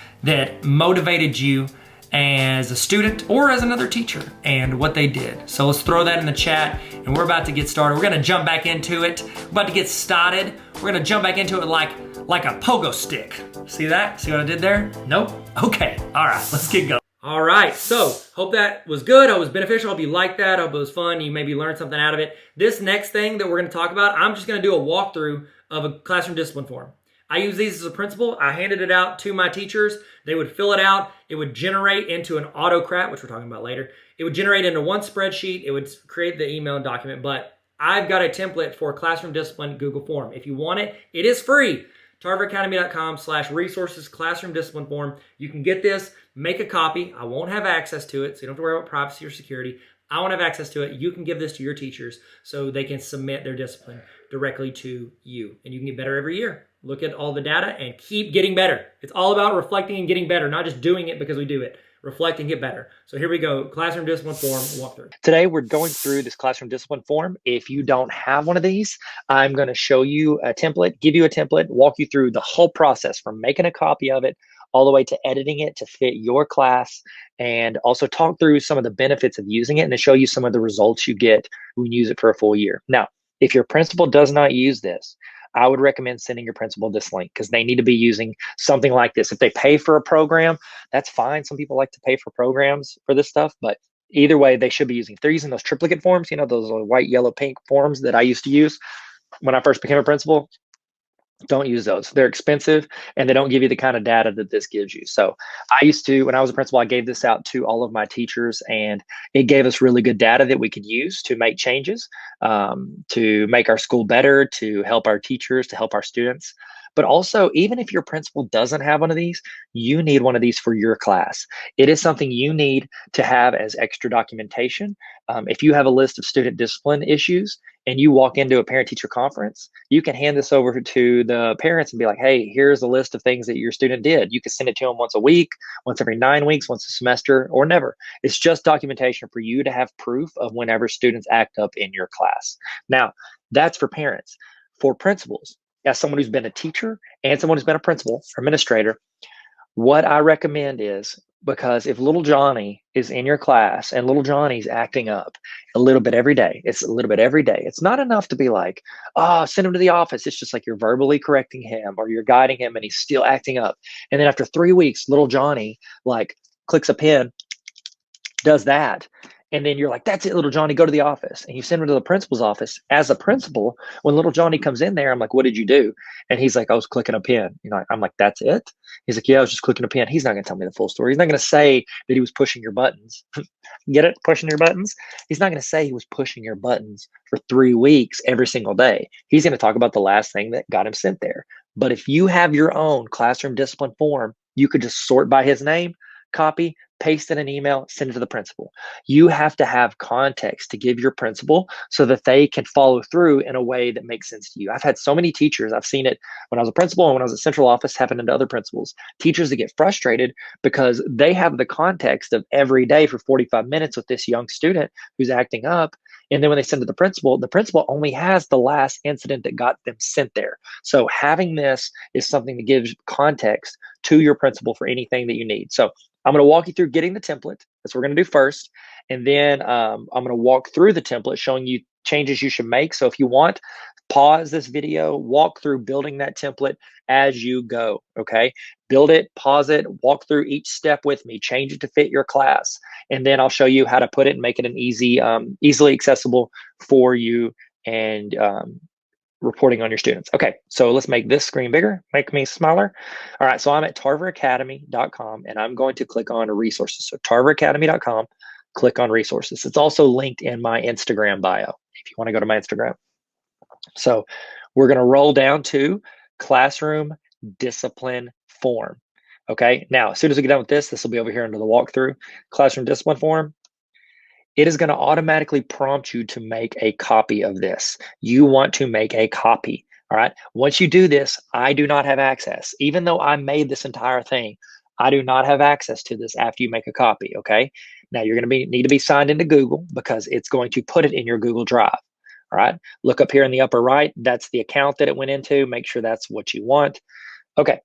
motivated you as a student or as another teacher and what they did. So let's throw that in the chat, and we're about to get started. We're gonna jump back into it. We're about to get started. We're gonna jump back into it like a pogo stick. See that? See what I did there? Nope? Okay, all right, let's get going. All right, so hope that was good. Hope it was beneficial. Hope you liked that. Hope it was fun. You maybe learned something out of it. This next thing that we're gonna talk about, I'm just gonna do a walkthrough of a classroom discipline form. I use these as a principal. I handed it out to my teachers. They would fill it out. It would generate into an autocrat, which we're talking about later. It would generate into one spreadsheet. It would create the email and document, but I've got a template for classroom discipline Google form. If you want it, it is free. tarveracademy.com/resources classroom discipline form. You can get this, make a copy. I won't have access to it, so you don't have to worry about privacy or security. I won't have access to it. You can give this to your teachers so they can submit their discipline directly to you, and you can get better every year. Look at all the data and keep getting better. It's all about reflecting and getting better, not just doing it because we do it. Reflect and get better. So here we go. Classroom discipline form walkthrough. Today we're going through this classroom discipline form. If you don't have one of these, I'm going to show you a template, give you a template, walk you through the whole process from making a copy of it all the way to editing it to fit your class, and also talk through some of the benefits of using it and to show you some of the results you get when you use it for a full year. Now, if your principal does not use this, I would recommend sending your principal this link because they need to be using something like this. If they pay for a program, that's fine. Some people like to pay for programs for this stuff, but either way, they should be using. If they're using those triplicate forms, you know, those white, yellow, pink forms that I used to use when I first became a principal, don't use those. They're expensive and they don't give you the kind of data that this gives you. So I used to, when I was a principal, I gave this out to all of my teachers, and it gave us really good data that we could use to make changes, to make our school better, to help our teachers, to help our students. But also, even if your principal doesn't have one of these, you need one of these for your class. It is something you need to have as extra documentation. If you have a list of student discipline issues and you walk into a parent-teacher conference, you can hand this over to the parents and be like, hey, here's a list of things that your student did. You can send it to them once a week, once every 9 weeks, once a semester, or never. It's just documentation for you to have proof of whenever students act up in your class. Now, that's for parents. For principals, as someone who's been a teacher and someone who's been a principal or administrator, what I recommend is, because if little Johnny is in your class and little Johnny's acting up a little bit every day, it's a little bit every day. It's not enough to be like, oh, send him to the office. It's just like you're verbally correcting him or you're guiding him and he's still acting up. And then after 3 weeks, little Johnny like clicks a pen, does that. And then you're like, that's it, little Johnny, go to the office. And you send him to the principal's office. As a principal, when little Johnny comes in there, I'm like, what did you do? And he's like, I was clicking a pen. I'm like, that's it? He's like, yeah, I was just clicking a pen. He's not going to tell me the full story. He's not going to say that he was pushing your buttons. Get it? Pushing your buttons? He's not going to say he was pushing your buttons for 3 weeks every single day. He's going to talk about the last thing that got him sent there. But if you have your own classroom discipline form, you could just sort by his name, copy, paste in an email, send it to the principal. You have to have context to give your principal so that they can follow through in a way that makes sense to you. I've had so many teachers, I've seen it when I was a principal and when I was at central office happening to other principals, teachers that get frustrated because they have the context of every day for 45 minutes with this young student who's acting up. And then when they send it to the principal only has the last incident that got them sent there. So having this is something that gives context to your principal for anything that you need. So I'm going to walk you through getting the template. That's what we're going to do first. And then I'm going to walk through the template showing you changes you should make. So if you want, pause this video, walk through building that template as you go, okay? Build it, pause it, walk through each step with me, change it to fit your class. And then I'll show you how to put it and make it an easily accessible for you and reporting on your students. Okay, so let's make this screen bigger, make me smaller. All right, so I'm at tarveracademy.com and I'm going to click on resources. So tarveracademy.com, click on resources. It's also linked in my Instagram bio if you want to go to my Instagram. So we're going to roll down to classroom discipline form. Okay, now as soon as we get done with this will be over here under the walkthrough. Classroom discipline form. It is going to automatically prompt you to make a copy of this. You want to make a copy. All right. Once you do this, I do not have access. Even though I made this entire thing, I do not have access to this after you make a copy. Okay. Now you're going to need to be signed into Google because it's going to put it in your Google Drive. All right. Look up here in the upper right. That's the account that it went into. Make sure that's what you want. Okay.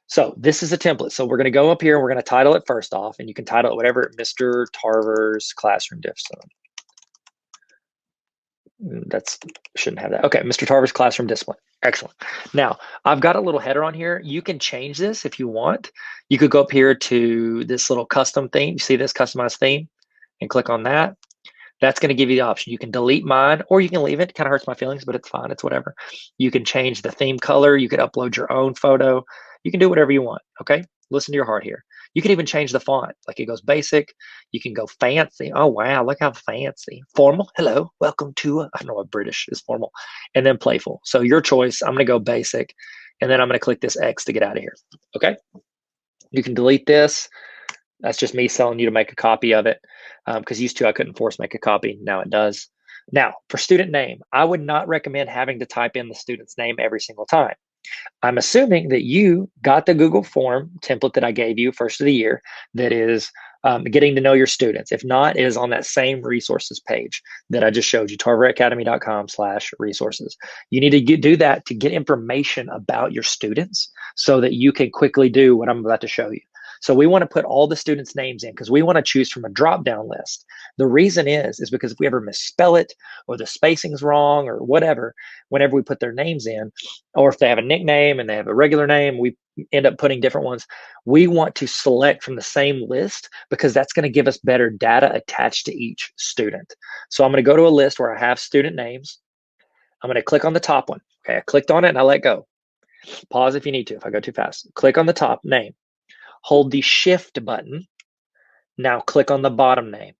So this is a template. So we're going to go up here and we're going to title it first off, and you can title it whatever, Mr. Tarver's Classroom Discipline. That's shouldn't have that. Okay, Mr. Tarver's Classroom Discipline. Excellent. Now, I've got a little header on here. You can change this if you want. You could go up here to this little custom theme. You see this customized theme and click on that. That's going to give you the option. You can delete mine or you can leave it. It kind of hurts my feelings, but it's fine. It's whatever. You can change the theme color. You could upload your own photo. You can do whatever you want. Okay. Listen to your heart here. You can even change the font. Like it goes basic. You can go fancy. Oh, wow. Look how fancy. Formal. Hello. Welcome to, I don't know what British is formal. And then playful. So your choice. I'm going to go basic. And then I'm going to click this X to get out of here. Okay. You can delete this. That's just me telling you to make a copy of it because used to I couldn't force make a copy. Now it does. Now, for student name, I would not recommend having to type in the student's name every single time. I'm assuming that you got the Google form template that I gave you first of the year that is getting to know your students. If not, it is on that same resources page that I just showed you, tarveracademy.com/resources. You need to do that to get information about your students so that you can quickly do what I'm about to show you. So we want to put all the students' names in because we want to choose from a drop-down list. The reason is because if we ever misspell it or the spacing's wrong or whatever, whenever we put their names in, or if they have a nickname and they have a regular name, we end up putting different ones. We want to select from the same list because that's going to give us better data attached to each student. So I'm going to go to a list where I have student names. I'm going to click on the top one. Okay, I clicked on it and I let go. Pause if you need to, if I go too fast. Click on the top name. Hold the shift button. Now click on the bottom name.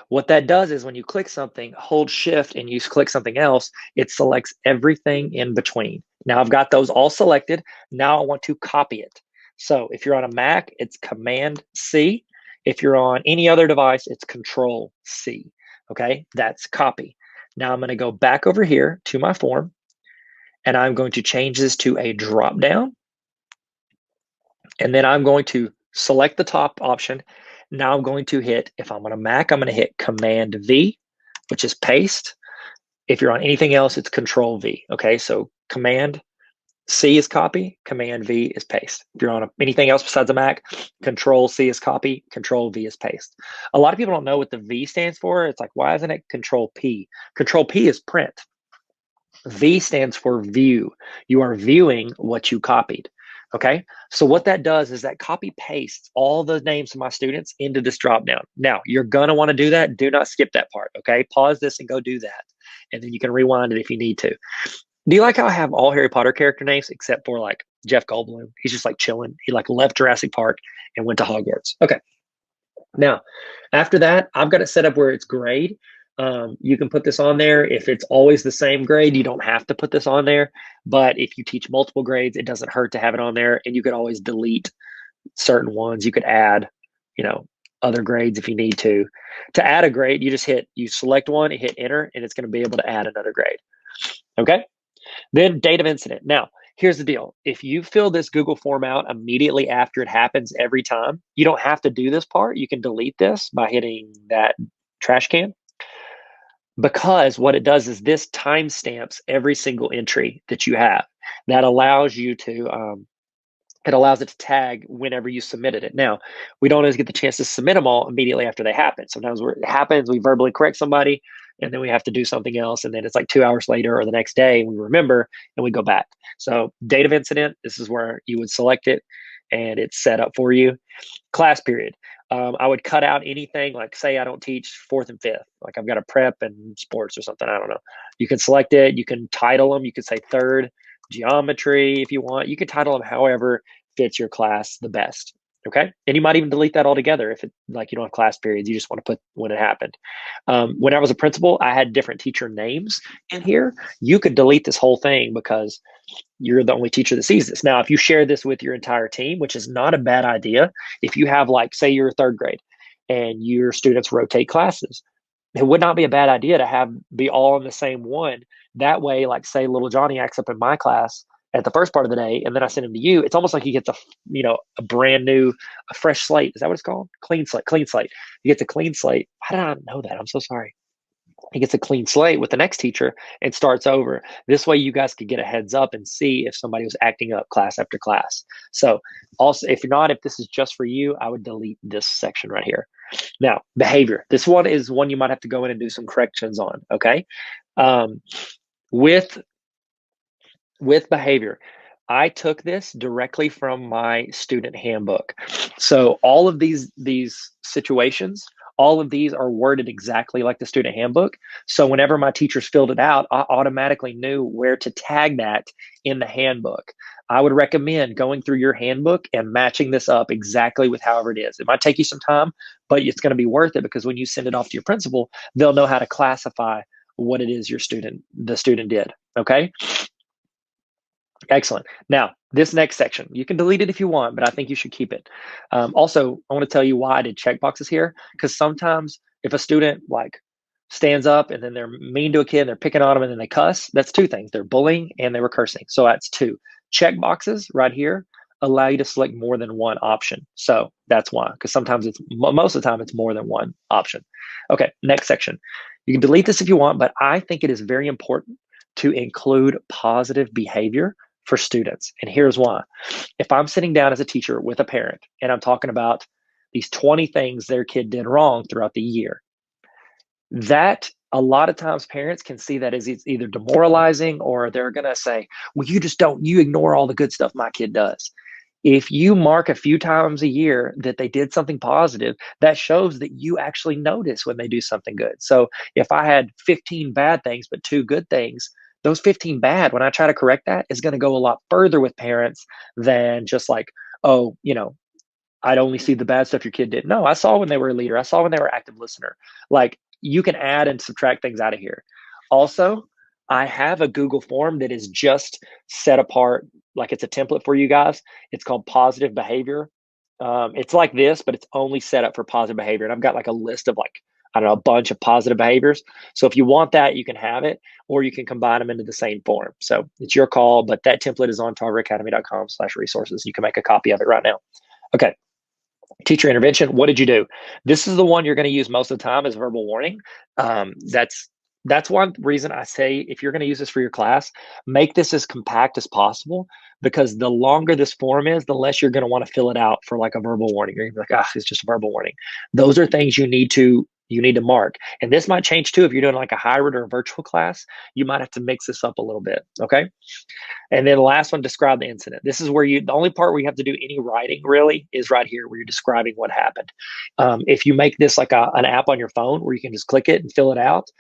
What that does is when you click something, hold shift and you click something else, it selects everything in between. Now I've got those all selected. Now I want to copy it. So if you're on a Mac, it's Command C. If you're on any other device, it's Control C. Okay, that's copy. Now I'm going to go back over here to my form and I'm going to change this to a drop down. And then I'm going to select the top option. Now I'm going to hit, if I'm on a Mac, I'm going to hit Command V, which is paste. If you're on anything else, it's Control V. Okay, so Command C is copy, Command V is paste. If you're on anything else besides a Mac, Control C is copy, Control V is paste. A lot of people don't know what the V stands for. It's like, why isn't it Control P? Control P is print. V stands for view. You are viewing what you copied. Okay. So what that does is that copy pastes all the names of my students into this drop down. Now you're going to want to do that. Do not skip that part. Okay. Pause this and go do that. And then you can rewind it if you need to. Do you like how I have all Harry Potter character names except for like Jeff Goldblum? He's just like chilling. He like left Jurassic Park and went to Hogwarts. Okay. Now, after that, I've got it set up where it's grade. You can put this on there. If it's always the same grade, you don't have to put this on there. But if you teach multiple grades, it doesn't hurt to have it on there. And you could always delete certain ones. You could add, you know, other grades if you need to. To add a grade, you select one, hit enter, and it's going to be able to add another grade. Okay. Then date of incident. Now, here's the deal. If you fill this Google form out immediately after it happens every time, you don't have to do this part. You can delete this by hitting that trash can, because what it does is this timestamps every single entry that you have. That allows you to, it allows it to tag whenever you submitted it. Now, we don't always get the chance to submit them all immediately after they happen. Sometimes it happens, we verbally correct somebody, and then we have to do something else. And then it's like 2 hours later or the next day, we remember and we go back. So date of incident, this is where you would select it and it's set up for you. Class period. I would cut out anything like, say I don't teach fourth and fifth, like I've got a prep and sports or something. I don't know. You can select it. You can title them. You could say third, geometry if you want. You could title them however fits your class the best. Okay. And you might even delete that altogether if it like you don't have class periods. You just want to put when it happened. When I was a principal, I had different teacher names in here. You could delete this whole thing because you're the only teacher that sees this. Now, if you share this with your entire team, which is not a bad idea, if you have like, say you're third grade and your students rotate classes, it would not be a bad idea to have be all in the same one. That way, like say little Johnny acts up in my class at the first part of the day, and then I send him to you. It's almost like he gets a brand new, a fresh slate. Is that what it's called? Clean slate. Clean slate. He gets a clean slate. How did I know that? I'm so sorry. He gets a clean slate with the next teacher and starts over. This way, you guys could get a heads up and see if somebody was acting up class after class. So, also, if you're not, if this is just for you, I would delete this section right here. Now, behavior. This one is one you might have to go in and do some corrections on. Okay, um, with behavior, I took this directly from my student handbook. So all of these situations, all of these are worded exactly like the student handbook. So whenever my teachers filled it out, I automatically knew where to tag that in the handbook. I would recommend going through your handbook and matching this up exactly with however it is. It might take you some time, but it's going to be worth it because when you send it off to your principal, they'll know how to classify what it is the student did. Okay. Excellent. Now, this next section, you can delete it if you want, but I think you should keep it. Also, I want to tell you why I did checkboxes here, because sometimes if a student like stands up and then they're mean to a kid, and they're picking on them and then they cuss, that's two things. They're bullying and they were cursing. So that's two. Checkboxes right here allow you to select more than one option. So that's why, because sometimes most of the time it's more than one option. Okay, next section. You can delete this if you want, but I think it is very important to include positive behavior for students. And here's why. If I'm sitting down as a teacher with a parent and I'm talking about these 20 things their kid did wrong throughout the year, that a lot of times parents can see that as it's either demoralizing or they're going to say, well, you ignore all the good stuff my kid does. If you mark a few times a year that they did something positive, that shows that you actually notice when they do something good. So if I had 15 bad things, but 2 good things, those 15 bad, when I try to correct that, is going to go a lot further with parents than just like, oh, I'd only see the bad stuff your kid did. No, I saw when they were a leader. I saw when they were active listener. Like you can add and subtract things out of here. Also, I have a Google form that is just set apart, like it's a template for you guys. It's called positive behavior. It's like this, but it's only set up for positive behavior. And I've got like a list of like, I don't know, a bunch of positive behaviors. So if you want that, you can have it, or you can combine them into the same form. So it's your call, but that template is on tarveracademy.com/resources. You can make a copy of it right now. Okay. Teacher intervention. What did you do? This is the one you're going to use most of the time as verbal warning. That's one reason I say if you're going to use this for your class, make this as compact as possible, because the longer this form is, the less you're going to want to fill it out for like a verbal warning. You're going to be like, it's just a verbal warning. Those are things you need to you need to mark. And this might change too if you're doing like a hybrid or a virtual class. You might have to mix this up a little bit, okay? And then the last one, describe the incident. This is where the only part where you have to do any writing really is right here where you're describing what happened. If you make this like an app on your phone where you can just click it and fill it out,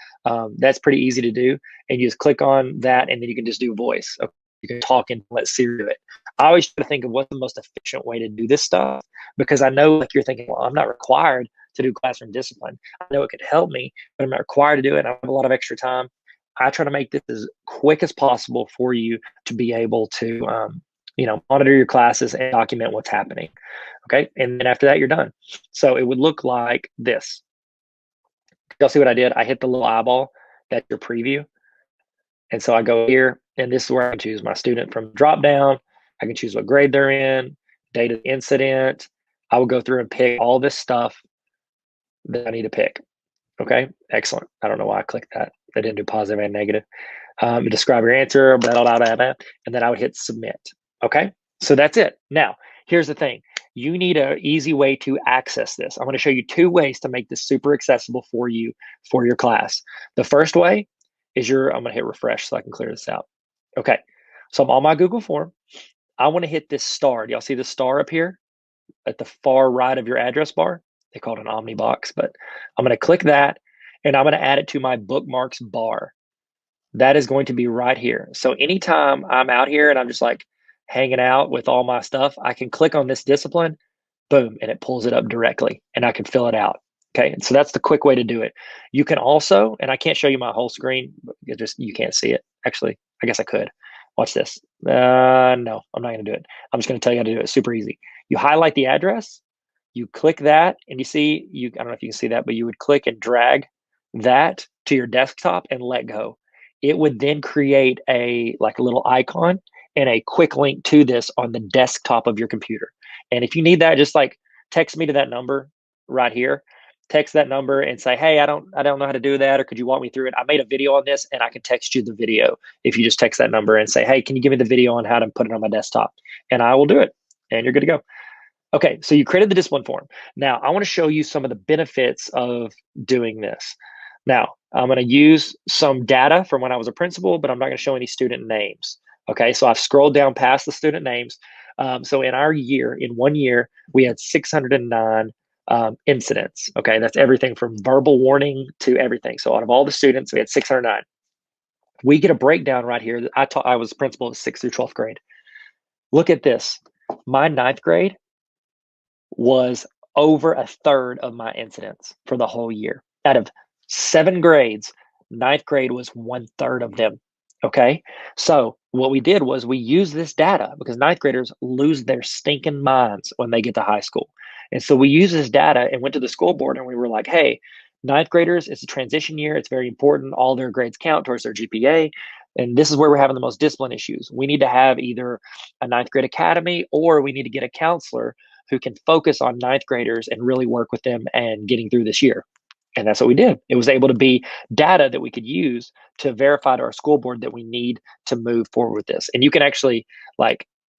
that's pretty easy to do. And you just click on that and then you can just do voice. Okay? You can talk and let Siri do it. I always try to think of what's the most efficient way to do this stuff because I know like you're thinking, well, I'm not required to do classroom discipline. I know it could help me, but I'm not required to do it. I have a lot of extra time. I try to make this as quick as possible for you to be able to, monitor your classes and document what's happening. Okay. And then after that, you're done. So it would look like this. Y'all see what I did? I hit the little eyeball. That's your preview. And so I go here, and this is where I can choose my student from drop down. I can choose what grade they're in, date of the incident. I will go through and pick all this stuff that I need to pick. Okay, excellent. I don't know why I clicked that. I didn't do positive and negative. Describe your answer, blah, blah, blah, blah, and then I would hit submit. Okay, so that's it. Now, here's the thing. You need an easy way to access this. I'm going to show you 2 ways to make this super accessible for you for your class. The first way is I'm going to hit refresh so I can clear this out. Okay, so I'm on my Google form. I want to hit this star. Do y'all see the star up here at the far right of your address bar? They call it an omnibox, but I'm going to click that and I'm going to add it to my bookmarks bar. That is going to be right here. So anytime I'm out here and I'm just like hanging out with all my stuff, I can click on this discipline, boom, and it pulls it up directly and I can fill it out. Okay, and so that's the quick way to do it. You can also, and I can't show you my whole screen, but you can't see it. Actually, I guess I could. Watch this. No, I'm not going to do it. I'm just going to tell you how to do it. Super easy. You highlight the address, you click that, and you see, I don't know if you can see that, but you would click and drag that to your desktop and let go. It would then create a little icon and a quick link to this on the desktop of your computer. And if you need that, just like text me to that number right here. Text that number and say, hey, I don't know how to do that, or could you walk me through it? I made a video on this and I can text you the video if you just text that number and say, hey, can you give me the video on how to put it on my desktop? And I will do it and you're good to go. Okay, so you created the discipline form. Now I want to show you some of the benefits of doing this. Now I'm going to use some data from when I was a principal, but I'm not going to show any student names. Okay, so I've scrolled down past the student names. So in 1 year, we had 609 incidents. Okay, that's everything from verbal warning to everything. So out of all the students, we had 609. We get a breakdown right here. I was principal of 6th through 12th grade. Look at this. My 9th grade was over a third of my incidents for the whole year. Out of 7 grades, 9th grade was 1/3 of them. Okay, so what we did was we used this data because 9th graders lose their stinking minds when they get to high school. And so we used this data and went to the school board and we were like, hey, 9th graders, it's a transition year. It's very important. All their grades count towards their GPA. And this is where we're having the most discipline issues. We need to have either a 9th grade academy or we need to get a counselor who can focus on 9th graders and really work with them and getting through this year. And that's what we did. It was able to be data that we could use to verify to our school board that we need to move forward with this. And you can actually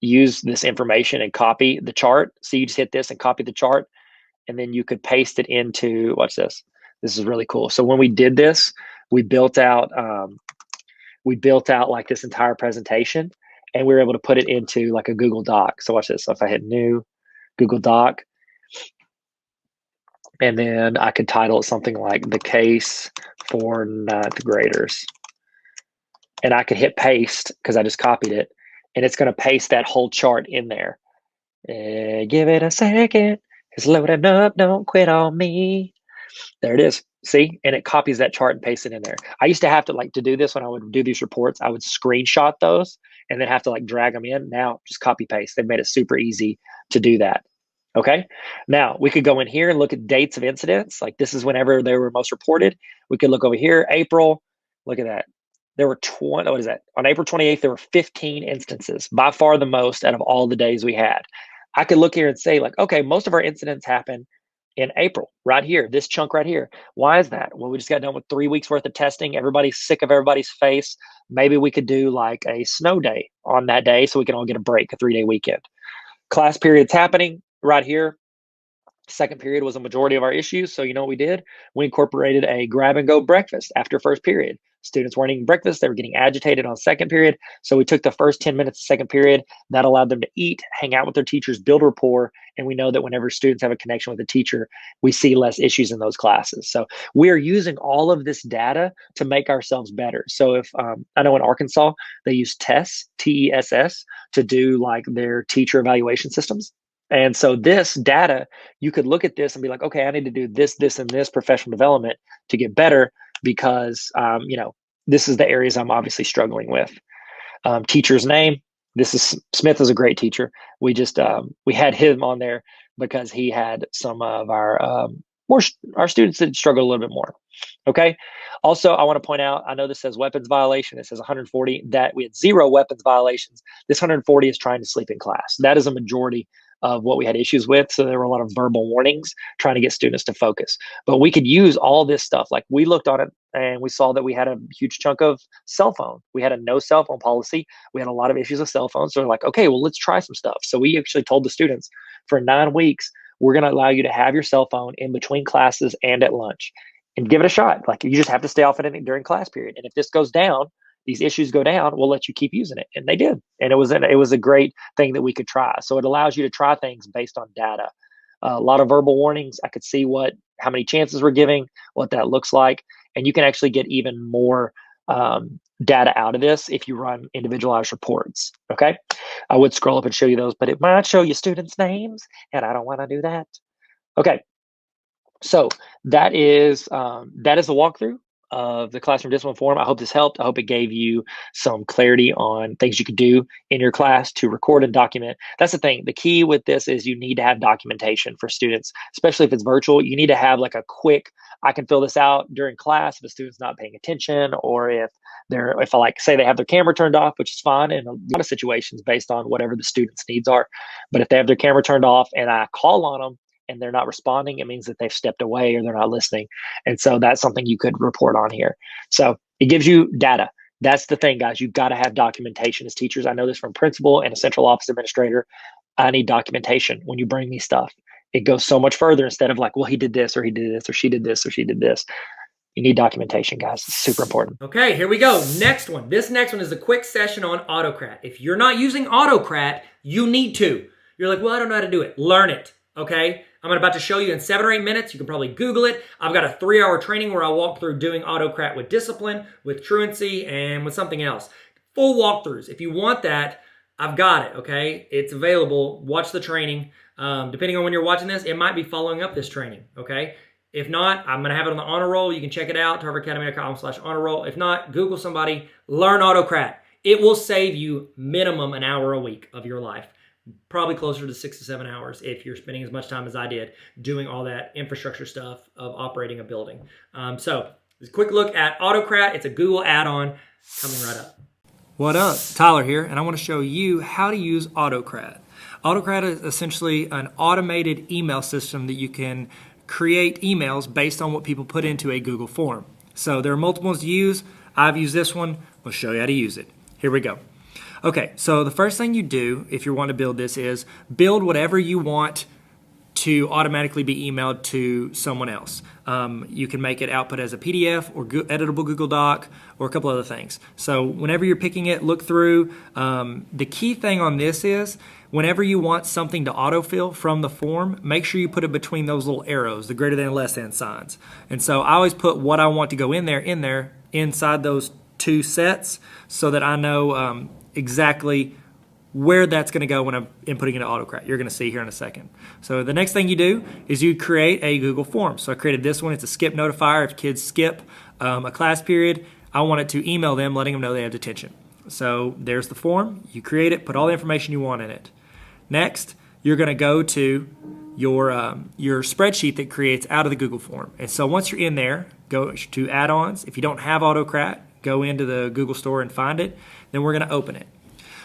use this information and copy the chart. So you just hit this and copy the chart, and then you could paste it into, watch this. This is really cool. So when we did this, we built out like this entire presentation, and we were able to put it into like a Google Doc. So watch this. So if I hit new Google Doc, and then I could title it something like the case for 9th graders. And I could hit paste because I just copied it. And it's going to paste that whole chart in there. Give it a second. It's loading up. Don't quit on me. There it is. See? And it copies that chart and pastes it in there. I used to have to to do this when I would do these reports. I would screenshot those and then have to drag them in. Now just copy paste. They've made it super easy to do that. Okay. Now we could go in here and look at dates of incidents. Like this is whenever they were most reported. We could look over here, April. Look at that. There were 20, what is that? On April 28th, there were 15 instances, by far the most out of all the days we had. I could look here and say okay, most of our incidents happen in April, right here, this chunk right here. Why is that? Well, we just got done with 3 weeks worth of testing. Everybody's sick of everybody's face. Maybe we could do a snow day on that day so we can all get a break, a 3-day weekend. Class period's happening right here. Second period was a majority of our issues. So you know what we did? We incorporated a grab and go breakfast after first period. Students weren't eating breakfast. They were getting agitated on second period. So we took the first 10 minutes of second period. That allowed them to eat, hang out with their teachers, build rapport. And we know that whenever students have a connection with the teacher, we see less issues in those classes. So we are using all of this data to make ourselves better. So if I know in Arkansas, they use TESS, TESS, to do like their teacher evaluation systems. And so this data, you could look at this and be like, okay, I need to do this, this, and this professional development to get better because, this is the areas I'm obviously struggling with. Teacher's name. This is Smith is a great teacher. We had him on there because he had some of our students that struggle a little bit more. Okay. Also, I want to point out, I know this says weapons violation. It says 140, that we had 0 weapons violations. This 140 is trying to sleep in class. That is a majority of what we had issues with. So there were a lot of verbal warnings trying to get students to focus. But we could use all this stuff. Like we looked on it and we saw that we had a huge chunk of cell phone. We had a no cell phone policy. We had a lot of issues with cell phones. So we're like, okay, well, let's try some stuff. So we actually told the students for 9 weeks, we're going to allow you to have your cell phone in between classes and at lunch and give it a shot. Like you just have to stay off it during class period. And if this goes down, these issues go down, we'll let you keep using it. And they did. And it was a great thing that we could try. So it allows you to try things based on data. A lot of verbal warnings. I could see how many chances we're giving, what that looks like. And you can actually get even more data out of this if you run individualized reports. Okay. I would scroll up and show you those, but it might show you students' names, and I don't want to do that. Okay. So that is a walkthrough of the classroom discipline forum. I hope this helped. I hope it gave you some clarity on things you could do in your class to record and document. That's the thing. The key with this is you need to have documentation for students, especially if it's virtual. You need to have like a quick, I can fill this out during class if a student's not paying attention, or if I like say they have their camera turned off, which is fine in a lot of situations based on whatever the student's needs are. But if they have their camera turned off and I call on them and they're not responding, it means that they've stepped away or they're not listening. And so that's something you could report on here. So it gives you data. That's the thing, guys. You've got to have documentation as teachers. I know this from principal and a central office administrator. I need documentation when you bring me stuff. It goes so much further instead of like, well, he did this or he did this or she did this or she did this. You need documentation, guys. It's super important. Okay, here we go. Next one. This next one is a quick session on Autocrat. If you're not using Autocrat, you need to. You're like, well, I don't know how to do it. Learn it, okay? I'm about to show you in 7 or 8 minutes. You can probably Google it. I've got a 3-hour training where I walk through doing Autocrat with discipline, with truancy, and with something else. Full walkthroughs. If you want that, I've got it, okay? It's available. Watch the training. Depending on when you're watching this, it might be following up this training, okay? If not, I'm going to have it on the honor roll. You can check it out, tarveracademy.com/honor roll. If not, Google somebody, learn Autocrat. It will save you minimum an hour a week of your life. Probably closer to 6 to 7 hours if you're spending as much time as I did doing all that infrastructure stuff of operating a building. So, just a quick look at Autocrat. It's a Google add-on coming right up. What up? Tyler here, and I want to show you how to use Autocrat. Autocrat is essentially an automated email system that you can create emails based on what people put into a Google form. So there are multiple ones to use. I've used this one. We'll show you how to use it. Here we go. Okay, so the first thing you do if you want to build this is build whatever you want to automatically be emailed to someone else. You can make it output as a PDF or editable Google Doc or a couple other things. So whenever you're picking it, look through. The key thing on this is whenever you want something to autofill from the form, make sure you put it between those little arrows, the greater than and less than signs. And so I always put what I want to go in there inside those 2 sets so that I know exactly where that's going to go when I'm inputting into Autocrat. You're going to see here in a second. So the next thing you do is you create a Google form. So I created this one. It's a skip notifier. If kids skip a class period, I want it to email them letting them know they have detention. So there's the form. You create it, put all the information you want in it. Next, you're going to go to your spreadsheet that creates out of the Google form. And so once you're in there, go to add-ons. If you don't have Autocrat, go into the Google store and find it. Then we're going to open it.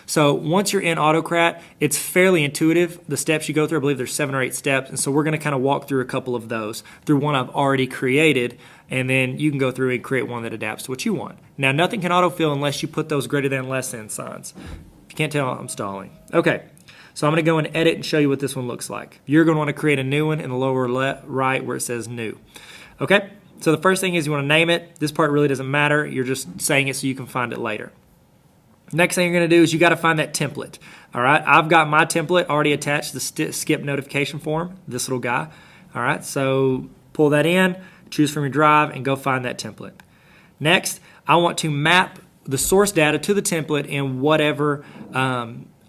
So once you're in Autocrat, it's fairly intuitive. The steps you go through, I believe there's 7 or 8 steps. And so we're going to kind of walk through a couple of those through one I've already created. And then you can go through and create one that adapts to what you want. Now, nothing can autofill unless you put those greater than and less than signs. If you can't tell, I'm stalling. Okay. So I'm going to go and edit and show you what this one looks like. You're going to want to create a new one in the lower right where it says new. Okay, so the first thing is you want to name it. This part really doesn't matter. You're just saying it so you can find it later. Next thing you're going to do is you got to find that template. All right, I've got my template already attached to the skip notification form, this little guy. All right, so pull that in, choose from your drive, and go find that template. Next, I want to map the source data to the template in whatever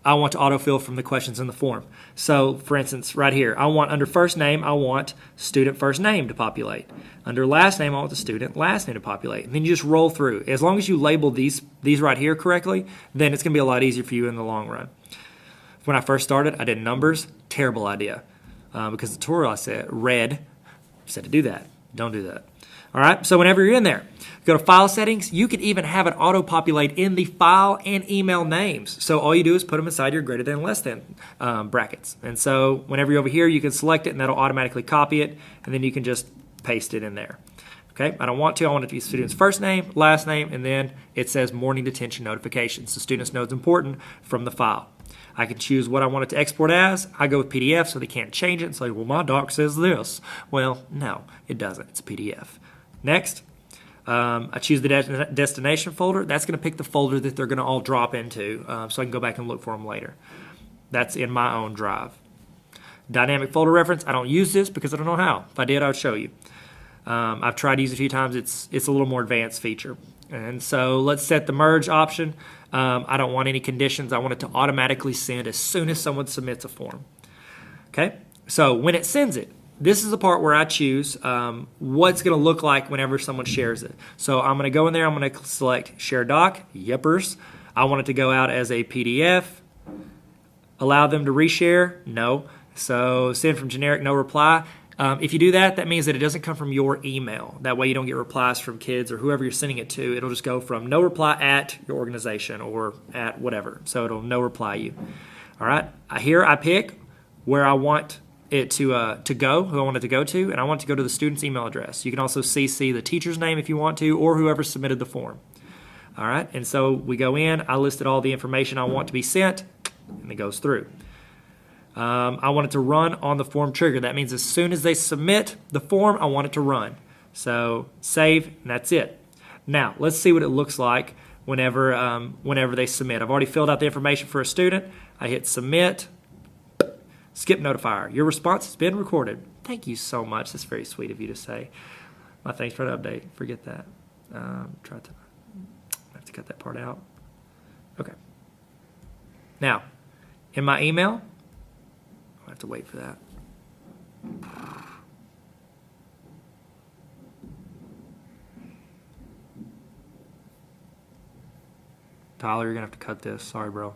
I want to autofill from the questions in the form. So, for instance, right here, I want under first name, I want student first name to populate. Under last name, I want the student last name to populate. And then you just roll through. As long as you label these right here correctly, then it's going to be a lot easier for you in the long run. When I first started, I did numbers. Terrible idea. Because the tutorial I said, said to do that. Don't do that. All right, so whenever you're in there, go to File Settings. You can even have it auto-populate in the file and email names. So all you do is put them inside your greater than and less than brackets. And so whenever you're over here, you can select it, and that'll automatically copy it, and then you can just paste it in there. Okay, I don't want to. I want it to be student's first name, last name, and then it says morning detention notifications. So students know it's important from the file. I can choose what I want it to export as. I go with PDF so they can't change it and say, well, my doc says this. Well, no, it doesn't. It's a PDF. Next, I choose the destination folder. That's going to pick the folder that they're going to all drop into so I can go back and look for them later. That's in my own drive. Dynamic folder reference, I don't use this because I don't know how. If I did, I would show you. I've tried to use it a few times. It's a little more advanced feature. And so let's set the merge option. I don't want any conditions. I want it to automatically send as soon as someone submits a form. Okay, so when it sends it, this is the part where I choose what's going to look like whenever someone shares it. So I'm going to go in there. I'm going to select Share Doc. Yepers. I want it to go out as a PDF. Allow them to reshare. No. So send from generic, no reply. If you do that, that means that it doesn't come from your email. That way you don't get replies from kids or whoever you're sending it to. It'll just go from no reply at your organization or at whatever. So it'll no reply you. All right. Here I pick where I want it to go, who I want it to go to, and I want it to go to the student's email address. You can also CC the teacher's name if you want to, or whoever submitted the form. All right, and so we go in, I listed all the information I want to be sent, and it goes through. I want it to run on the form trigger. That means as soon as they submit the form, I want it to run. So save, and that's it. Now, let's see what it looks like whenever they submit. I've already filled out the information for a student. I hit submit. Skip notifier. Your response has been recorded. Thank you so much. That's very sweet of you to say. My thanks for the update. Forget that. I have to cut that part out. Okay. Now, in my email, I have to wait for that. Tyler, you're going to have to cut this. Sorry, bro.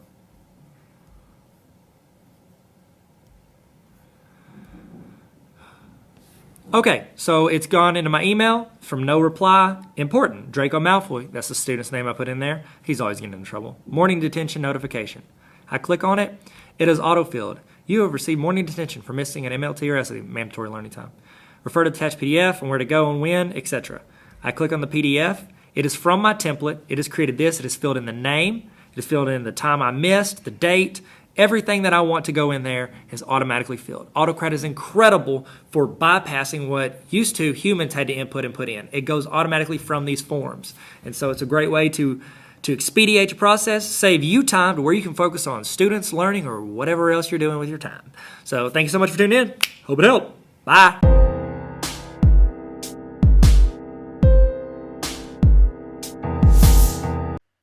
Okay, so it's gone into my email from no reply. Important. Draco Malfoy. That's the student's name I put in there. He's always getting in trouble. Morning detention notification. I click on it. It is autofilled. You have received morning detention for missing an MLT or SLT, mandatory learning time. Refer to attached PDF and where to go and when, etc. I click on the PDF. It is from my template. It has created this. It has filled in the name. It has filled in the time I missed, the date. Everything that I want to go in there is automatically filled. AutoCRAD is incredible for bypassing what used to humans had to input and put in. It goes automatically from these forms. And so it's a great way to expedite your process, save you time to where you can focus on students, learning, or whatever else you're doing with your time. So thank you so much for tuning in. Hope it helped. Bye.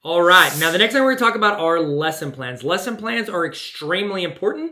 All right, now the next thing we're going to talk about are lesson plans. Lesson plans are extremely important,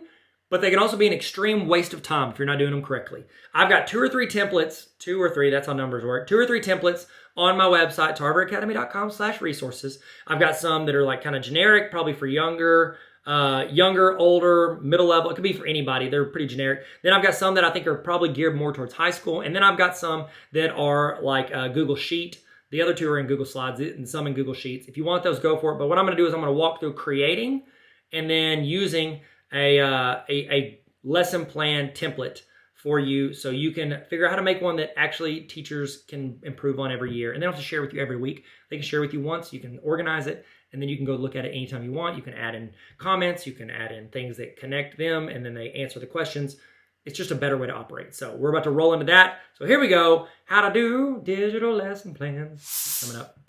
but they can also be an extreme waste of time if you're not doing them correctly. I've got 2 or 3 templates, 2 or 3, that's how numbers work, 2 or 3 templates on my website, tarveracademy.com/resources. I've got some that are like kind of generic, probably for younger, older, middle level. It could be for anybody. They're pretty generic. Then I've got some that I think are probably geared more towards high school. And then I've got some that are like Google Sheet. The other 2 are in Google Slides and some in Google Sheets. If you want those, go for it. But what I'm going to do is I'm going to walk through creating and then using a lesson plan template for you so you can figure out how to make one that actually teachers can improve on every year. And they don't have to share with you every week. They can share with you once. You can organize it and then you can go look at it anytime you want. You can add in comments, you can add in things that connect them, and then they answer the questions. It's just a better way to operate. So we're about to roll into that. So here we go. How to do digital lesson plans. Coming up.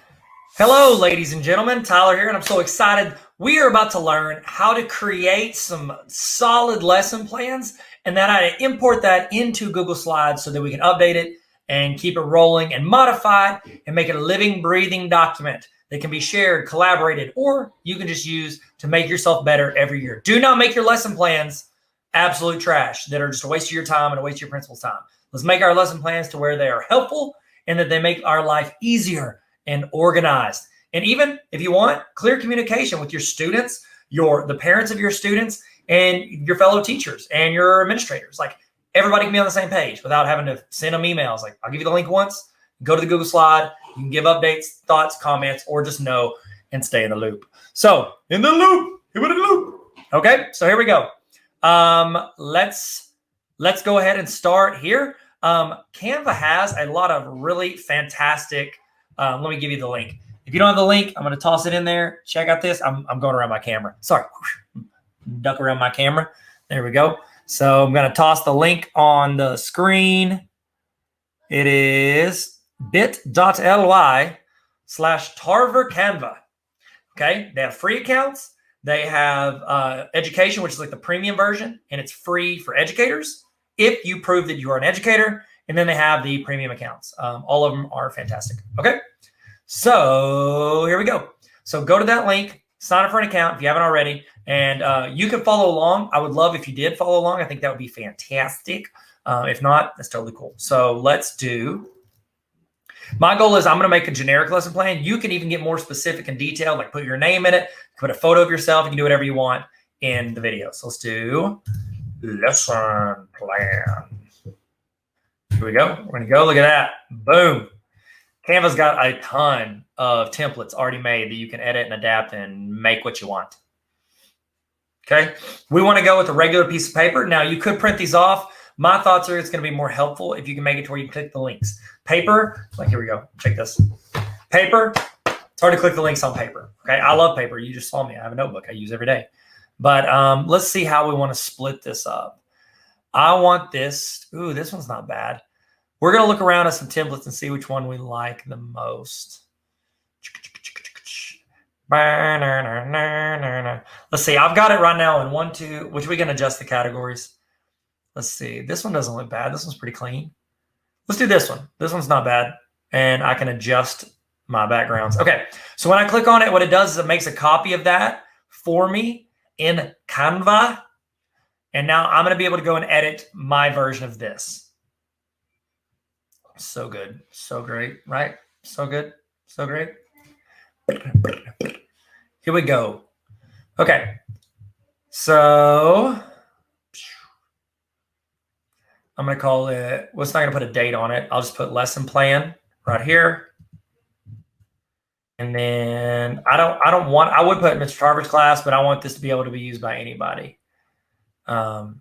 Hello, ladies and gentlemen. Tyler here, and I'm so excited. We are about to learn how to create some solid lesson plans and then how to import that into Google Slides so that we can update it and keep it rolling and modify it and make it a living, breathing document that can be shared, collaborated, or you can just use to make yourself better every year. Do not make your lesson plans absolute trash that are just a waste of your time and a waste of your principal's time. Let's make our lesson plans to where they are helpful and that they make our life easier and organized. And even if you want, clear communication with your students, the parents of your students, and your fellow teachers and your administrators. Like, everybody can be on the same page without having to send them emails. Like, I'll give you the link once, go to the Google Slide, you can give updates, thoughts, comments, or just know and stay in the loop. So, in the loop, Okay, so here we go. Let's go ahead and start here. Canva has a lot of really fantastic, let me give you the link. If you don't have the link, I'm going to toss it in there. Check out this. I'm going around my camera. Sorry. Duck around my camera. There we go. So I'm going to toss the link on the screen. It is bit.ly/Tarver Canva. Okay. They have free accounts. They have education, which is like the premium version, and it's free for educators if you prove that you are an educator. And then they have the premium accounts. All of them are fantastic. Okay. So here we go. So go to that link, sign up for an account if you haven't already, and you can follow along. I would love if you did follow along. I think that would be fantastic. If not, that's totally cool. So let's do. My goal is I'm going to make a generic lesson plan. You can even get more specific and detailed, like put your name in it, put a photo of yourself. You can do whatever you want in the video. So let's do lesson plan. Here we go. We're going to go. Look at that. Boom. Canva's got a ton of templates already made that you can edit and adapt and make what you want. Okay. We want to go with a regular piece of paper. Now, you could print these off. My thoughts are it's going to be more helpful if you can make it to where you click the links. Paper, like here we go. Check this. Paper, it's hard to click the links on paper. Okay. I love paper. You just saw me. I have a notebook I use every day. But let's see how we want to split this up. I want this. Ooh, this one's not bad. We're going to look around at some templates and see which one we like the most. Let's see. I've got it right now in 1, 2, which we can adjust the categories. Let's see. This one doesn't look bad. This one's pretty clean. Let's do this one. This one's not bad. And I can adjust my backgrounds. Okay. So when I click on it, what it does is it makes a copy of that for me in Canva. And now I'm going to be able to go and edit my version of this. So good. So great, right? So good. So great. Here we go. Okay. So I'm going to call it, well, it's not going to put a date on it. I'll just put lesson plan right here. And then I would put Mr. Tarver's class, but I want this to be able to be used by anybody. You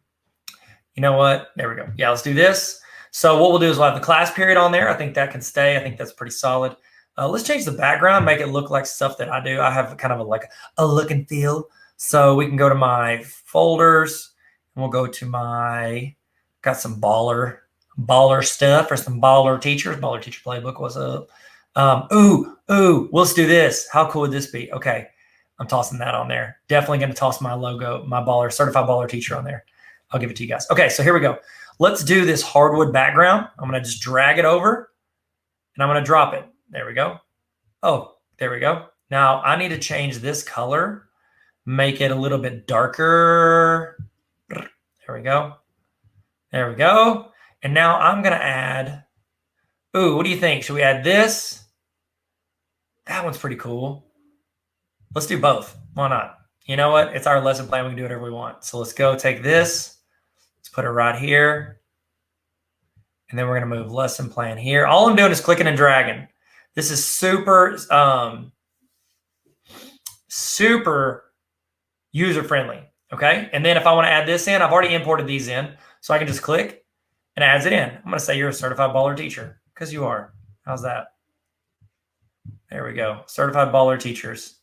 know what? There we go. Yeah, let's do this. So what we'll do is we'll have the class period on there. I think that can stay. I think that's pretty solid. Let's change the background, make it look like stuff that I do. I have kind of a look and feel. So we can go to my folders and we'll go to got some baller stuff for some baller teachers. Baller teacher playbook, what's up? Let's do this. How cool would this be? Okay. I'm tossing that on there. Definitely going to toss my logo, my certified baller teacher on there. I'll give it to you guys. Okay. So here we go. Let's do this hardwood background. I'm going to just drag it over and I'm going to drop it. There we go. Oh, there we go. Now I need to change this color, make it a little bit darker. There we go. There we go. And now I'm going to add, what do you think? Should we add this? That one's pretty cool. Let's do both. Why not? You know what? It's our lesson plan. We can do whatever we want. So let's go take this. Let's put it right here. And then we're going to move lesson plan here. All I'm doing is clicking and dragging. This is super user-friendly. Okay. And then if I want to add this in, I've already imported these in. So I can just click and it adds it in. I'm going to say you're a certified baller teacher because you are. How's that? There we go. Certified baller teachers.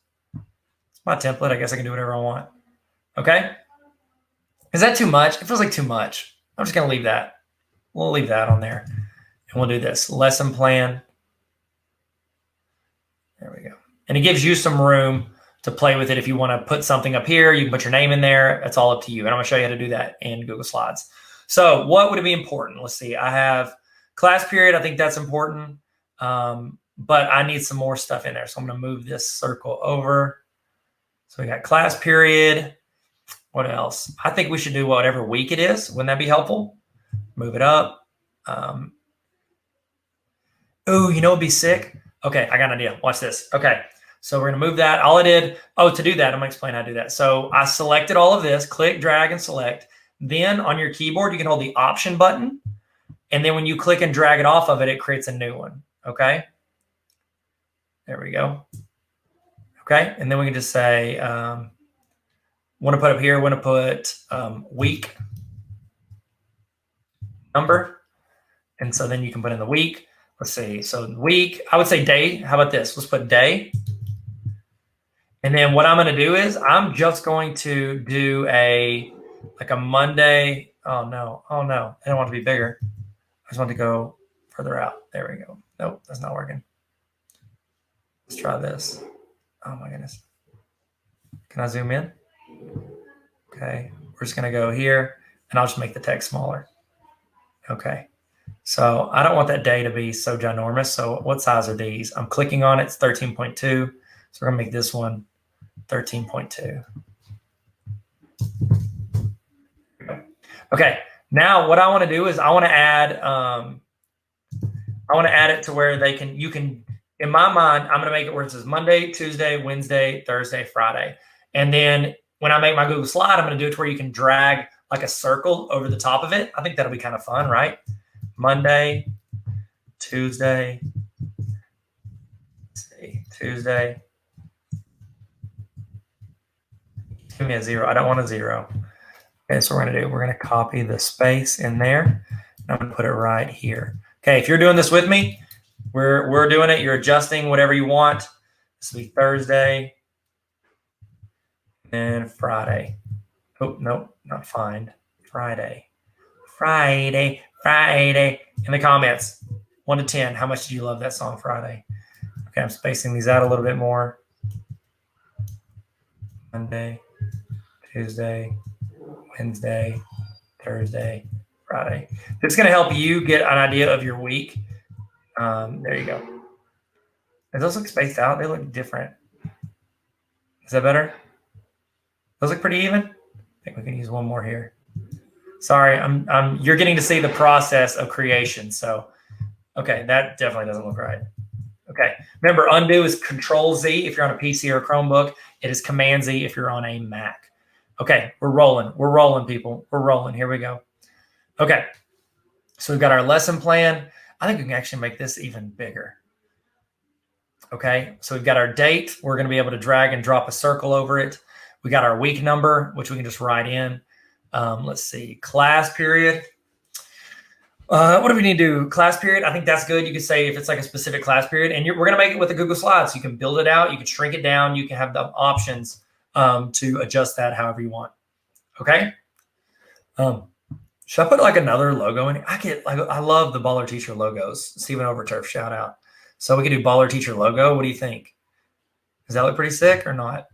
my template. I guess I can do whatever I want. Okay. Is that too much? It feels like too much. I'm just going to leave that. We'll leave that on there. And we'll do this lesson plan. There we go. And it gives you some room to play with it. If you want to put something up here, you can put your name in there. It's all up to you. And I'm going to show you how to do that in Google Slides. So what would it be important? Let's see. I have class period. I think that's important. But I need some more stuff in there. So I'm going to move this circle over. So we got class period. What else? I think we should do whatever week it is. Wouldn't that be helpful? Move it up. Oh, you know what'd be sick? Okay, I got an idea. Watch this. Okay, so we're going to move that. All I did, to do that, I'm going to explain how to do that. So I selected all of this. Click, drag, and select. Then on your keyboard, you can hold the Option button. And then when you click and drag it off of it, it creates a new one. Okay? There we go. Okay, and then we can just say, want to put up here, want to put week number. And so then you can put in the week. Let's see. So week, I would say day. How about this? Let's put day. And then what I'm going to do is I'm just going to do a Monday. Oh no. I don't want it to be bigger. I just want to go further out. There we go. Nope, that's not working. Let's try this. Oh my goodness. Can I zoom in? Okay. We're just going to go here and I'll just make the text smaller. Okay. So I don't want that day to be so ginormous. So what size are these? I'm clicking on it. It's 13.2. So we're going to make this one 13.2. Okay. Now what I want to do is I want to add it to where you can, in my mind, I'm going to make it where it says Monday, Tuesday, Wednesday, Thursday, Friday. And then when I make my Google slide, I'm going to do it to where you can drag like a circle over the top of it. I think that'll be kind of fun, right? Monday, Tuesday, let's see, Tuesday. Give me a 0. I don't want a 0. Okay, so we're going to do, we're going to copy the space in there. And I'm going to put it right here. Okay, if you're doing this with me, we're doing it. You're adjusting whatever you want. This will be Thursday and Friday. Oh, no, not find. Friday. In the comments, 1 to 10, how much did you love that song Friday? Okay, I'm spacing these out a little bit more. Monday, Tuesday, Wednesday, Thursday, Friday. This is going to help you get an idea of your week. There you go. Do those look spaced out? They look different. Is that better? Those look pretty even? I think we can use one more here. Sorry, you're getting to see the process of creation. So, okay, that definitely doesn't look right. Okay, remember, undo is Control-Z if you're on a PC or a Chromebook. It is Command-Z if you're on a Mac. Okay, we're rolling. We're rolling, people. We're rolling. Here we go. Okay, so we've got our lesson plan. I think we can actually make this even bigger. Okay, so we've got our date. We're going to be able to drag and drop a circle over it. We got our week number, which we can just write in. Let's see, class period. What do we need to do? Class period. I think that's good. You could say if it's like a specific class period, and we're going to make it with the Google Slides. So you can build it out. You can shrink it down. You can have the options to adjust that however you want. Okay. Should I put like another logo in it? I love the Baller Teacher logos. Stephen Overturf, shout out. So we could do Baller Teacher logo. What do you think? Does that look pretty sick or not?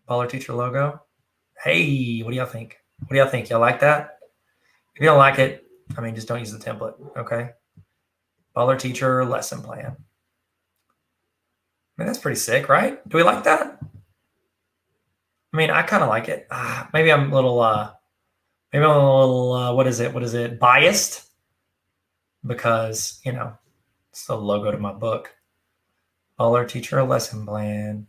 Baller Teacher logo. Hey, what do y'all think? What do y'all think? Y'all like that? If you don't like it, I mean, just don't use the template, okay? Baller Teacher lesson plan. I mean, that's pretty sick, right? Do we like that? I mean, I kind of like it. Maybe I'm a little, what is it? Biased? Because, it's the logo to my book. Baller Teacher lesson plan.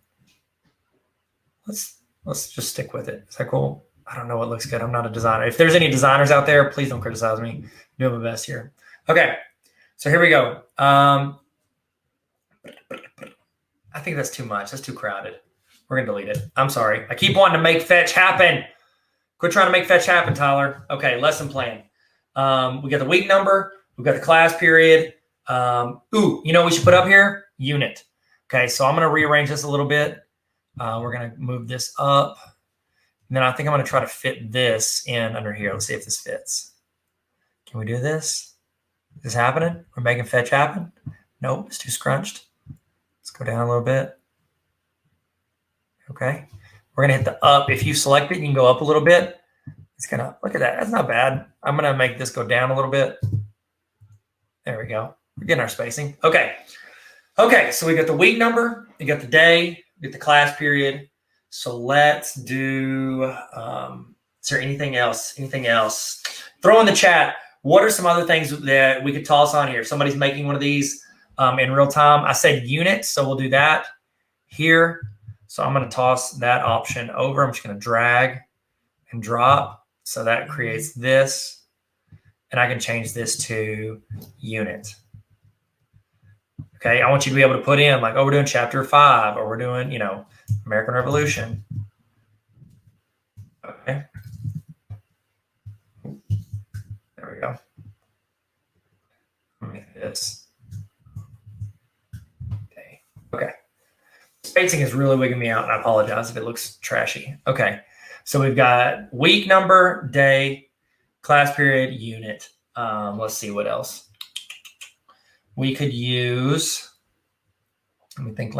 Let's just stick with it. Is that cool? I don't know what looks good. I'm not a designer. If there's any designers out there, please don't criticize me. I'm doing my best here. Okay, so here we go. I think that's too much. That's too crowded. We're going to delete it. I'm sorry. I keep wanting to make fetch happen. Quit trying to make fetch happen, Tyler. Okay, lesson plan. We got the week number. We've got the class period. You know what we should put up here? Unit. Okay, so I'm going to rearrange this a little bit. We're going to move this up. And then I think I'm going to try to fit this in under here. Let's see if this fits. Can we do this? Is this happening? We're making fetch happen? Nope, it's too scrunched. Let's go down a little bit. Okay. We're going to hit the up. If you select it, you can go up a little bit. It's going to, look at that. That's not bad. I'm going to make this go down a little bit. There we go. We're getting our spacing. Okay. Okay, so we got the week number, we got the day, we got the class period. So let's do, is there anything else? Anything else? Throw in the chat. What are some other things that we could toss on here? If somebody's making one of these in real time. I said units, so we'll do that here. So I'm going to toss that option over. I'm just going to drag and drop. So that creates this. And I can change this to unit. Okay, I want you to be able to put in like, oh, we're doing chapter 5, or we're doing, American Revolution. Okay. There we go. Make this. Okay. Spacing is really wigging me out, and I apologize if it looks trashy. Okay. So we've got week number, day, class period, unit. Let's see what else. We could use, let me think.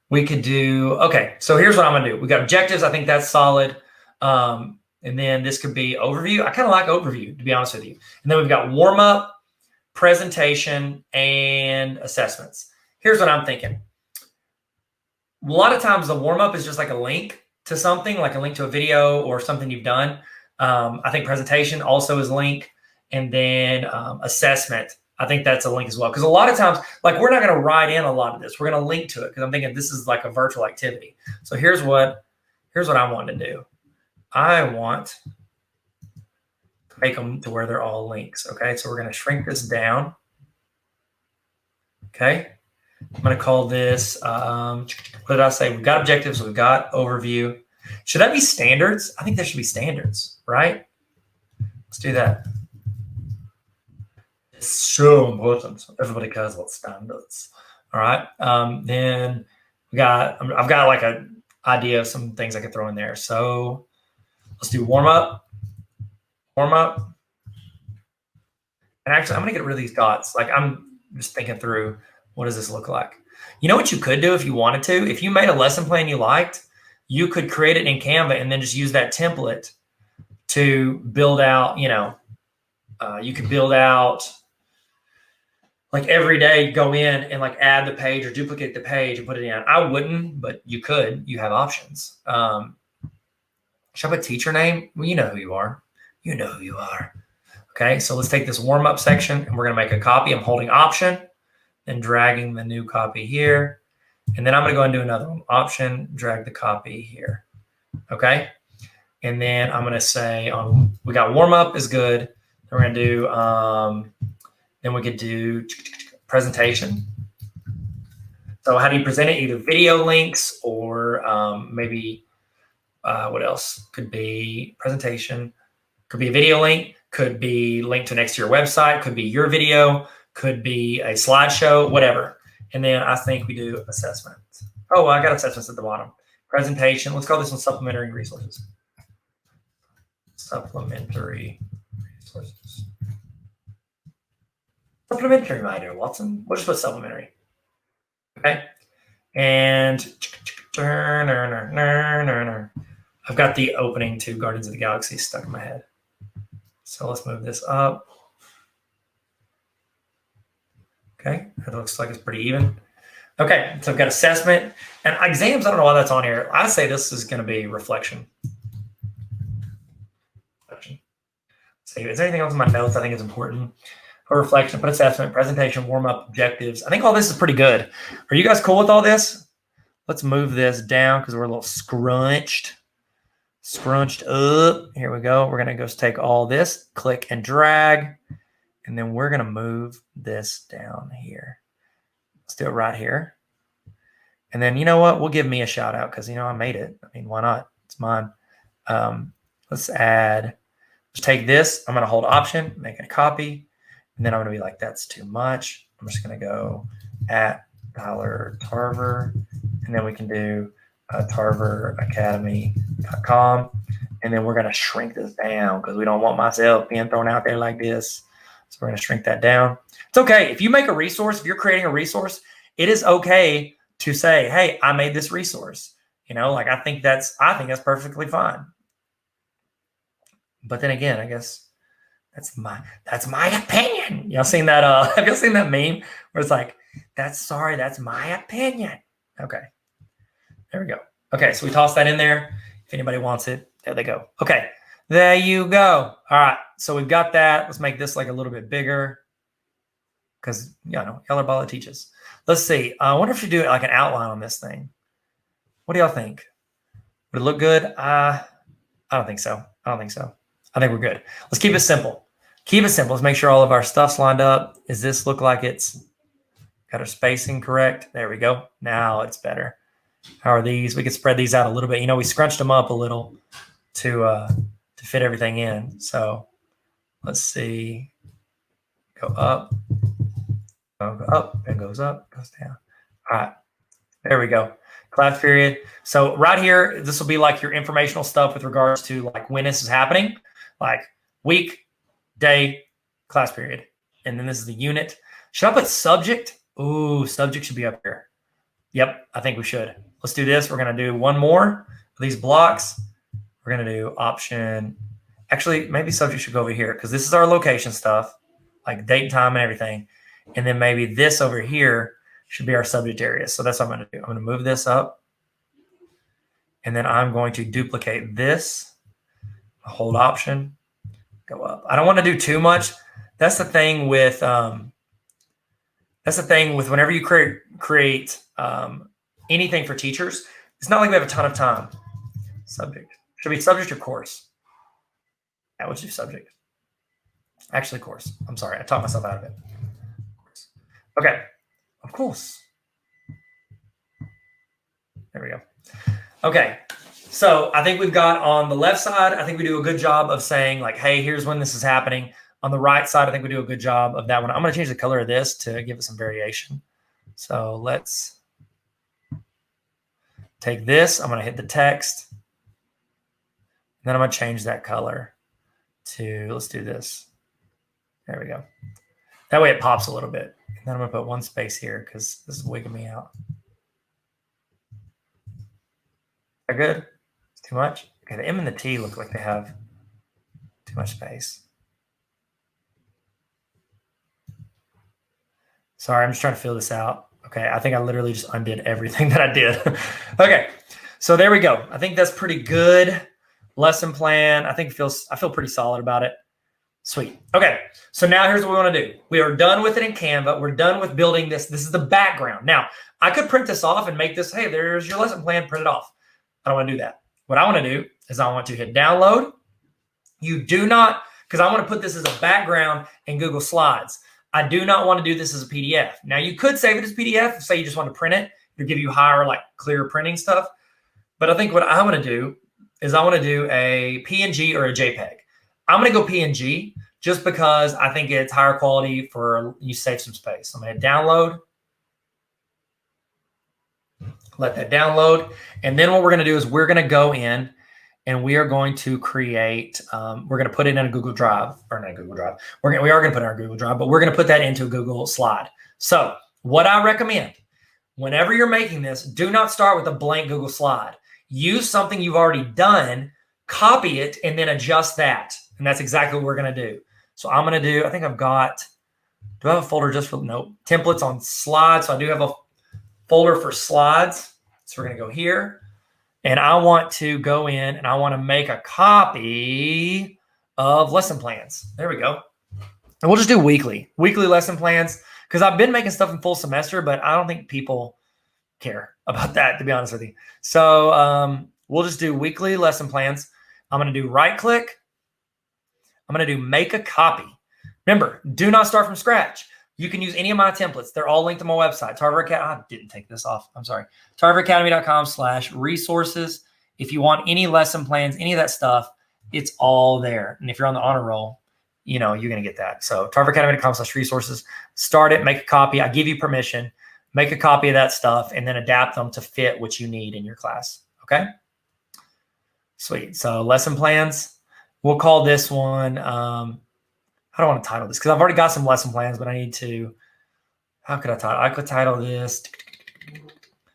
We could do, okay, so here's what I'm gonna do. We got objectives, I think that's solid. And then this could be overview. I kind of like overview, to be honest with you. And then we've got warm up, presentation, and assessments. Here's what I'm thinking. A lot of times the warm up is just like a link to something, like a link to a video or something you've done. I think presentation also is a link. And then assessment, I think that's a link as well. Because a lot of times, like we're not going to write in a lot of this. We're going to link to it because I'm thinking this is like a virtual activity. So here's what I want to do. I want to make them to where they're all links. Okay, so we're going to shrink this down. Okay, I'm going to call this, what did I say? We've got objectives, we've got overview. Should that be standards? I think that should be standards, right? Let's do that. It's so important. Everybody cares about standards. All right. Then I've got like an idea of some things I could throw in there. So let's do warm up. And actually, I'm going to get rid of these dots. Like I'm just thinking through, what does this look like? You know what you could do if you wanted to? If you made a lesson plan you liked, you could create it in Canva and then just use that template to build out, you could build out like every day, go in and like add the page or duplicate the page and put it in. I wouldn't, but you could. You have options. Should I put teacher name? Well, you know who you are. You know who you are. Okay, so let's take this warm-up section and we're going to make a copy. I'm holding option and dragging the new copy here. And then I'm going to go and do another one. Option, drag the copy here. Okay, and then I'm going to say we got warm-up is good. Then we're going to do then we could do presentation. So how do you present it? Either video links or maybe what else? Could be presentation, could be a video link, could be linked to next to your website, could be your video, could be a slideshow, whatever. And then I think we do assessment. Oh, I got assessments at the bottom. Presentation, let's call this one supplementary resources. Supplementary resources. Supplementary, my dear Watson. We'll just put supplementary. Okay. And I've got the opening to Guardians of the Galaxy stuck in my head. So let's move this up. Okay. It looks like it's pretty even. Okay. So I've got assessment and exams. I don't know why that's on here. I say this is going to be reflection. See, is there anything else in my notes I think is important? For reflection, put assessment, presentation, warm-up, objectives. I think all this is pretty good. Are you guys cool with all this? Let's move this down because we're a little scrunched up. Here we go. We're going to go take all this, click and drag, and then we're going to move this down here. Let's do it right here. And then you know what? We'll give me a shout out because, I made it. I mean, why not? It's mine. Let's add, just take this. I'm going to hold option, make a copy. And then I'm going to be like, that's too much. I'm just going to go at $Tarver And then we can do tarveracademy.com. And then we're going to shrink this down because we don't want myself being thrown out there like this. So we're going to shrink that down. It's okay. If you make a resource, if you're creating a resource, it is okay to say, hey, I made this resource. Like I think that's perfectly fine. But then again, I guess that's my opinion. Y'all seen that? Have y'all seen that meme where it's like, that's my opinion. Okay. There we go. Okay, so we toss that in there. If anybody wants it, there they go. Okay, there you go. All right, so we've got that. Let's make this like a little bit bigger because, y'all are ball that teaches. Let's see. I wonder if you do like an outline on this thing. What do y'all think? Would it look good? I don't think so. I think we're good. Let's keep it simple. Let's make sure all of our stuff's lined up. Does this look like it's got our spacing correct? There we go. Now it's better. How are these? We can spread these out a little bit. We scrunched them up a little to fit everything in. So let's see. Go up, and goes up, goes down. All right, there we go. Class period. So right here, this will be like your informational stuff with regards to like when this is happening, like week, day, class period. And then this is the unit. Should I put subject? Ooh, subject should be up here. Yep, I think we should. Let's do this. We're going to do one more of these blocks. We're going to do option. Actually, maybe subject should go over here because this is our location stuff, like date, time, and everything. And then maybe this over here should be our subject area. So that's what I'm going to do. I'm going to move this up. And then I'm going to duplicate this. Hold option. Go up. I don't want to do too much. That's the thing with whenever you create anything for teachers, it's not like we have a ton of time. Subject. Should be subject or course. Yeah, we'll do subject. Actually, course. I'm sorry. I talked myself out of it. Okay. Of course. There we go. Okay. So I think we've got on the left side, I think we do a good job of saying like, hey, here's when this is happening. On the right side, I think we do a good job of that one. I'm going to change the color of this to give it some variation. So let's take this. I'm going to hit the text. And then I'm going to change that color to, let's do this. There we go. That way it pops a little bit. And then I'm going to put one space here because this is wigging me out. Is that good? It's too much? Okay, the M and the T look like they have too much space. Sorry, I'm just trying to fill this out. Okay, I think I literally just undid everything that I did. Okay, so there we go. I think that's pretty good. Lesson plan. I feel pretty solid about it. Sweet. Okay, so now here's what we want to do. We are done with it in Canva. We're done with building this. This is the background. Now, I could print this off and make this, hey, there's your lesson plan, print it off. I don't want to do that. What I want to do is I want to hit download. You do not, because I want to put this as a background in Google Slides. I do not want to do this as a PDF. Now, you could save it as PDF. Say you just want to print it. It'll give you higher, like clear printing stuff. But I think what I want to do is I want to do a PNG or a JPEG. I'm going to go PNG just because I think it's higher quality for you save some space. I'm going to download. Let that download. And then what we're going to do is we're going to go in and we are going to create, we're going to put it in a Google Drive, or not a Google Drive. We are going to put it in our Google Drive, but we're going to put that into a Google Slide. So what I recommend, whenever you're making this, do not start with a blank Google Slide. Use something you've already done, copy it, and then adjust that. And that's exactly what we're going to do. So I'm going to do, I think I've got, do I have a folder just for, nope, templates on slides. So I do have a folder for slides. So we're going to go here. And I want to go in and I want to make a copy of lesson plans. There we go. And we'll just do weekly lesson plans because I've been making stuff in full semester, but I don't think people care about that, to be honest with you. So we'll just do weekly lesson plans. I'm going to do right click. I'm going to do make a copy. Remember, do not start from scratch. You can use any of my templates. They're all linked to my website. Tarver Academy. I didn't take this off. I'm sorry. tarveracademy.com/resources. If you want any lesson plans, any of that stuff, it's all there. And if you're on the honor roll, you're going to get that. So tarveracademy.com/resources. Start it. Make a copy. I give you permission. make a copy of that stuff, and then adapt them to fit what you need in your class. Okay? Sweet. So lesson plans. We'll call this one, how do I want to title this? Because I've already got some lesson plans, but I need to, how could I title? I could title this,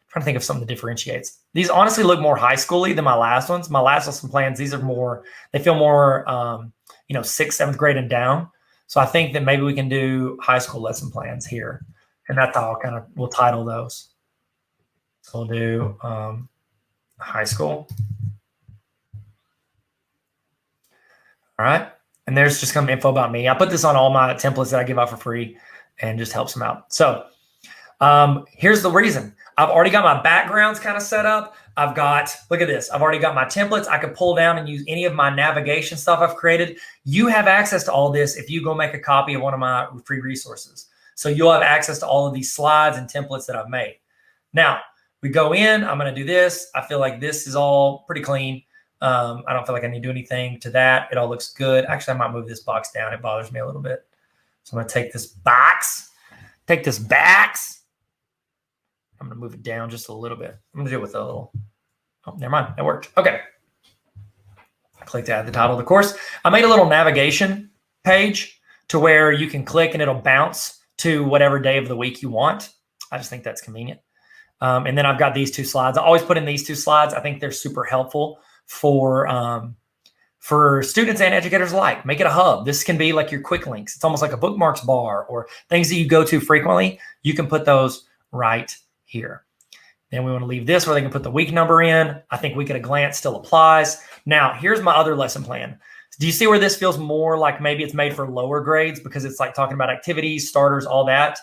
trying to think of something that differentiates. These honestly look more high school-y than my last ones. My last lesson plans, these are more, they feel more, 6th, 7th grade and down. So I think that maybe we can do high school lesson plans here. And that's how we'll title those. So we'll do high school. All right. And there's just some info about me. I put this on all my templates that I give out for free and just helps them out. So here's the reason. I've already got my backgrounds kind of set up. I've got, look at this. I've already got my templates. I can pull down and use any of my navigation stuff I've created. You have access to all this if you go make a copy of one of my free resources. So you'll have access to all of these slides and templates that I've made. Now, we go in. I'm going to do this. I feel like this is all pretty clean. I don't feel like I need to do anything to that. It all looks good. Actually, I might move this box down. It bothers me a little bit. So I'm going to take this box. I'm going to move it down just a little bit. I'm going to do it with a little, oh, never mind. That worked. Okay. Click to add the title of the course. I made a little navigation page to where you can click and it'll bounce to whatever day of the week you want. I just think that's convenient. And then I've got these 2 slides. I always put in these 2 slides. I think they're super helpful for students and educators alike. Make it a hub. This can be like your quick links. It's almost like a bookmarks bar or things that you go to frequently. You can put those right here. Then we want to leave this where they can put the week number in. I think week at a glance still applies. Now, here's my other lesson plan. Do you see where this feels more like maybe it's made for lower grades because it's like talking about activities, starters, all that?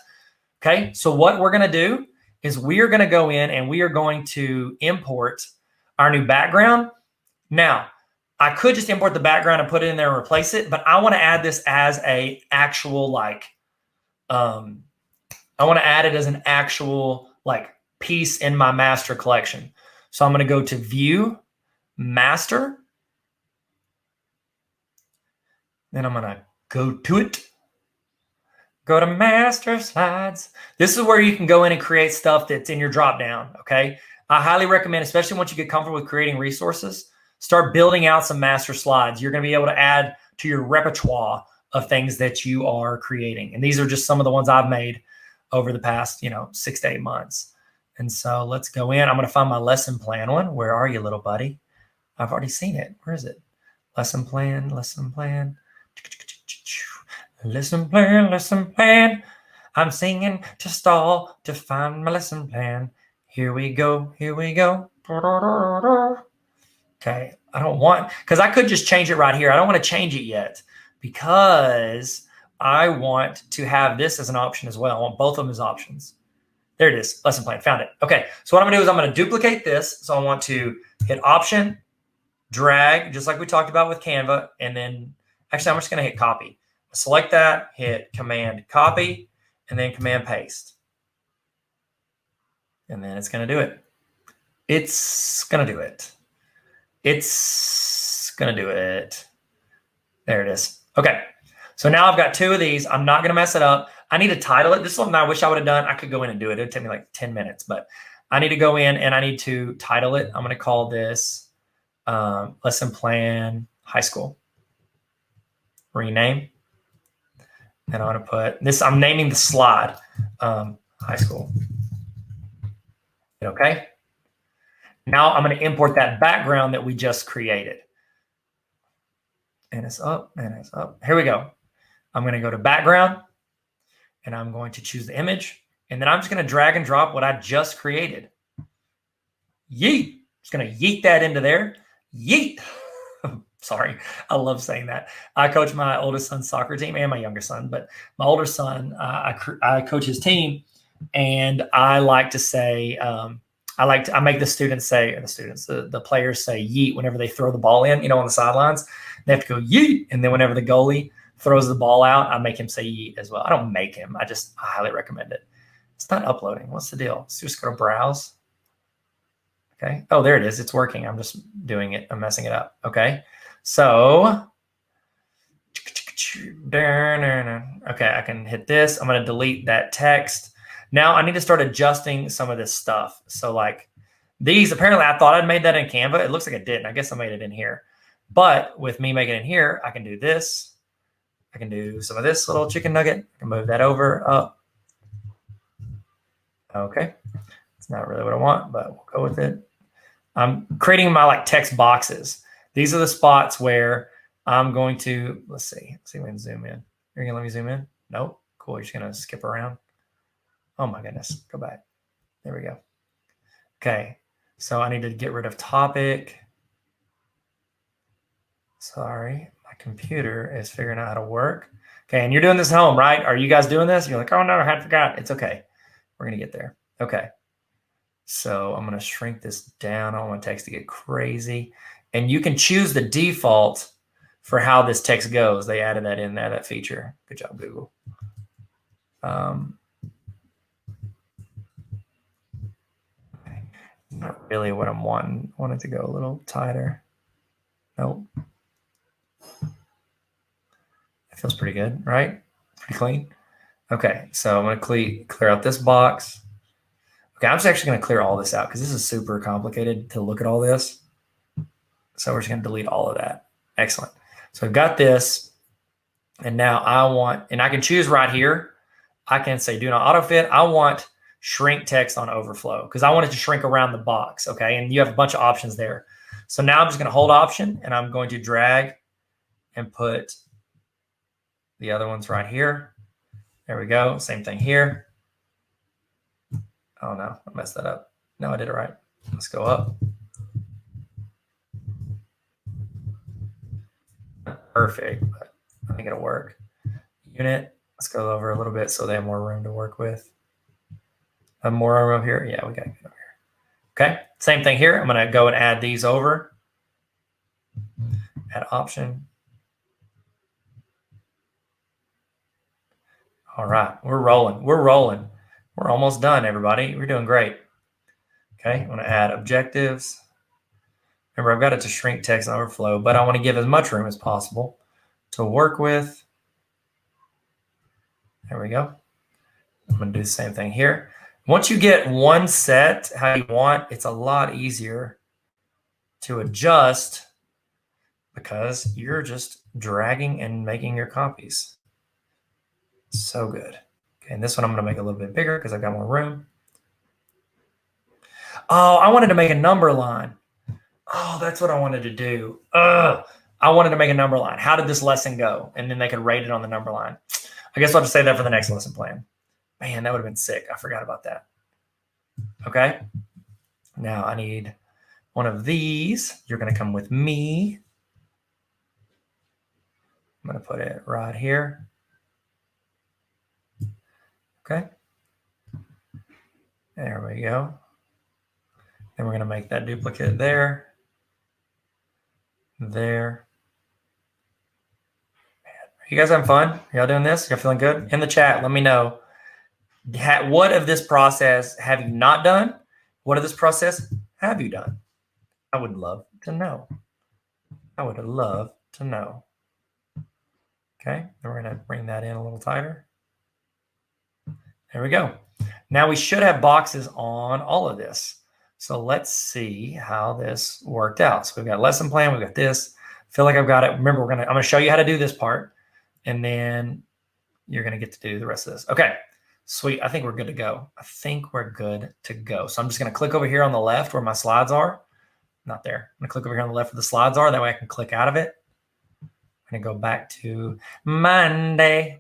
Okay, so what we're going to do is we are going to go in and we are going to import our new background. Now, I could just import the background and put it in there and replace it, but I want to add this as a actual I want to add it as an actual piece in my master collection. So I'm going to go to View, Master. Then I'm going to go to it. Go to Master Slides. This is where you can go in and create stuff that's in your dropdown, okay? I highly recommend, especially once you get comfortable with creating resources, start building out some master slides. You're going to be able to add to your repertoire of things that you are creating. And these are just some of the ones I've made over the past, 6 to 8 months. And so let's go in. I'm going to find my lesson plan one. Where are you, little buddy? I've already seen it. Where is it? Lesson plan, lesson plan. Lesson plan, lesson plan. I'm singing to stall to find my lesson plan. Here we go, here we go. Okay, I don't want, because I could just change it right here. I don't want to change it yet because I want to have this as an option as well. I want both of them as options. There it is, lesson plan, found it. Okay, so what I'm gonna do is I'm gonna duplicate this. So I want to hit Option, drag, just like we talked about with Canva, and then, actually I'm just gonna hit copy. Select that, hit Command copy, and then Command paste. And then it's gonna do it. It's gonna do it. It's gonna do it. There it is. Okay, so now I've got 2 of these. I'm not gonna mess it up. I need to title it. This is something I wish I would have done. I could go in and do it. It'd take me like 10 minutes, but I need to go in and I need to title it. I'm gonna call this Lesson Plan High School. Rename. And I'm gonna put this, I'm naming the slide High School. Okay. Now I'm going to import that background that we just created. And it's up, and it's up. Here we go. I'm going to go to background, and I'm going to choose the image. And then I'm just going to drag and drop what I just created. Yeet. Just going to yeet that into there. Yeet. Sorry. I love saying that. I coach my oldest son's soccer team and my youngest son, but my older son, I coach his team, and I like to say, I make the players say yeet whenever they throw the ball in, on the sidelines. They have to go yeet. And then whenever the goalie throws the ball out, I make him say yeet as well. I don't make him. I highly recommend it. It's not uploading. What's the deal? Let's just go to browse. Okay. Oh, there it is. It's working. I'm just doing it. I'm messing it up. Okay. So, okay, I can hit this. I'm going to delete that text. Now I need to start adjusting some of this stuff. So like these, apparently I thought I'd made that in Canva. It looks like I didn't. I guess I made it in here. But with me making it in here, I can do this. I can do some of this little chicken nugget. I can move that over up. Okay. It's not really what I want, but we'll go with it. I'm creating my like text boxes. These are the spots where I'm going to, let's see if we can zoom in. You're gonna let me zoom in? Nope. Cool. You're just gonna skip around. Oh my goodness. Go back. There we go. Okay. So I need to get rid of topic. Sorry, my computer is figuring out how to work. Okay, and you're doing this at home, right? Are you guys doing this? You're like, oh no, I had forgot. It's okay. We're gonna get there. Okay. So I'm gonna shrink this down. I don't want text to get crazy. And you can choose the default for how this text goes. They added that in there, that feature. Good job, Google. Not really what I'm wanting. I want it to go a little tighter. Nope. It feels pretty good, right? Pretty clean. Okay, so I'm going to clear out this box. Okay, I'm just actually going to clear all this out because this is super complicated to look at all this. So we're just going to delete all of that. Excellent. So I've got this. And now I can choose right here. I can say do not autofit. I want shrink text on overflow because I want it to shrink around the box. Okay, and you have a bunch of options there. So now I'm just going to hold option and I'm going to drag and put the other ones right here. There we go. Same thing here. Oh no, I messed that up. No, I did it right. Let's go up. Perfect, but I think it'll work. Unit, let's go over a little bit so they have more room to work with. Have more room over here? Yeah, we got to get over here. Okay, same thing here. I'm going to go and add these over. Add option. All right, we're rolling. We're rolling. We're almost done, everybody. We're doing great. Okay, I'm going to add objectives. Remember, I've got it to shrink text and overflow, but I want to give as much room as possible to work with. There we go. I'm going to do the same thing here. Once you get one set how you want, it's a lot easier to adjust because you're just dragging and making your copies. So good. Okay, and this one I'm going to make a little bit bigger because I've got more room. Oh, I wanted to make a number line. Oh, that's what I wanted to do. I wanted to make a number line. How did this lesson go? And then they could rate it on the number line. I guess I'll just say that for the next lesson plan. Man, that would have been sick. I forgot about that. Okay. Now I need one of these. You're going to come with me. I'm going to put it right here. Okay. There we go. Then we're going to make that duplicate there. There. Man, are you guys having fun? Y'all doing this? Y'all feeling good? In the chat, let me know. What of this process have you not done? What of this process have you done? I would love to know. I would love to know. Okay, then we're going to bring that in a little tighter. There we go. Now we should have boxes on all of this. So let's see how this worked out. So we've got lesson plan. We've got this. I feel like I've got it. Remember, I'm going to show you how to do this part, and then you're going to get to do the rest of this. Okay, sweet. I think we're good to go. I think we're good to go. So I'm just going to click over here on the left where my slides are. Not there. I'm going to click over here on the left where the slides are. That way I can click out of it. I'm going to go back to Monday.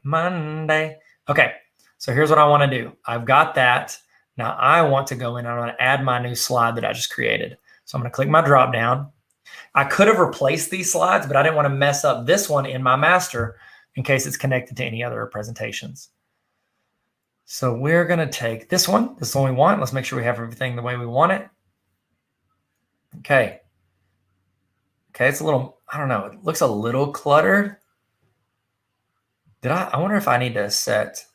Okay, so here's what I want to do. I've got that. Now I want to go in and I want to add my new slide that I just created. So I'm going to click my drop down. I could have replaced these slides, but I didn't want to mess up this one in my master in case it's connected to any other presentations. So we're going to take this one. This is the one we want. Let's make sure we have everything the way we want it. Okay. Okay, it's a little, I don't know, it looks a little cluttered. I wonder if I need to set,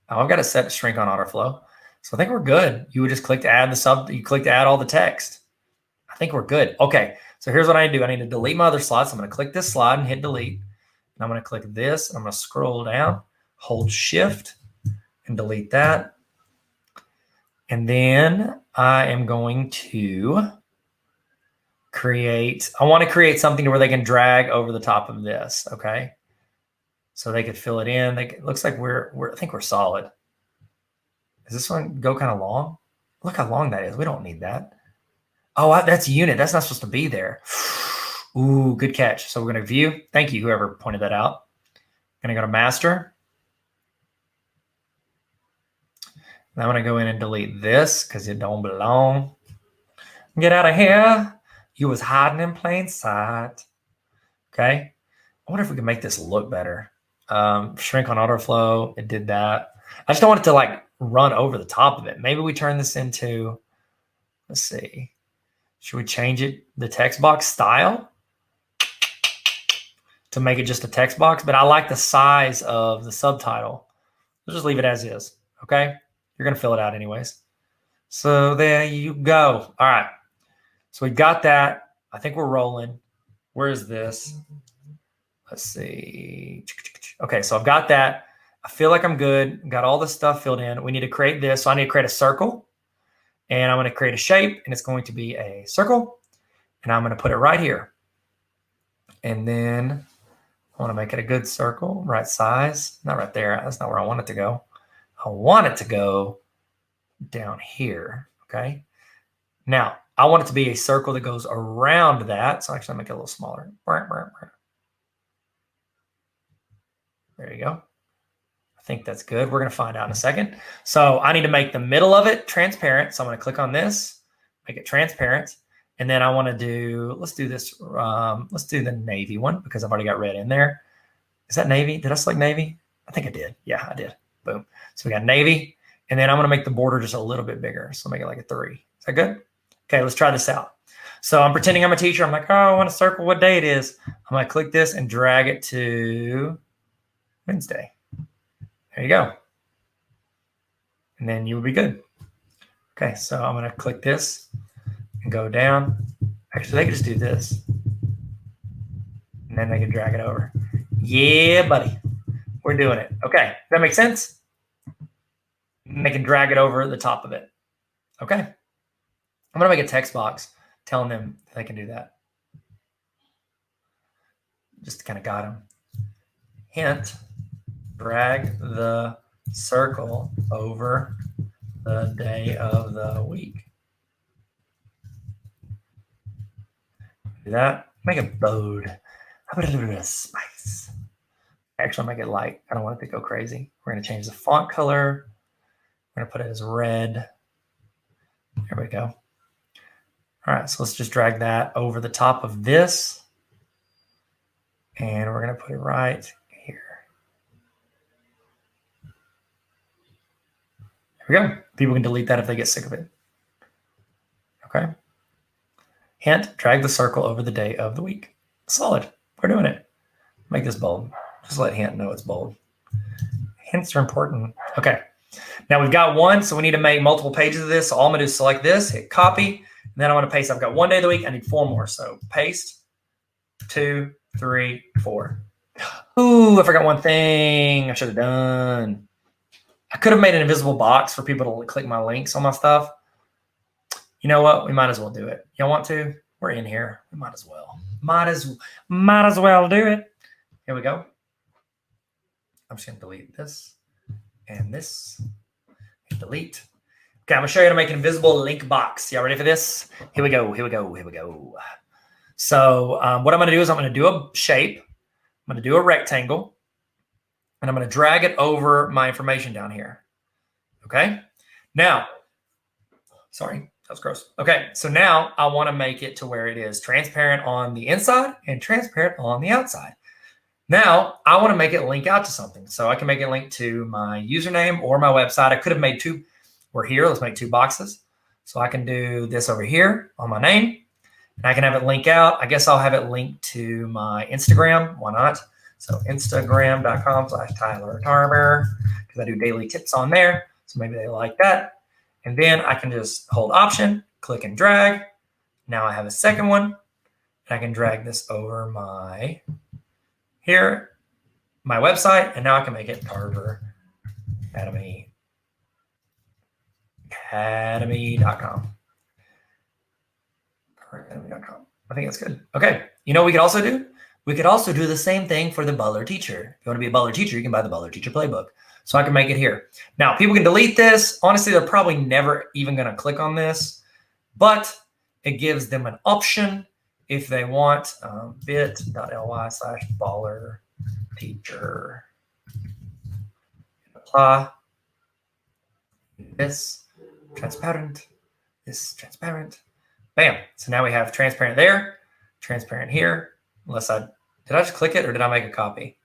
oh, I've got to set shrink on autoflow. So I think we're good. You would just click to add you click to add all the text. I think we're good. Okay, so here's what I need to do. I need to delete my other slides. So I'm going to click this slide and hit delete. And I'm going to click this. And I'm going to scroll down, hold shift and delete that. And then I am going to I want to create something where they can drag over the top of this, okay? So they could fill it in. It looks like I think we're solid. Does this one go kind of long? Look how long that is. We don't need that. Oh, that's a unit. That's not supposed to be there. Ooh, good catch. So we're going to view. Thank you, whoever pointed that out. Going to go to master. Now I'm going to go in and delete this because it don't belong. Get out of here. You was hiding in plain sight. Okay. I wonder if we can make this look better. Shrink on autoflow. It did that. I just don't want it to like run over the top of it. Maybe we turn this into, let's see. Should we change it, the text box style to make it just a text box? But I like the size of the subtitle. Let's just leave it as is. Okay. You're going to fill it out anyways. So there you go. All right. So we got that. I think we're rolling. Where is this? Let's see. Okay, so I've got that. I feel like I'm good. Got all the stuff filled in. We need to create this. So I need to create a circle. And I'm going to create a shape. And it's going to be a circle. And I'm going to put it right here. And then I want to make it a good circle. Right size. Not right there. That's not where I want it to go. I want it to go down here. Okay. Now, I want it to be a circle that goes around that. So actually, I'll make it a little smaller. There you go. I think that's good. We're going to find out in a second. So I need to make the middle of it transparent. So I'm going to click on this, make it transparent. And then I want to do, let's do this. Let's do the navy one because I've already got red in there. Is that navy? Did I select navy? I think I did. Yeah, I did. Boom. So we got navy. And then I'm going to make the border just a little bit bigger. So make it like a 3. Is that good? Okay, let's try this out. So I'm pretending I'm a teacher. I'm like, oh, I want to circle what day it is. I'm going to click this and drag it to Wednesday. There you go. And then you will be good. Okay, so I'm going to click this and go down. Actually, they can just do this. And then they can drag it over. Yeah, buddy. We're doing it. Okay, does that make sense? And they can drag it over the top of it. Okay. I'm going to make a text box telling them they can do that. Just kind of got them. Hint, drag the circle over the day of the week. Do that. Make it bold. How about a little bit of spice? Actually, I'll make it light. I don't want it to go crazy. We're going to change the font color. We're going to put it as red. There we go. All right, so let's just drag that over the top of this. And we're going to put it right here. There we go. People can delete that if they get sick of it. Okay. Hint, drag the circle over the day of the week. Solid. We're doing it. Make this bold. Just let hint know it's bold. Hints are important. Okay. Now we've got one, so we need to make multiple pages of this. So all I'm going to do is select this, hit copy, and then I want to paste. I've got 1 day of the week. I need 4 more. So paste, 2, 3, 4. Ooh, I forgot one thing I should have done. I could have made an invisible box for people to click my links on my stuff. You know what? We might as well do it. Y'all want to? We're in here. We might as well. Might as well do it. Here we go. I'm just going to delete this and this. Hit delete. Okay, I'm going to show you how to make an invisible link box. Y'all ready for this? Here we go. Here we go. Here we go. So what I'm going to do is I'm going to do a shape. I'm going to do a rectangle. And I'm going to drag it over my information down here. Okay? Now, sorry, that was gross. Okay, so now I want to make it to where it is transparent on the inside and transparent on the outside. Now, I want to make it link out to something. So I can make it link to my username or my website. I could have made 2. We're here. Let's make 2 boxes. So I can do this over here on my name. And I can have it link out. I guess I'll have it linked to my Instagram. Why not? So Instagram.com/Tyler Tarver, because I do daily tips on there. So maybe they like that. And then I can just hold Option, click and drag. Now I have a second one. And I can drag this over my website. And now I can make it Tarver Academy. tarveracademy.com. tarveracademy.com. I think that's good. Okay. You know what we could also do? We could also do the same thing for the Butler Teacher. If you want to be a Butler Teacher, you can buy the Butler Teacher Playbook. So I can make it here. Now, people can delete this. Honestly, they're probably never even going to click on this, but it gives them an option if they want bit.ly/Baller Teacher. Apply. This transparent. This transparent. Bam. So now we have transparent there, transparent here. Unless did I just click it or did I make a copy?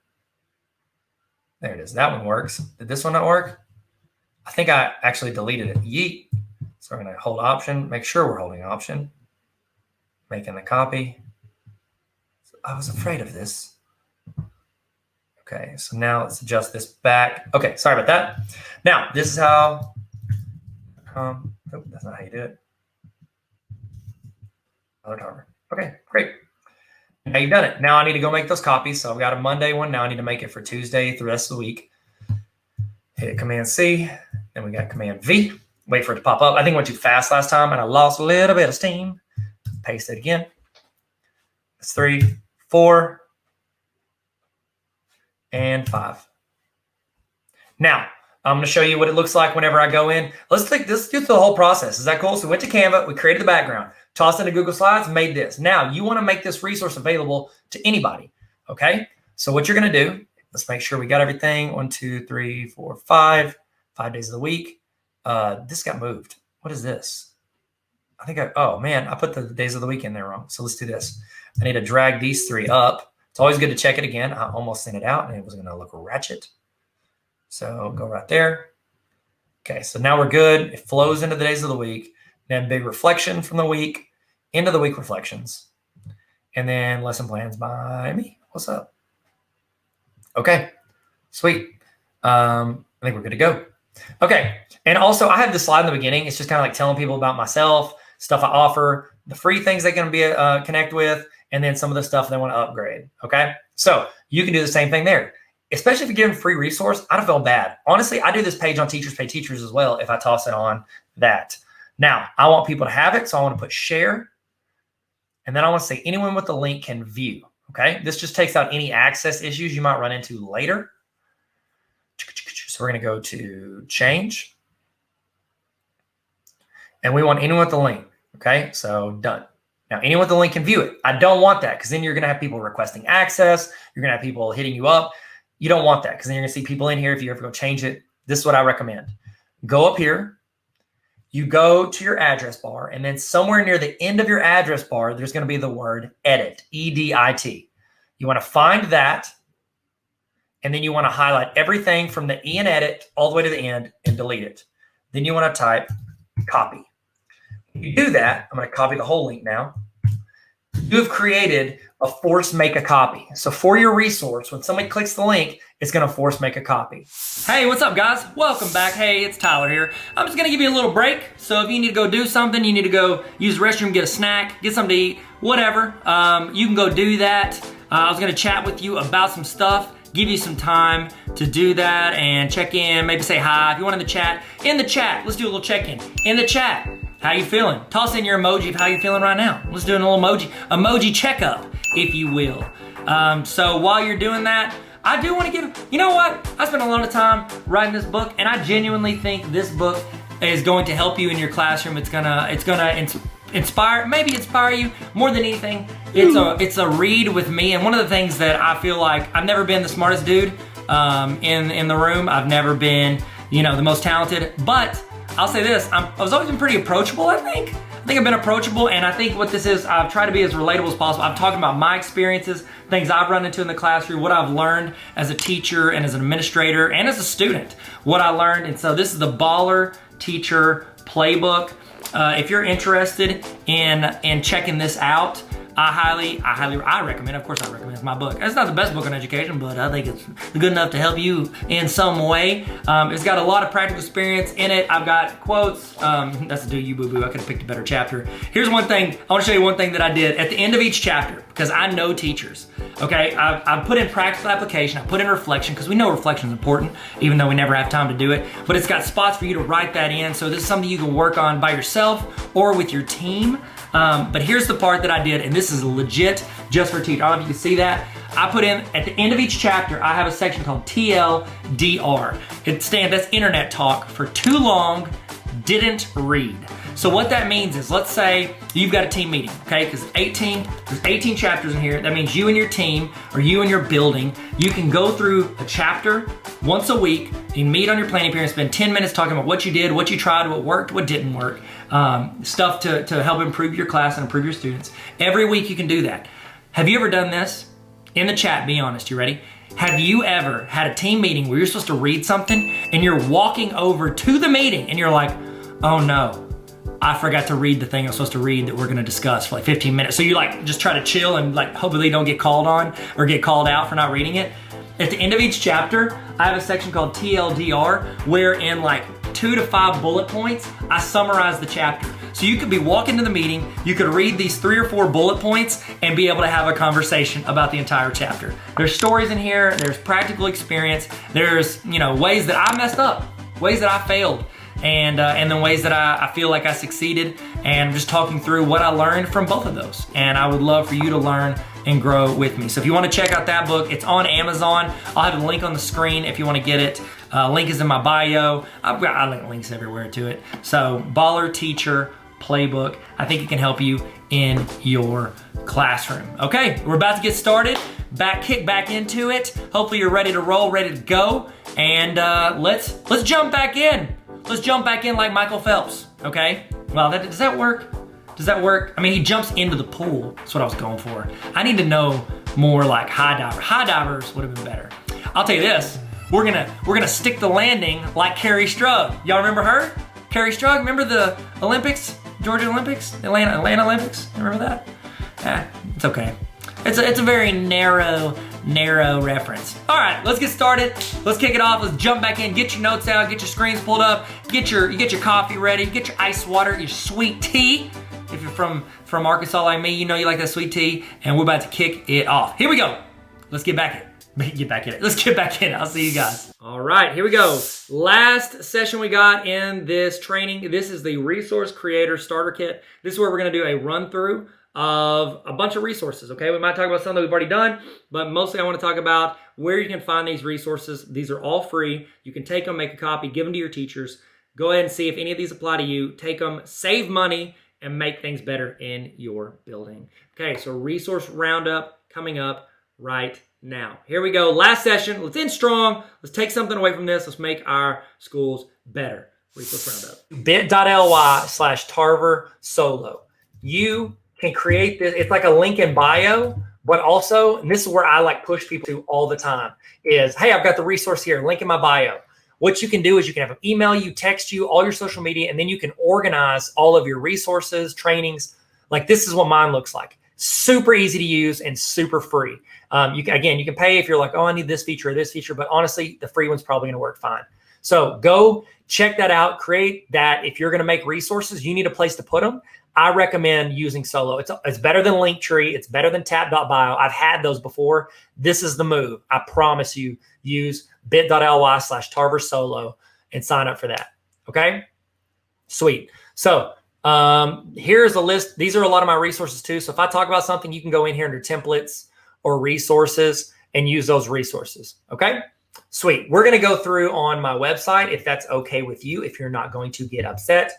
There it is. That one works. Did this one not work? I think I actually deleted it. Yeet. So we're going to hold option. Make sure we're holding option. Making the copy. I was afraid of this. Okay, so now let's adjust this back. Okay, sorry about that. Now, this is how, oh, that's not how you do it. Tarver. Okay, great. Now you've done it. Now I need to go make those copies. So I've got a Monday one. Now I need to make it for Tuesday through the rest of the week. Hit Command C. Then we got Command V. Wait for it to pop up. I think I went too fast last time and I lost a little bit of steam. Paste it again. It's 3, 4, and 5. Now, I'm going to show you what it looks like whenever I go in. Let's do the whole process. Is that cool? So we went to Canva. We created the background. Tossed into Google Slides, made this. Now, you want to make this resource available to anybody, okay? So what you're going to do, let's make sure we got everything. 1, 2, 3, 4, 5. 5 days of the week. This got moved. What is this? Oh, man, I put the days of the week in there wrong. So let's do this. I need to drag these 3 up. It's always good to check it again. I almost sent it out, and it was going to look ratchet. So go right there. Okay, so now we're good. It flows into the days of the week. Then big reflection from the week into the week reflections. And then lesson plans by me. What's up? Okay, sweet. I think we're good to go. Okay, and also I have this slide in the beginning. It's just kind of like telling people about myself, stuff I offer, the free things they can be connect with, and then some of the stuff they want to upgrade. Okay, so you can do the same thing there. Especially if you give them free resource, I don't feel bad. Honestly, I do this page on Teachers Pay Teachers as well if I toss it on that. Now, I want people to have it, so I want to put share. And then I want to say anyone with the link can view. Okay, this just takes out any access issues you might run into later. So we're going to go to change. And we want anyone with the link. Okay, so done. Now, anyone with the link can view it. I don't want that because then you're going to have people requesting access. You're going to have people hitting you up. You don't want that because then you're going to see people in here if you ever go change it. This is what I recommend. Go up here. You go to your address bar, and then somewhere near the end of your address bar, there's going to be the word edit, E-D-I-T. You want to find that, and then you want to highlight everything from the E in edit all the way to the end and delete it. Then you want to type copy. When you do that, I'm going to copy the whole link now. You have created a force make a copy. So for your resource, when somebody clicks the link, it's going to force make a copy. Hey, what's up, guys? Welcome back. Hey, it's Tyler here. I'm just going to give you a little break. So if you need to go do something, you need to go use the restroom, get a snack, get something to eat, whatever, you can go do that. I was going to chat with you about some stuff, give you some time to do that and check in, maybe say hi. If you want in the chat, let's do a little check-in. In the chat, how you feeling? Toss in your emoji of how you're feeling right now. Let's do a little emoji checkup, if you will. So while you're doing that, I do want to give, you know what? I spent a lot of time writing this book, and I genuinely think this book is going to help you in your classroom. It's gonna inspire you more than anything. It's a read with me, and one of the things that I feel like I've never been the smartest dude in the room. I've never been, the most talented, but I'll say this, I was always been pretty approachable, I think. I think I've been approachable, and I think what this is, I've tried to be as relatable as possible. I'm talking about my experiences, things I've run into in the classroom, what I've learned as a teacher and as an administrator and as a student, what I learned. And so this is the Baller Teacher Playbook. If you're interested in checking this out, I recommend. Of course, I recommend. It's my book. It's not the best book on education, but I think it's good enough to help you in some way. It's got a lot of practical experience in it. I've got quotes. That's a do you boo boo. I could have picked a better chapter. Here's one thing. I want to show you one thing that I did at the end of each chapter, because I know teachers. Okay, I put in practical application. I put in reflection, because we know reflection is important, even though we never have time to do it. But it's got spots for you to write that in. So this is something you can work on by yourself or with your team. But here's the part that I did, and this is legit just for teachers. I don't know if you can see that. I put in, at the end of each chapter, I have a section called TLDR. That's internet talk for too long, didn't read. So what that means is, let's say you've got a team meeting, okay? Because there's 18 chapters in here. That means you and your team, or you and your building, you can go through a chapter once a week and meet on your planning period and spend 10 minutes talking about what you did, what you tried, what worked, what didn't work, stuff to help improve your class and improve your students. Every week you can do that. Have you ever done this? In the chat, be honest, you ready? Have you ever had a team meeting where you're supposed to read something and you're walking over to the meeting and you're like, oh no, I forgot to read the thing I'm supposed to read that we're gonna discuss for like 15 minutes. So you like just try to chill and like hopefully don't get called on or get called out for not reading it. At the end of each chapter, I have a section called TLDR where in like 2 to 5 bullet points, I summarize the chapter. So you could be walking to the meeting, you could read these 3 or 4 bullet points and be able to have a conversation about the entire chapter. There's stories in here, there's practical experience, there's ways that I messed up, ways that I failed, and then ways that I feel like I succeeded, and I'm just talking through what I learned from both of those. And I would love for you to learn and grow with me. So if you want to check out that book, it's on Amazon. I'll have a link on the screen if you want to get it. Link is in my bio. I link links everywhere to it. So Baller Teacher Playbook. I think it can help you in your classroom. Okay, we're about to get started. Kick back into it. Hopefully you're ready to roll, ready to go. And let's jump back in. Let's jump back in like Michael Phelps, okay? Well, does that work? Does that work? I mean, he jumps into the pool. That's what I was going for. I need to know more like high diver. High divers would have been better. I'll tell you this. We're gonna stick the landing like Carrie Strug. Y'all remember her? Carrie Strug, remember the Olympics? Georgia Olympics? Atlanta Olympics? Remember that? It's okay. It's a very narrow reference. All right, let's get started. Let's kick it off. Let's jump back in. Get your notes out. Get your screens pulled up. Get your coffee ready. Get your ice water. Your sweet tea. If you're from Arkansas like me, you know you like that sweet tea. And we're about to kick it off. Here we go. Let's get back in. Let's get back in. I'll see you guys. All right, here we go. Last session we got in this training. This is the Resource Creator Starter Kit. This is where we're going to do a run through of a bunch of resources, okay? We might talk about something that we've already done, but mostly I want to talk about where you can find these resources. These are all free. You can take them, make a copy, give them to your teachers. Go ahead and see if any of these apply to you. Take them, save money, and make things better in your building. Okay, so resource roundup coming up right now. Here we go. Last session. Let's end strong. Let's take something away from this. Let's make our schools better. Resource roundup. bit.ly/Tarver Solo. You can create this. It's like a link in bio, but also, and this is where I like push people to all the time, is, hey, I've got the resource here, link in my bio. What you can do is you can have them email you, text you, all your social media, and then you can organize all of your resources, trainings. Like this is what mine looks like. Super easy to use and super free. You can pay if you're like, oh, I need this feature or this feature, but honestly, the free one's probably gonna work fine. So go check that out, create that. If you're gonna make resources, you need a place to put them. I recommend using Solo. It's better than Linktree. It's better than tap.bio. I've had those before. This is the move. I promise you, use bit.ly/Tarver Solo and sign up for that. Okay? Sweet. So here's a list. These are a lot of my resources too. So if I talk about something, you can go in here under templates or resources and use those resources. Okay? Sweet. We're going to go through on my website if that's okay with you, if you're not going to get upset.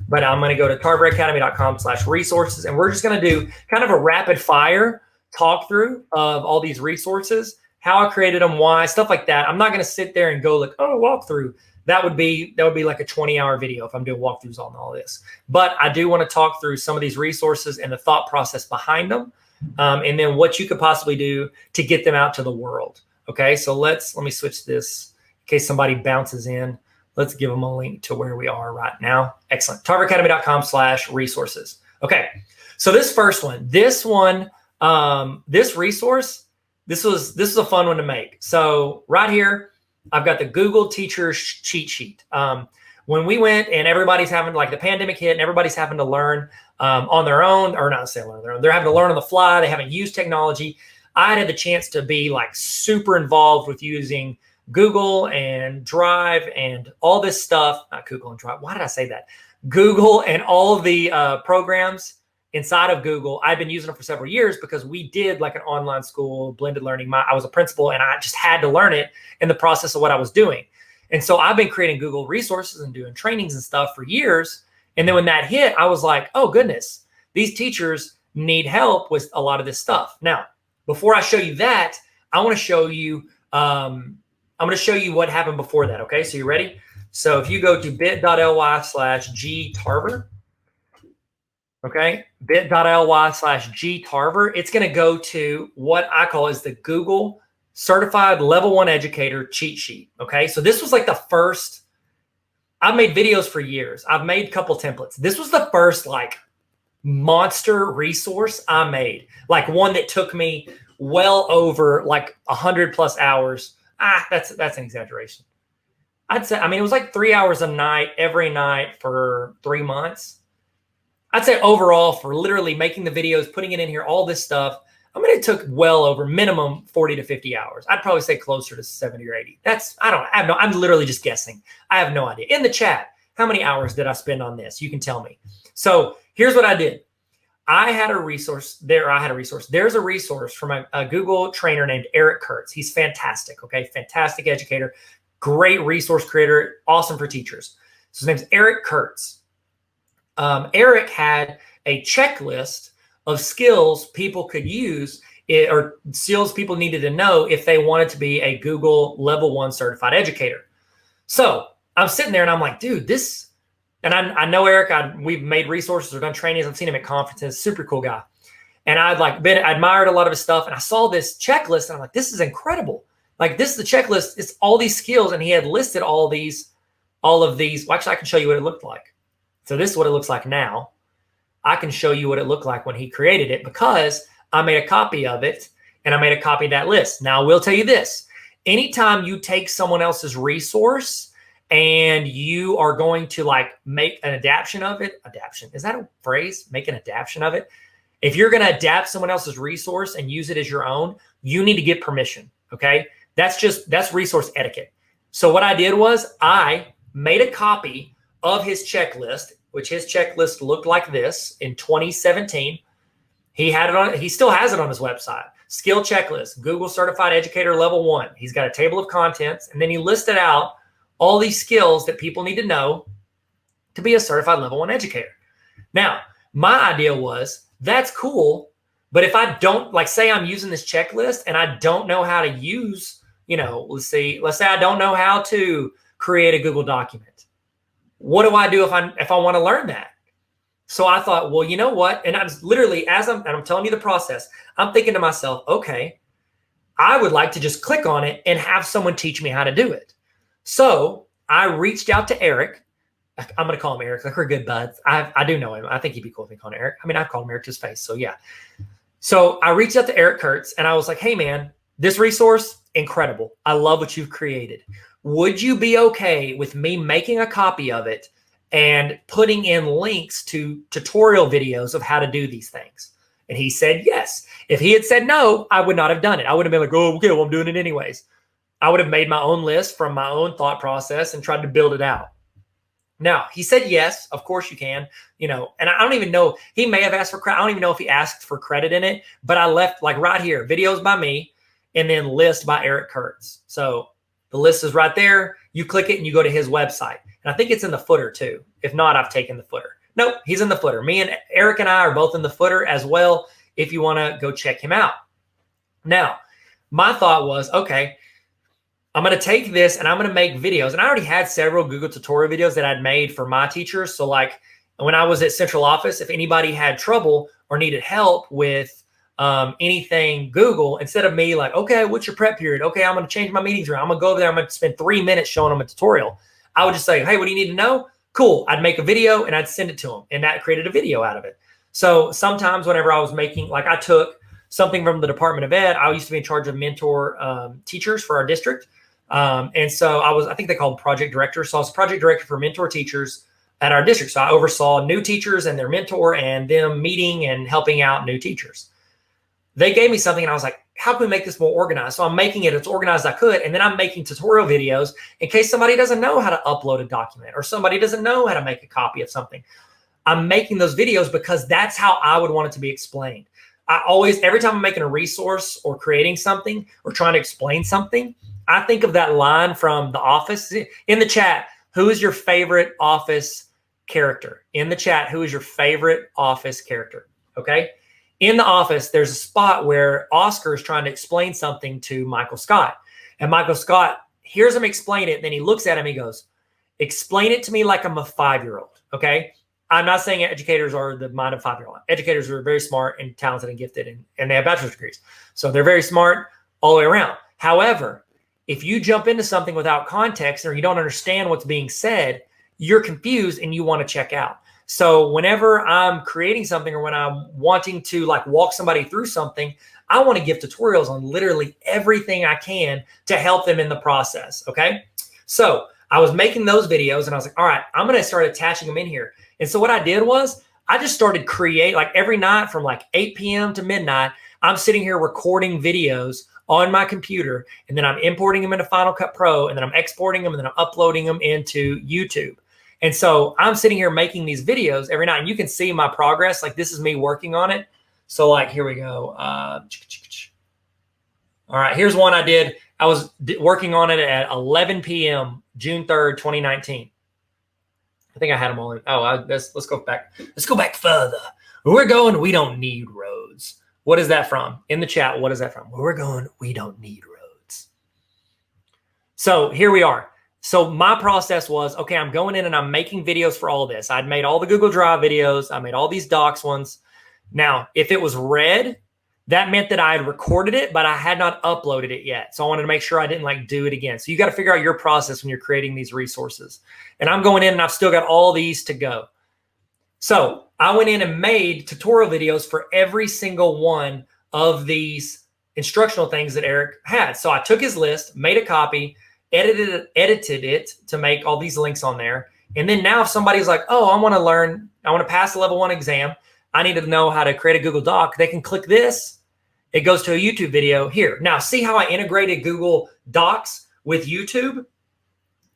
But I'm going to go to tarveracademy.com/resources, and we're just going to do kind of a rapid fire talk through of all these resources, how I created them, why, stuff like that. I'm not going to sit there and go like, oh, walkthrough. That would be like a 20-hour video if I'm doing walkthroughs on all this. But I do want to talk through some of these resources and the thought process behind them, and then what you could possibly do to get them out to the world. Okay, so let me switch this in case somebody bounces in. Let's give them a link to where we are right now. Excellent. TarverAcademy.com/resources. Okay, so this first one, This resource, this was a fun one to make. So right here, I've got the Google Teacher cheat sheet. When we went and everybody's having, like, the pandemic hit and everybody's having to learn on their own, or not say learn on their own, they're having to learn on the fly. They haven't used technology. I had the chance to be like super involved with using Google and Drive and all this stuff. Not Google and Drive. Why did I say that? Google and all of the programs inside of Google. I've been using them for several years because we did like an online school, blended learning. I was a principal and I just had to learn it in the process of what I was doing. And so I've been creating Google resources and doing trainings and stuff for years. And then when that hit, I was like, oh goodness, these teachers need help with a lot of this stuff. Now, before I show you that, I want to show you, I'm going to show you what happened before that. Okay, so you ready? So if you go to bit.ly/gtarver, okay, bit.ly/gtarver, it's going to go to what I call is the Google Certified Level 1 Educator cheat sheet. Okay, so this was like the first, I've made videos for years. I've made a couple templates. This was the first like monster resource I made, like one that took me well over like 100+ hours. That's an exaggeration. I'd say, I mean, it was like 3 hours a night, every night for 3 months. I'd say overall for literally making the videos, putting it in here, all this stuff, I mean, it took well over minimum 40 to 50 hours. I'd probably say closer to 70 or 80. I'm literally just guessing. I have no idea. In the chat, how many hours did I spend on this? You can tell me. So here's what I did. I had a resource. There's a resource from a Google trainer named Eric Kurtz. He's fantastic. Okay. Fantastic educator, great resource creator, awesome for teachers. So his name's Eric Kurtz. Eric had a checklist of skills people could use or skills people needed to know if they wanted to be a Google Level 1 certified educator. So I'm sitting there and I'm like, dude, this, and I know Eric, we've made resources or done trainings. I've seen him at conferences, super cool guy. And I'd like admired a lot of his stuff. And I saw this checklist and I'm like, this is incredible. Like, this is the checklist. It's all these skills. And he had listed all of these. Well, actually, I can show you what it looked like. So this is what it looks like now. I can show you what it looked like when he created it because I made a copy of it and I made a copy of that list. Now, I will tell you this. Anytime you take someone else's resource and you are going to like make an adaptation of it, is that a phrase? Make an adaptation of it. If you're going to adapt someone else's resource and use it as your own, you need to get permission. Okay. That's resource etiquette. So what I did was I made a copy of his checklist, which his checklist looked like this in 2017. He still has it on his website. Skill checklist, Google Certified Educator Level 1. He's got a table of contents, and then he listed out all these skills that people need to know to be a certified Level 1 educator. Now, my idea was, that's cool, but if I don't, like, say I'm using this checklist and I don't know how to use, let's say I don't know how to create a Google document. What do I do if I want to learn that? So I thought, well, you know what? And I'm literally, I'm telling you the process, I'm thinking to myself, okay, I would like to just click on it and have someone teach me how to do it. So I reached out to Eric. I'm going to call him Eric. Like, we're good buds. I do know him. I think he'd be cool if we call him Eric. I mean, I've called him Eric to his face. So yeah. So I reached out to Eric Kurtz and I was like, hey man, this resource, incredible. I love what you've created. Would you be okay with me making a copy of it and putting in links to tutorial videos of how to do these things? And he said yes. If he had said no, I would not have done it. I would have been like, oh, okay, well, I'm doing it anyways. I would have made my own list from my own thought process and tried to build it out. Now, he said yes, of course you can, and I don't even know, he may have asked for credit. I don't even know if he asked for credit in it, but I left like right here, videos by me, and then list by Eric Kurtz. So the list is right there. You click it and you go to his website. And I think it's in the footer too. If not, I've taken the footer. Nope, he's in the footer. Me and Eric and I are both in the footer as well if you want to go check him out. Now, my thought was, okay, I'm going to take this and I'm going to make videos. And I already had several Google tutorial videos that I'd made for my teachers. So like when I was at central office, if anybody had trouble or needed help with anything Google, instead of me like, okay, what's your prep period? Okay, I'm going to change my meetings around. I'm going to go over there. I'm going to spend 3 minutes showing them a tutorial. I would just say, hey, what do you need to know? Cool. I'd make a video and I'd send it to them. And that created a video out of it. So sometimes whenever I was making, like I took something from the Department of Ed. I used to be in charge of mentor teachers for our district. And so I think they called project director. So I was project director for mentor teachers at our district. So I oversaw new teachers and their mentor and them meeting and helping out new teachers. They gave me something and I was like, how can we make this more organized? So I'm making it as organized as I could. And then I'm making tutorial videos in case somebody doesn't know how to upload a document or somebody doesn't know how to make a copy of something. I'm making those videos because that's how I would want it to be explained. I always, every time I'm making a resource or creating something or trying to explain something, I think of that line from The Office. In the chat, who is your favorite Office character? In the chat, who is your favorite Office character? Okay. In The Office, there's a spot where Oscar is trying to explain something to Michael Scott. And Michael Scott hears him explain it. Then he looks at him. He goes, explain it to me like I'm a 5-year-old. Okay. I'm not saying educators are the mind of a 5-year-old. Educators are very smart and talented and gifted, and they have bachelor's degrees. So they're very smart all the way around. However, if you jump into something without context or you don't understand what's being said, you're confused and you want to check out. So whenever I'm creating something or when I'm wanting to like walk somebody through something, I want to give tutorials on literally everything I can to help them in the process. Okay. So I was making those videos and I was like, all right, I'm going to start attaching them in here. And so what I did was I just started create like every night from like 8 p.m. to midnight, I'm sitting here recording videos on my computer and then I'm importing them into Final Cut Pro and then I'm exporting them and then I'm uploading them into YouTube. And so I'm sitting here making these videos every night and you can see my progress. Like this is me working on it. So like, here we go. All right, here's one I did. I was working on it at 11 p.m. June 3rd, 2019. I think I had them all in. Oh, let's go back. Let's go back further. Where we're going, we don't need roads. What is that from? In the chat, what is that from? Where we're going, we don't need roads. So here we are. So my process was, okay, I'm going in and I'm making videos for all of this. I'd made all the Google Drive videos. I made all these docs ones. Now, if it was red, that meant that I had recorded it, but I had not uploaded it yet. So I wanted to make sure I didn't like do it again. So you got to figure out your process when you're creating these resources. And I'm going in and I've still got all these to go. So I went in and made tutorial videos for every single one of these instructional things that Eric had. So I took his list, made a copy, edited it to make all these links on there. And then now if somebody's like, oh, I want to pass the level 1 exam. I need to know how to create a Google Doc. They can click this. It goes to a YouTube video here. Now, see how I integrated Google Docs with YouTube?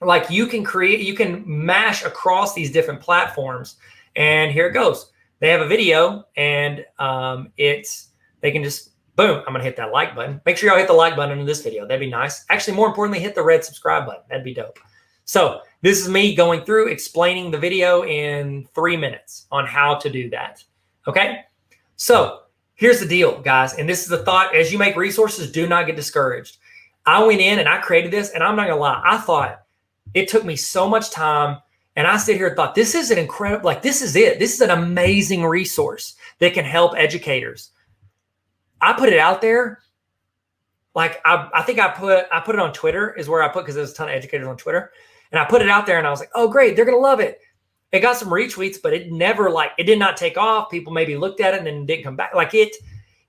Like you can mash across these different platforms. And here it goes. They have a video and they can just, boom, I'm going to hit that like button. Make sure y'all hit the like button in this video. That'd be nice. Actually, more importantly, hit the red subscribe button. That'd be dope. So this is me going through explaining the video in 3 minutes on how to do that. Okay. So here's the deal, guys. And this is the thought as you make resources, do not get discouraged. I went in and I created this and I'm not gonna lie. I thought it took me so much time. And I sit here and thought, this is an incredible, like, this is it. This is an amazing resource that can help educators. I put it out there. Like, I think I put it on Twitter is where I put, because there's a ton of educators on Twitter. And I put it out there and I was like, oh, great. They're going to love it. It got some retweets, but it never it did not take off. People maybe looked at it and then didn't come back. Like it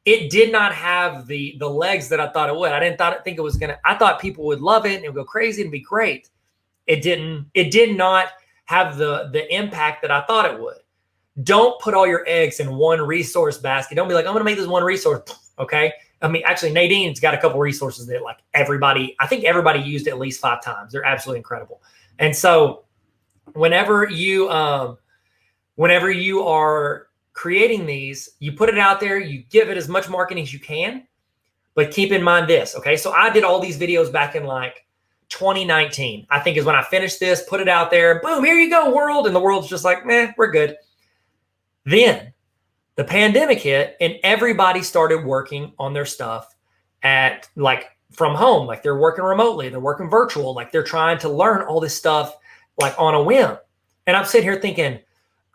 did not have the legs that I thought it would. I didn't think it was going to, I thought people would love it and it would go crazy and be great. It did not have the impact that I thought it would. Don't put all your eggs in one resource basket. Don't be like, I'm going to make this one resource. Okay. I mean, actually Nadine's got a couple resources that like I think everybody used at least 5 times. They're absolutely incredible. And so whenever you are creating these, you put it out there, you give it as much marketing as you can, but keep in mind this. Okay. So I did all these videos back in like 2019, I think is when I finished this, put it out there, boom, here you go, world. And the world's just like, we're good. Then the pandemic hit and everybody started working on their stuff at like from home. Like they're working remotely, they're working virtual, like they're trying to learn all this stuff like on a whim. And I'm sitting here thinking,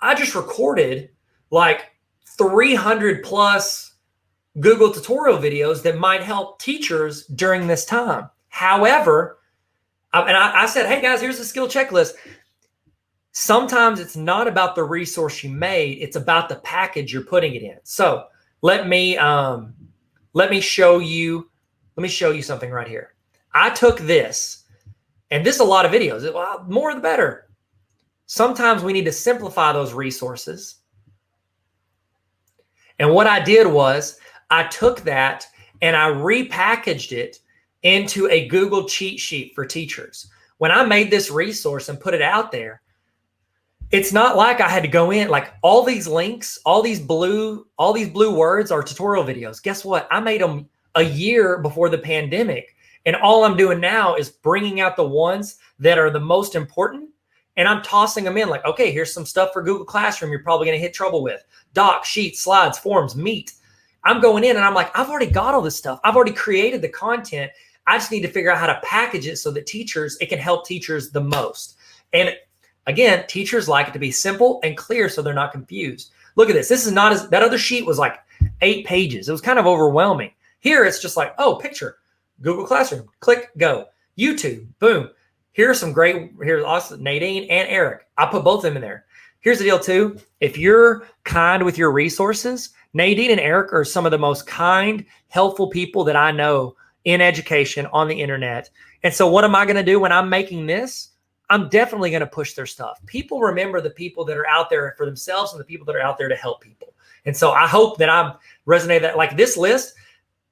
I just recorded like 300 plus Google tutorial videos that might help teachers during this time. However, I said, hey guys, here's the skill checklist. Sometimes it's not about the resource you made. It's about the package you're putting it in. So let me let me show you something right here. I took this, and this is a lot of videos. Well, more the better. Sometimes we need to simplify those resources. And what I did was I took that and I repackaged it into a Google cheat sheet for teachers. When I made this resource and put it out there, it's not like I had to go in, like all these links, all these blue words are tutorial videos. Guess what? I made them a year before the pandemic. And all I'm doing now is bringing out the ones that are the most important. And I'm tossing them in like, okay, here's some stuff for Google Classroom you're probably going to hit trouble with. Docs, sheets, slides, forms, meet. I'm going in and I'm like, I've already got all this stuff. I've already created the content. I just need to figure out how to package it so that it can help teachers the most. And again, teachers like it to be simple and clear so they're not confused. Look at this. This is not that other sheet was like 8 pages. It was kind of overwhelming. Here, it's just like, oh, picture, Google Classroom, click, go. YouTube, boom. Here's also Nadine and Eric. I put both of them in there. Here's the deal too. If you're kind with your resources, Nadine and Eric are some of the most kind, helpful people that I know in education on the internet. And so what am I going to do when I'm making this? I'm definitely going to push their stuff. People remember the people that are out there for themselves and the people that are out there to help people. And so I hope that I'm resonating that. Like this list,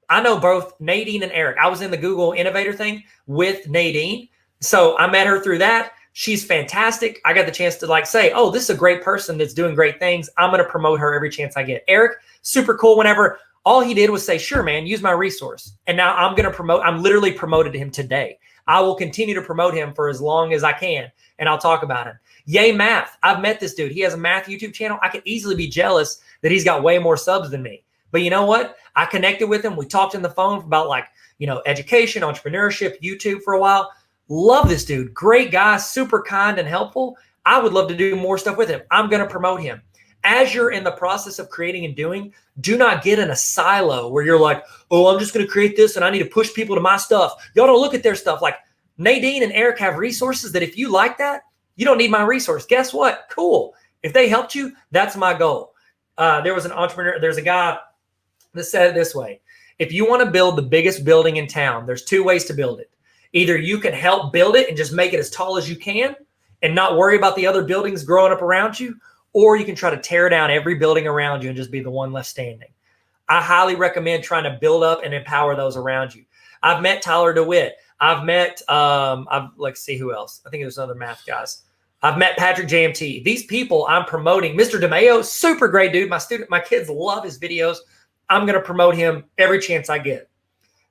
I know both Nadine and Eric. I was in the Google Innovator thing with Nadine. So I met her through that. She's fantastic. I got the chance to like say, oh, this is a great person that's doing great things. I'm going to promote her every chance I get. Eric, super cool. Whenever all he did was say, sure, man, use my resource. And now I'm literally promoted him today. I will continue to promote him for as long as I can. And I'll talk about him. Yay Math. I've met this dude. He has a math YouTube channel. I could easily be jealous that he's got way more subs than me. But you know what? I connected with him. We talked on the phone about education, entrepreneurship, YouTube for a while. Love this dude. Great guy, super kind and helpful. I would love to do more stuff with him. I'm going to promote him. As you're in the process of creating and doing, do not get in a silo where you're like, oh, I'm just going to create this and I need to push people to my stuff. Y'all don't look at their stuff. Like Nadine and Eric have resources that if you like that, you don't need my resource. Guess what? Cool. If they helped you, that's my goal. There was an entrepreneur. There's a guy that said it this way. If you want to build the biggest building in town, there's 2 ways to build it. Either you can help build it and just make it as tall as you can and not worry about the other buildings growing up around you, or you can try to tear down every building around you and just be the one left standing. I highly recommend trying to build up and empower those around you. I've met Tyler DeWitt. I've met, let's see who else. I think there's other math guys. I've met Patrick JMT. These people I'm promoting. Mr. DeMayo, super great dude. My kids love his videos. I'm going to promote him every chance I get.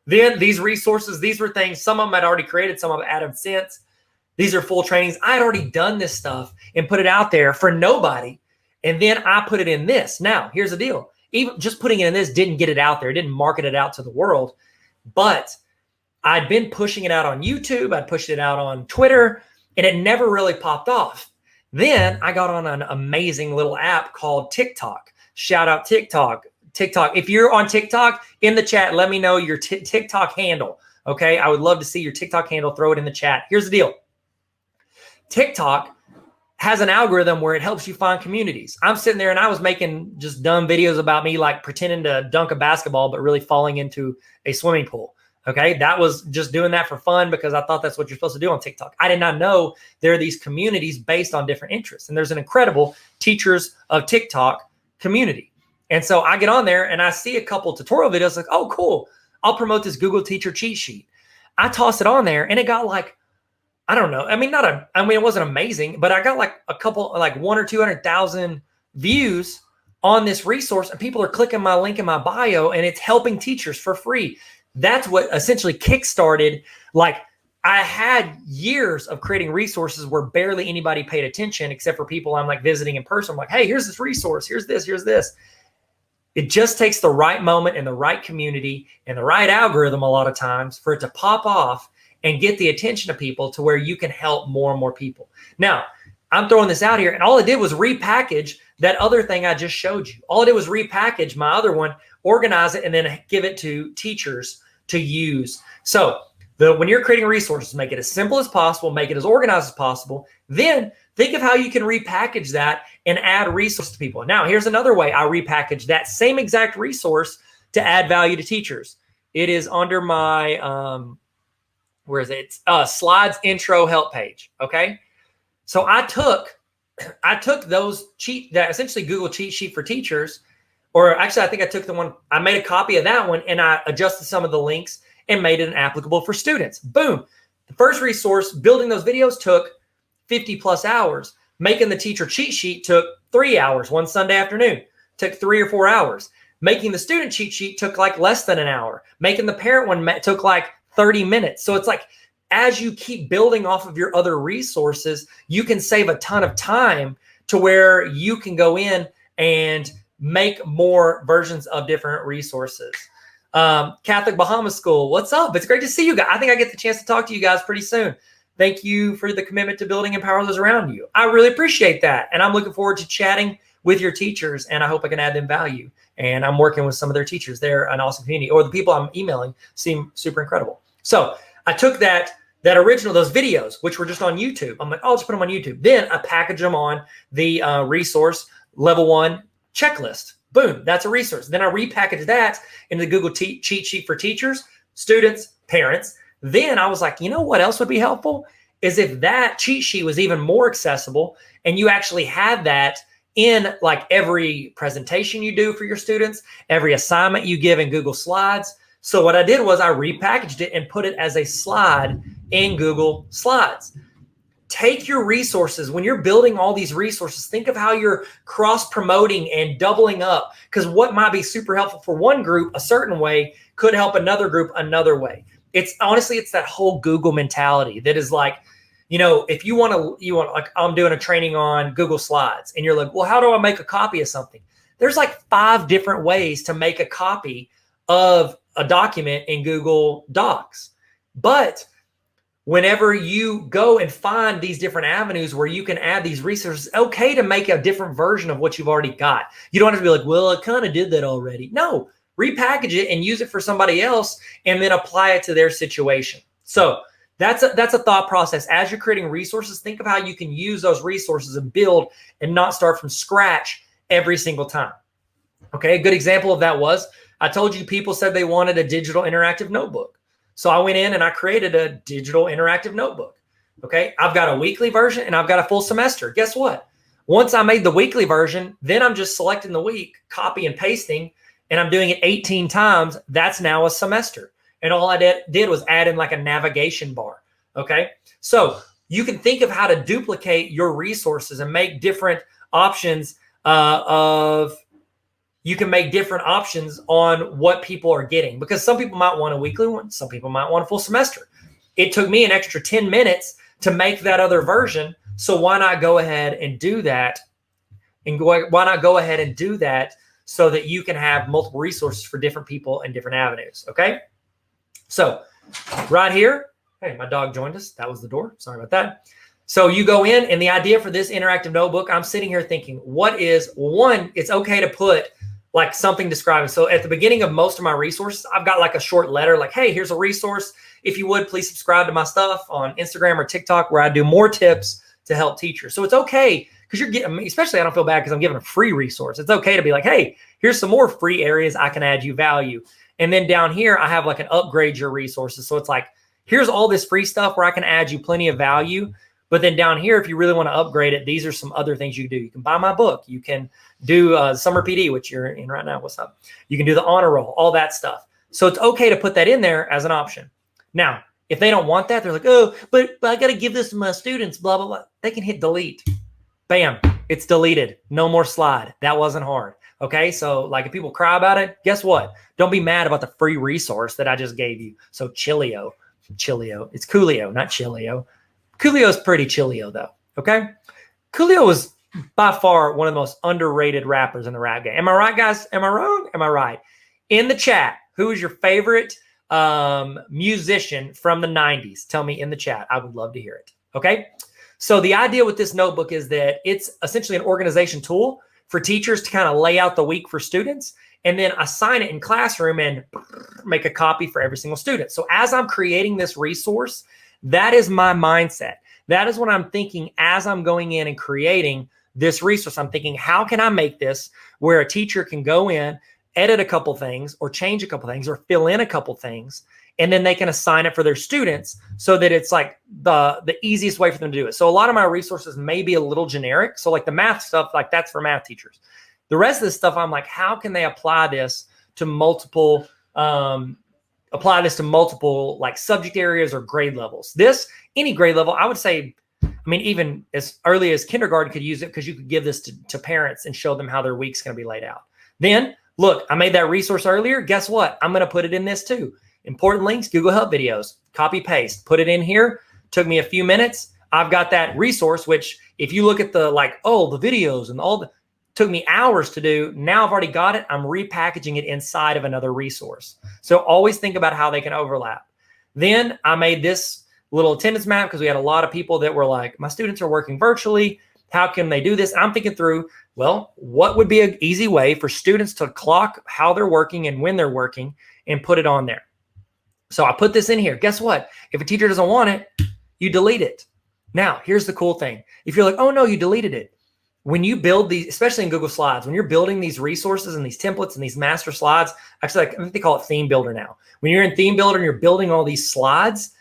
Then these resources, these were things, some of them I'd already created, some of them added since. These are full trainings. I had already done this stuff and put it out there for nobody. And then I put it in this. Now, here's the deal. Even just putting it in this didn't get it out there. It didn't market it out to the world. But I'd been pushing it out on YouTube. I'd pushed it out on Twitter, and it never really popped off. Then I got on an amazing little app called TikTok. Shout out TikTok. If you're on TikTok, in the chat, let me know your TikTok handle. Okay. I would love to see your TikTok handle. Throw it in the chat. Here's the deal. TikTok has an algorithm where it helps you find communities. I'm sitting there and I was making just dumb videos about me, like pretending to dunk a basketball, but really falling into a swimming pool. Okay. That was just doing that for fun because I thought that's what you're supposed to do on TikTok. I did not know there are these communities based on different interests. And there's an incredible Teachers of TikTok community. And so I get on there and I see a couple tutorial videos like, oh, cool. I'll promote this Google Teacher cheat sheet. I toss it on there and it got like, I don't know. I mean, it wasn't amazing, but I got like a couple, like 100,000 or 200,000 views on this resource, and people are clicking my link in my bio and it's helping teachers for free. That's what essentially kickstarted. Like I had years of creating resources where barely anybody paid attention except for people I'm like visiting in person. I'm like, hey, here's this resource. Here's this, here's this. It just takes the right moment and the right community and the right algorithm a lot of times for it to pop off and get the attention of people to where you can help more and more people. Now, I'm throwing this out here, and all it did was repackage that other thing I just showed you. All it did was repackage my other one, organize it, and then give it to teachers to use. So when you're creating resources, make it as simple as possible, make it as organized as possible. Then think of how you can repackage that and add resources to people. Now, here's another way I repackage that same exact resource to add value to teachers. It is under my, where is it? It's slides intro help page. Okay. So I took those that essentially Google cheat sheet for teachers, or actually I think I took the one, I made a copy of that one and I adjusted some of the links and made it applicable for students. Boom. The first resource, building those videos, took 50 plus hours. Making the teacher cheat sheet took 3 hours one Sunday afternoon. Took 3 or 4 hours. Making the student cheat sheet took like less than an hour. Making the parent one took like 30 minutes. So it's like, as you keep building off of your other resources, you can save a ton of time to where you can go in and make more versions of different resources. Catholic Bahamas School, what's up? It's great to see you guys. I think I get the chance to talk to you guys pretty soon. Thank you for the commitment to building and empower those around you. I really appreciate that. And I'm looking forward to chatting with your teachers, and I hope I can add them value. And I'm working with some of their teachers. They're an awesome community, or the people I'm emailing seem super incredible. So I took that original, those videos, which were just on YouTube. I'm like, oh, let's put them on YouTube. Then I package them on the resource level 1 checklist. Boom, that's a resource. Then I repackaged that in the Google cheat sheet for teachers, students, parents. Then I was like, you know what else would be helpful? Is if that cheat sheet was even more accessible and you actually had that in like every presentation you do for your students, every assignment you give in Google Slides. So what I did was I repackaged it and put it as a slide in Google Slides. Take your resources. When you're building all these resources, think of how you're cross-promoting and doubling up, because what might be super helpful for one group a certain way could help another group another way. It's honestly, it's that whole Google mentality that is like, you know, if you want like, I'm doing a training on Google Slides and you're like, well, how do I make a copy of something? There's like 5 different ways to make a copy of a document in Google Docs. But whenever you go and find these different avenues where you can add these resources, it's okay to make a different version of what you've already got. You don't have to be like, well, I kind of did that already. No, repackage it and use it for somebody else and then apply it to their situation. So that's a thought process. As you're creating resources, think of how you can use those resources and build and not start from scratch every single time. Okay, a good example of that was, I told you people said they wanted a digital interactive notebook. So I went in and I created a digital interactive notebook. Okay, I've got a weekly version and I've got a full semester. Guess what? Once I made the weekly version, then I'm just selecting the week, copy and pasting, and I'm doing it 18 times. That's now a semester. And all I did was add in like a navigation bar. Okay, so you can think of how to duplicate your resources and make different options you can make different options on what people are getting, because some people might want a weekly one. Some people might want a full semester. It took me an extra 10 minutes to make that other version. So why not go ahead and do that? And why not go ahead and do that so that you can have multiple resources for different people and different avenues. Okay. So right here, hey, my dog joined us. That was the door. Sorry about that. So you go in, and the idea for this interactive notebook, I'm sitting here thinking, what is one, it's okay to put like something describing. So at the beginning of most of my resources, I've got like a short letter like, hey, here's a resource. If you would, please subscribe to my stuff on Instagram or TikTok, where I do more tips to help teachers. So it's okay, because you're getting, especially I don't feel bad because I'm giving a free resource. It's okay to be like, hey, here's some more free areas I can add you value. And then down here, I have like an upgrade your resources. So it's like, here's all this free stuff where I can add you plenty of value. But then down here, if you really want to upgrade it, these are some other things you can do. You can buy my book. You can do summer PD, which you're in right now. What's up? You can do the honor roll, all that stuff. So it's okay to put that in there as an option. Now, if they don't want that, they're like, oh, but I got to give this to my students, blah, blah, blah. They can hit delete. Bam, it's deleted. No more slide. That wasn't hard. Okay, so like if people cry about it, guess what? Don't be mad about the free resource that I just gave you. So Chilio, it's Coolio, not Chilio. Coolio's pretty Chilio though, okay? Coolio was by far one of the most underrated rappers in the rap game. Am I right, guys? Am I wrong? Am I right? In the chat, who is your favorite musician from the 90s? Tell me in the chat. I would love to hear it, okay? So the idea with this notebook is that it's essentially an organization tool for teachers to kind of lay out the week for students and then assign it in classroom and make a copy for every single student. So as I'm creating this resource, that is my mindset. That is what I'm thinking as I'm going in and creating this resource. I'm thinking, how can I make this where a teacher can go in edit a couple things or change a couple things or fill in a couple things, and then they can assign it for their students so that it's like the easiest way for them to do it. So a lot of my resources may be a little generic. So like the math stuff, like that's for math teachers. The rest of this stuff, I'm like, how can they apply this to multiple like subject areas or grade levels? Any grade level, I would say, I mean, even as early as kindergarten could use it, because you could give this to parents and show them how their week's going to be laid out. Then look, I made that resource earlier. Guess what? I'm going to put it in this too. Important links, Google Help videos, copy paste, put it in here. Took me a few minutes. I've got that resource, which if you look at the the videos and took me hours to do. Now I've already got it. I'm repackaging it inside of another resource. So always think about how they can overlap. Then I made this little attendance map because we had a lot of people that were like, my students are working virtually. How can they do this? I'm thinking through, well, what would be an easy way for students to clock how they're working and when they're working and put it on there. So I put this in here. Guess what? If a teacher doesn't want it, you delete it. Now, here's the cool thing. If you're like, oh no, you deleted it. When you build these, especially in Google Slides, when you're building these resources and these templates and these master slides, actually, I think they call it Theme Builder now. When you're in Theme Builder and you're building all these slides,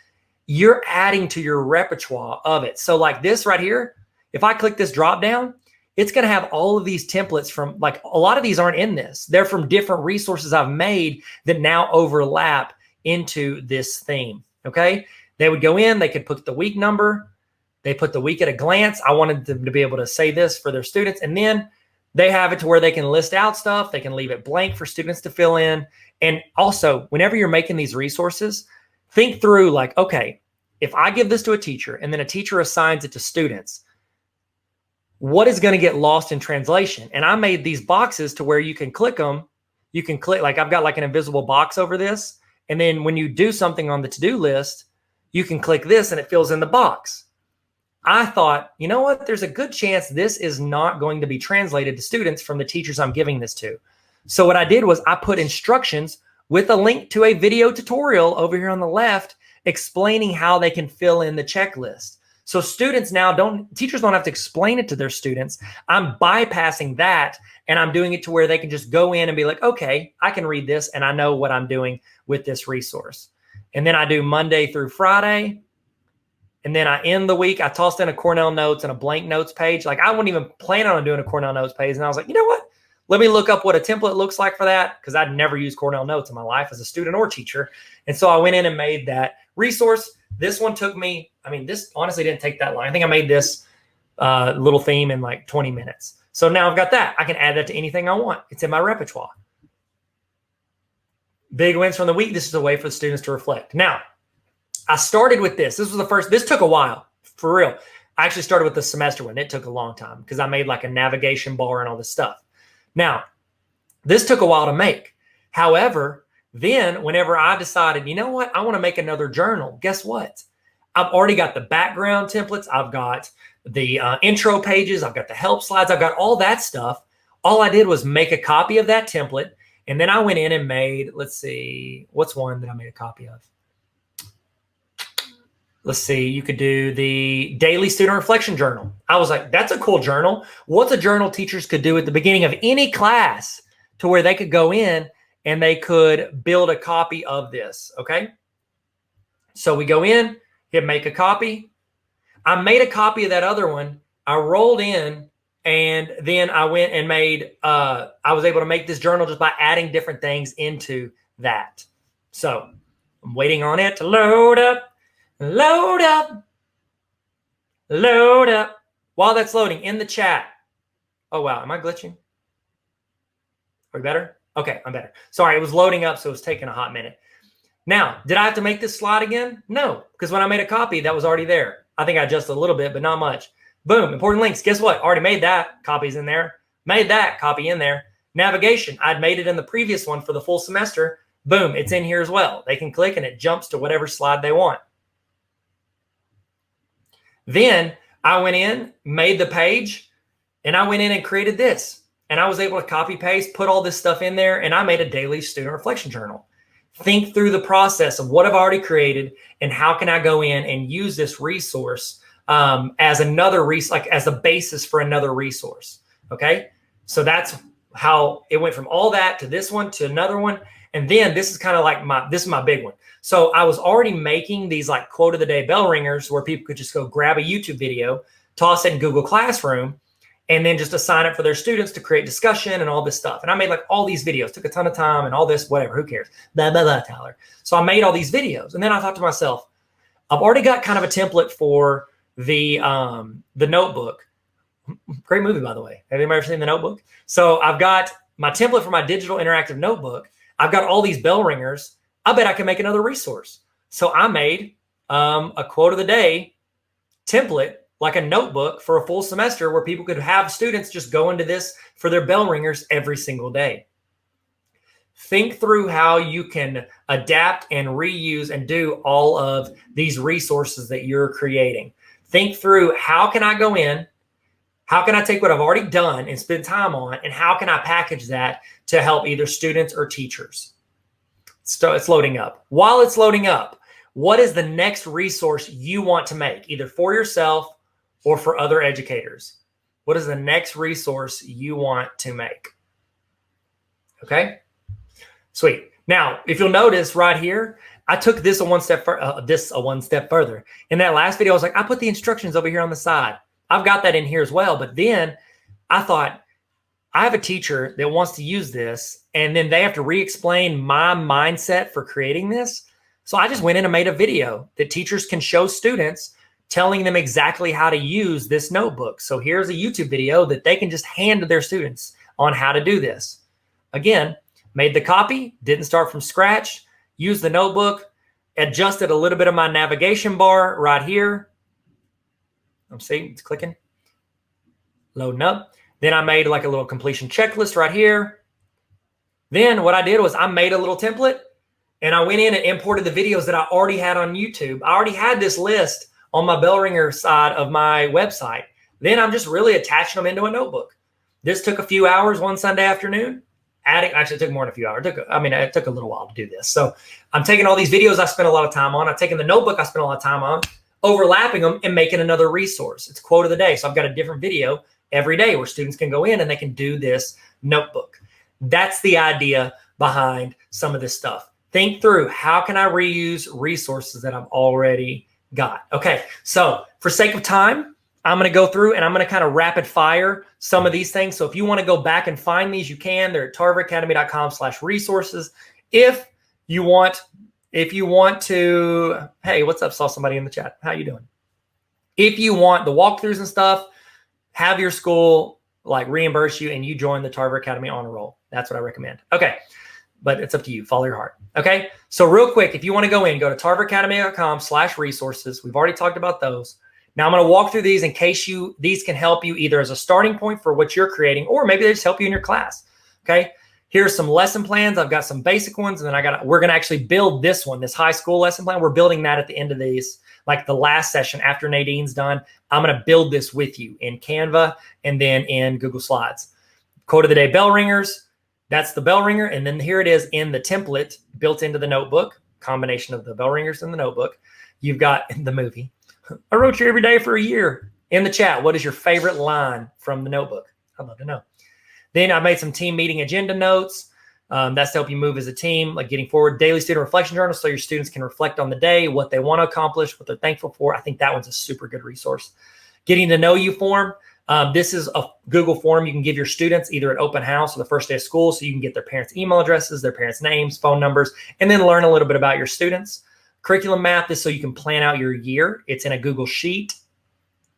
you're adding to your repertoire of it. So like this right here, if I click this drop down, it's going to have all of these templates from, like, a lot of these aren't in this. They're from different resources I've made that now overlap into this theme. Okay. They would go in, they could put the week number. They put the week at a glance. I wanted them to be able to say this for their students. And then they have it to where they can list out stuff. They can leave it blank for students to fill in. And also, whenever you're making these resources, think through like, okay, if I give this to a teacher and then a teacher assigns it to students, what is going to get lost in translation? And I made these boxes to where you can click them. You can click, like I've got like an invisible box over this. And then when you do something on the to-do list, you can click this and it fills in the box. I thought, you know what? There's a good chance this is not going to be translated to students from the teachers I'm giving this to. So what I did was I put instructions with a link to a video tutorial over here on the left explaining how they can fill in the checklist. So students now teachers don't have to explain it to their students. I'm bypassing that and I'm doing it to where they can just go in and be like, okay, I can read this and I know what I'm doing with this resource. And then I do Monday through Friday. And then I end the week. I tossed in a Cornell Notes and a blank notes page. Like I wasn't even planning on doing a Cornell Notes page. And I was like, you know what? Let me look up what a template looks like for that, because I'd never used Cornell Notes in my life as a student or teacher. And so I went in and made that resource. This one took me, this honestly didn't take that long. I think I made this little theme in like 20 minutes. So now I've got that. I can add that to anything I want. It's in my repertoire. Big wins from the week. This is a way for the students to reflect. Now, I started with this. This was the first. This took a while, for real. I actually started with the semester one. It took a long time because I made like a navigation bar and all this stuff. Now, this took a while to make. However, then whenever I decided, you know what, I want to make another journal, guess what? I've already got the background templates. I've got the intro pages. I've got the help slides. I've got all that stuff. All I did was make a copy of that template. And then I went in and made, let's see, what's one that I made a copy of? Let's see, you could do the daily student reflection journal. I was like, that's a cool journal. What's a journal teachers could do at the beginning of any class to where they could go in and they could build a copy of this, okay? So we go in, hit make a copy. I made a copy of that other one. I rolled in and then I went and made, I was able to make this journal just by adding different things into that. So I'm waiting on it to load up. Load up. Load up. While that's loading, in the chat. Oh, wow. Am I glitching? Are we better? Okay, I'm better. Sorry, it was loading up, so it was taking a hot minute. Now, did I have to make this slide again? No, because when I made a copy, that was already there. I think I adjusted a little bit, but not much. Boom, important links. Guess what? Already made that. Copy's in there. Made that. Copy in there. Navigation. I'd made it in the previous one for the full semester. Boom, it's in here as well. They can click and it jumps to whatever slide they want. Then I went in, made the page, and I went in and created this. And I was able to copy paste, put all this stuff in there, and I made a daily student reflection journal. Think through the process of what I've already created and how can I go in and use this resource as another resource, like as the basis for another resource. Okay, so that's how it went from all that to this one to another one. And then this is kind of like this is my big one. So I was already making these like quote of the day bell ringers where people could just go grab a YouTube video, toss it in Google Classroom, and then just assign it for their students to create discussion and all this stuff. And I made like all these videos, took a ton of time and all this, whatever, who cares? Blah, blah, blah, Tyler. So I made all these videos. And then I thought to myself, I've already got kind of a template for the Notebook. Great movie, by the way. Have anybody ever seen The Notebook? So I've got my template for my digital interactive notebook. I've got all these bell ringers. I bet I can make another resource. So I made a quote of the day template, like a notebook for a full semester where people could have students just go into this for their bell ringers every single day. Think through how you can adapt and reuse and do all of these resources that you're creating. Think through, how can I go in? How can I take what I've already done and spend time on? And how can I package that to help either students or teachers? So it's loading up. While it's loading up, what is the next resource you want to make, either for yourself or for other educators? What is the next resource you want to make? Okay, sweet. Now, if you'll notice right here, I took this one step further. In that last video, I was like, I put the instructions over here on the side. I've got that in here as well. But then I thought, I have a teacher that wants to use this, and then they have to re-explain my mindset for creating this. So I just went in and made a video that teachers can show students, telling them exactly how to use this notebook. So here's a YouTube video that they can just hand to their students on how to do this. Again, made the copy, didn't start from scratch, used the notebook, adjusted a little bit of my navigation bar right here. See, it's clicking, loading up. Then I made like a little completion checklist right here. Then what I did was I made a little template and I went in and imported the videos that I already had on YouTube. I already had this list on my bell ringer side of my website. Then I'm just really attaching them into a notebook. This took a few hours one Sunday afternoon. Actually, it took more than a few hours. It took a little while to do this. So I'm taking all these videos I spent a lot of time on. I've taken the notebook I spent a lot of time on, overlapping them and making another resource. It's quote of the day. So I've got a different video every day where students can go in and they can do this notebook. That's the idea behind some of this stuff. Think through, how can I reuse resources that I've already got? Okay, so for sake of time, I'm going to go through and I'm going to kind of rapid fire some of these things. So if you want to go back and find these, you can. They're at tarveracademy.com/resources. If you want to, hey, what's up? Saw somebody in the chat. How you doing? If you want the walkthroughs and stuff, have your school like reimburse you and you join the Tarver Academy Honor Roll. That's what I recommend. Okay, but it's up to you. Follow your heart. Okay, so real quick, if you want to go to tarveracademy.com/resources. We've already talked about those. Now I'm going to walk through these in case these can help you either as a starting point for what you're creating, or maybe they just help you in your class. Okay. Here's some lesson plans. I've got some basic ones, and then we're going to actually build this one, this high school lesson plan. We're building that at the end of these, like the last session after Nadine's done. I'm going to build this with you in Canva and then in Google Slides. Quote of the day, bell ringers. That's the bell ringer. And then here it is in the template built into the notebook, combination of the bell ringers and the notebook. You've got the movie. I wrote you every day for a year. In the chat, what is your favorite line from the notebook? I'd love to know. Then I made some team meeting agenda notes. That's to help you move as a team, like getting forward. Daily student reflection journal, so your students can reflect on the day, what they want to accomplish, what they're thankful for. I think that one's a super good resource. Getting to know you form. This is a Google form you can give your students either at open house or the first day of school, so you can get their parents' email addresses, their parents' names, phone numbers, and then learn a little bit about your students. Curriculum map is so you can plan out your year. It's in a Google Sheet.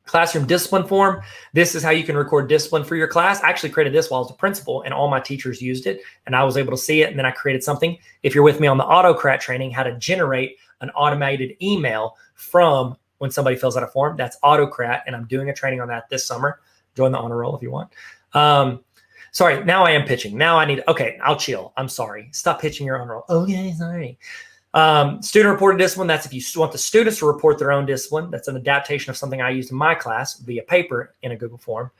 Classroom discipline form. This is how you can record discipline for your class. I actually created this while I was a principal, and all my teachers used it, and I was able to see it. And then I created something, if you're with me on the Autocrat training, how to generate an automated email from when somebody fills out a form. That's Autocrat, and I'm doing a training on that this summer. Join the honor roll if you want. Sorry, now I am pitching. Now I need, okay, I'll chill. I'm sorry. Stop pitching your honor roll. Okay, sorry. Student reported discipline. That's if you want the students to report their own discipline. That's an adaptation of something I used in my class via paper in a Google form.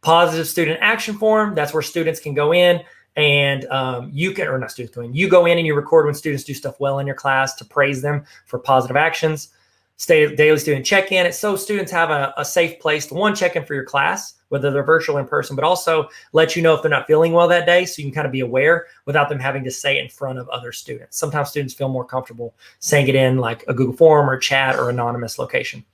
Positive student action form. That's where students can go in and you go in and you record when students do stuff well in your class to praise them for positive actions. daily student check-in. It's so students have a safe place to, one, check in for your class, whether they're virtual or in person, but also let you know if they're not feeling well that day, so you can kind of be aware without them having to say it in front of other students. Sometimes students feel more comfortable saying it in like a Google form or chat or anonymous location.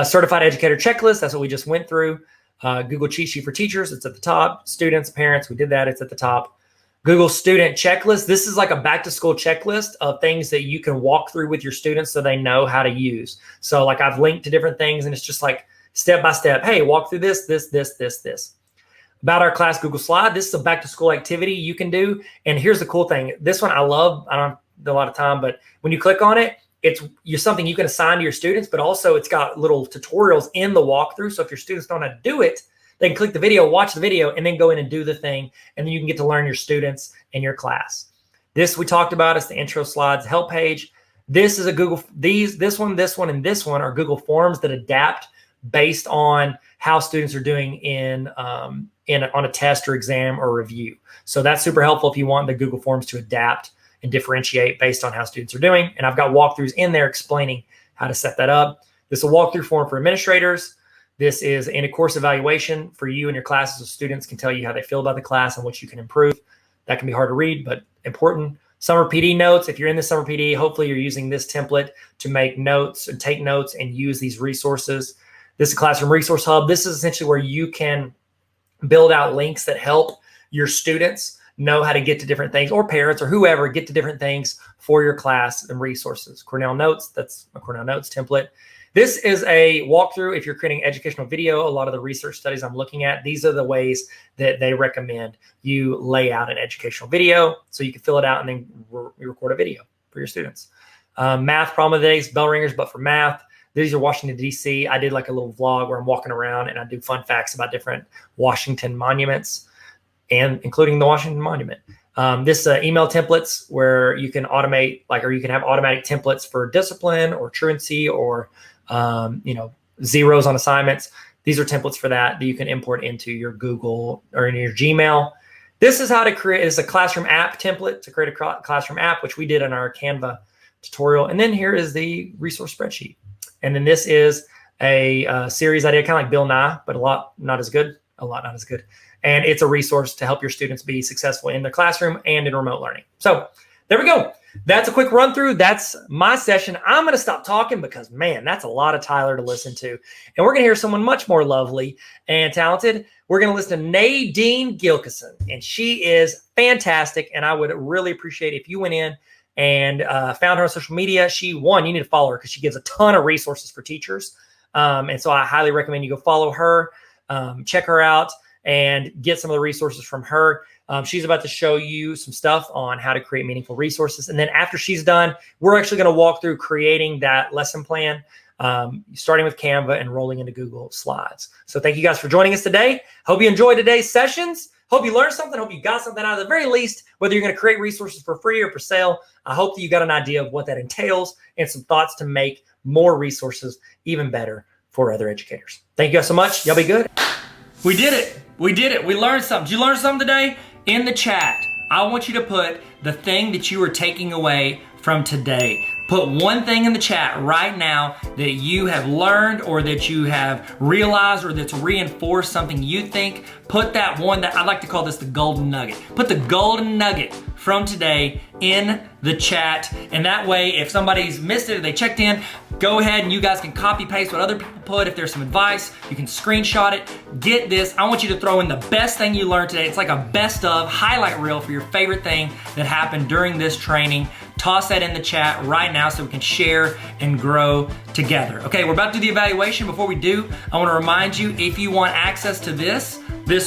Certified educator checklist, that's what we just went through. Google cheat sheet for teachers, it's at the top. Students, parents, we did that, it's at the top. Google student checklist. This is like a back to school checklist of things that you can walk through with your students so they know how to use. So like I've linked to different things and it's just like step by step. Hey, walk through this. About our class Google slide. This is a back to school activity you can do. And here's the cool thing. This one I love. I don't have a lot of time, but when you click on it, it's something you can assign to your students, but also it's got little tutorials in the walkthrough. So if your students don't know how to do it, they can click the video, watch the video, and then go in and do the thing. And then you can get to learn your students and your class. This we talked about is the intro slides help page. This is a Google, this one, and this one are Google Forms that adapt based on how students are doing on a test or exam or review. So that's super helpful if you want the Google Forms to adapt and differentiate based on how students are doing. And I've got walkthroughs in there explaining how to set that up. This is a walkthrough form for administrators. This is in a course evaluation for you and your classes, so students can tell you how they feel about the class and what you can improve. That can be hard to read, but important. Summer PD notes. If you're in the summer PD, hopefully you're using this template to make notes and take notes and use these resources. This is a classroom resource hub. This is essentially where you can build out links that help your students know how to get to different things, or parents or whoever get to different things for your class and resources. Cornell Notes, that's a Cornell Notes template. This is a walkthrough if you're creating educational video. A lot of the research studies I'm looking at, these are the ways that they recommend you lay out an educational video so you can fill it out and then record a video for your students. Math problem of the day is bell ringers, but for math. These are Washington, D.C. I did like a little vlog where I'm walking around and I do fun facts about different Washington monuments, and including the Washington Monument. This email templates where you can automate, or you can have automatic templates for discipline or truancy or zeros on assignments. These are templates for that you can import into your Google or in your Gmail. This is how to create, is a classroom app template to create a classroom app, which we did in our Canva tutorial. And then here is the resource spreadsheet. And then this is a series I did, kind of like Bill Nye, but a lot not as good. And it's a resource to help your students be successful in the classroom and in remote learning. So there we go. That's a quick run through. That's my session. I'm going to stop talking because, man, that's a lot of Tyler to listen to. And we're going to hear someone much more lovely and talented. We're going to listen to Nadine Gilkison, and she is fantastic. And I would really appreciate if you went in and found her on social media. You need to follow her because she gives a ton of resources for teachers. And so I highly recommend you go follow her, check her out, and get some of the resources from her. She's about to show you some stuff on how to create meaningful resources. And then after she's done, we're actually going to walk through creating that lesson plan, starting with Canva and rolling into Google Slides. So thank you guys for joining us today. Hope you enjoyed today's sessions. Hope you learned something. Hope you got something out of the very least, whether you're going to create resources for free or for sale. I hope that you got an idea of what that entails and some thoughts to make more resources even better for other educators. Thank you guys so much. Y'all be good. We did it. We did it. We learned something. Did you learn something today? In the chat, I want you to put the thing that you are taking away from today. Put one thing in the chat right now that you have learned or that you have realized or that's reinforced something you think. Put that one, that I like to call this the golden nugget. Put the golden nugget from today in the chat. And that way, if somebody's missed it or they checked in, go ahead and you guys can copy paste what other people put. If there's some advice, you can screenshot it. Get this. I want you to throw in the best thing you learned today. It's like a best of highlight reel for your favorite thing that happened during this training. Toss that in the chat right now so we can share and grow together. Okay, we're about to do the evaluation. Before we do, I want to remind you, if you want access to this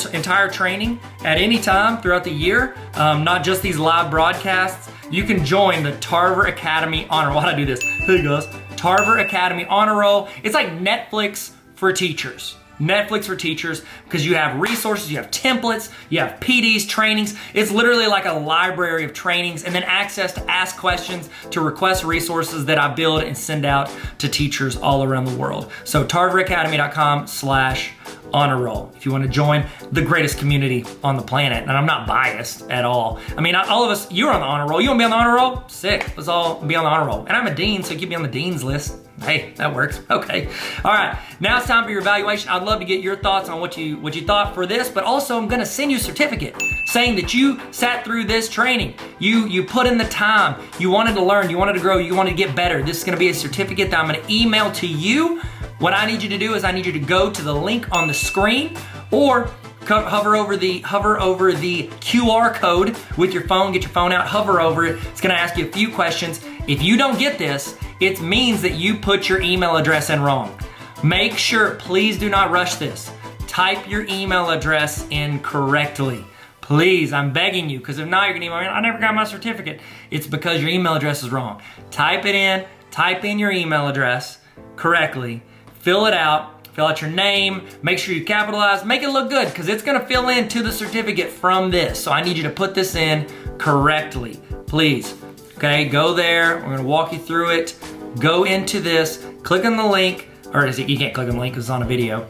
entire training at any time throughout the year, not just these live broadcasts, you can join the Tarver Academy Honor. Why'd I do this? Hey guys, Tarver Academy Honor Roll. It's like Netflix for teachers. Netflix for teachers, because you have resources, you have templates, you have PDs, trainings. It's literally like a library of trainings, and then access to ask questions, to request resources that I build and send out to teachers all around the world. So tarveracademy.com/honor roll if you want to join the greatest community on the planet. And I'm not biased at all. I mean, all of us, you're on the honor roll. You want to be on the honor roll? Sick. Let's all be on the honor roll. And I'm a dean, so keep me on the dean's list. Hey, that works. Okay. All right. Now it's time for your evaluation. I'd love to get your thoughts on what you thought for this, but also I'm going to send you a certificate saying that you sat through this training. You put in the time. You wanted to learn. You wanted to grow. You wanted to get better. This is going to be a certificate that I'm going to email to you. What I need you to do is I need you to go to the link on the screen or hover over the QR code with your phone. Get your phone out, hover over it. It's going to ask you a few questions. If you don't get this, it means that you put your email address in wrong. Make sure, please do not rush this. Type your email address in correctly. Please, I'm begging you, because if not, you're gonna email me, I never got my certificate. It's because your email address is wrong. Type in your email address correctly, fill it out, fill out your name, make sure you capitalize, make it look good, because it's gonna fill into the certificate from this. So I need you to put this in correctly, please. Okay, go there, we're gonna walk you through it. Go into this, click on the link, or you can't click on the link because it's on a video.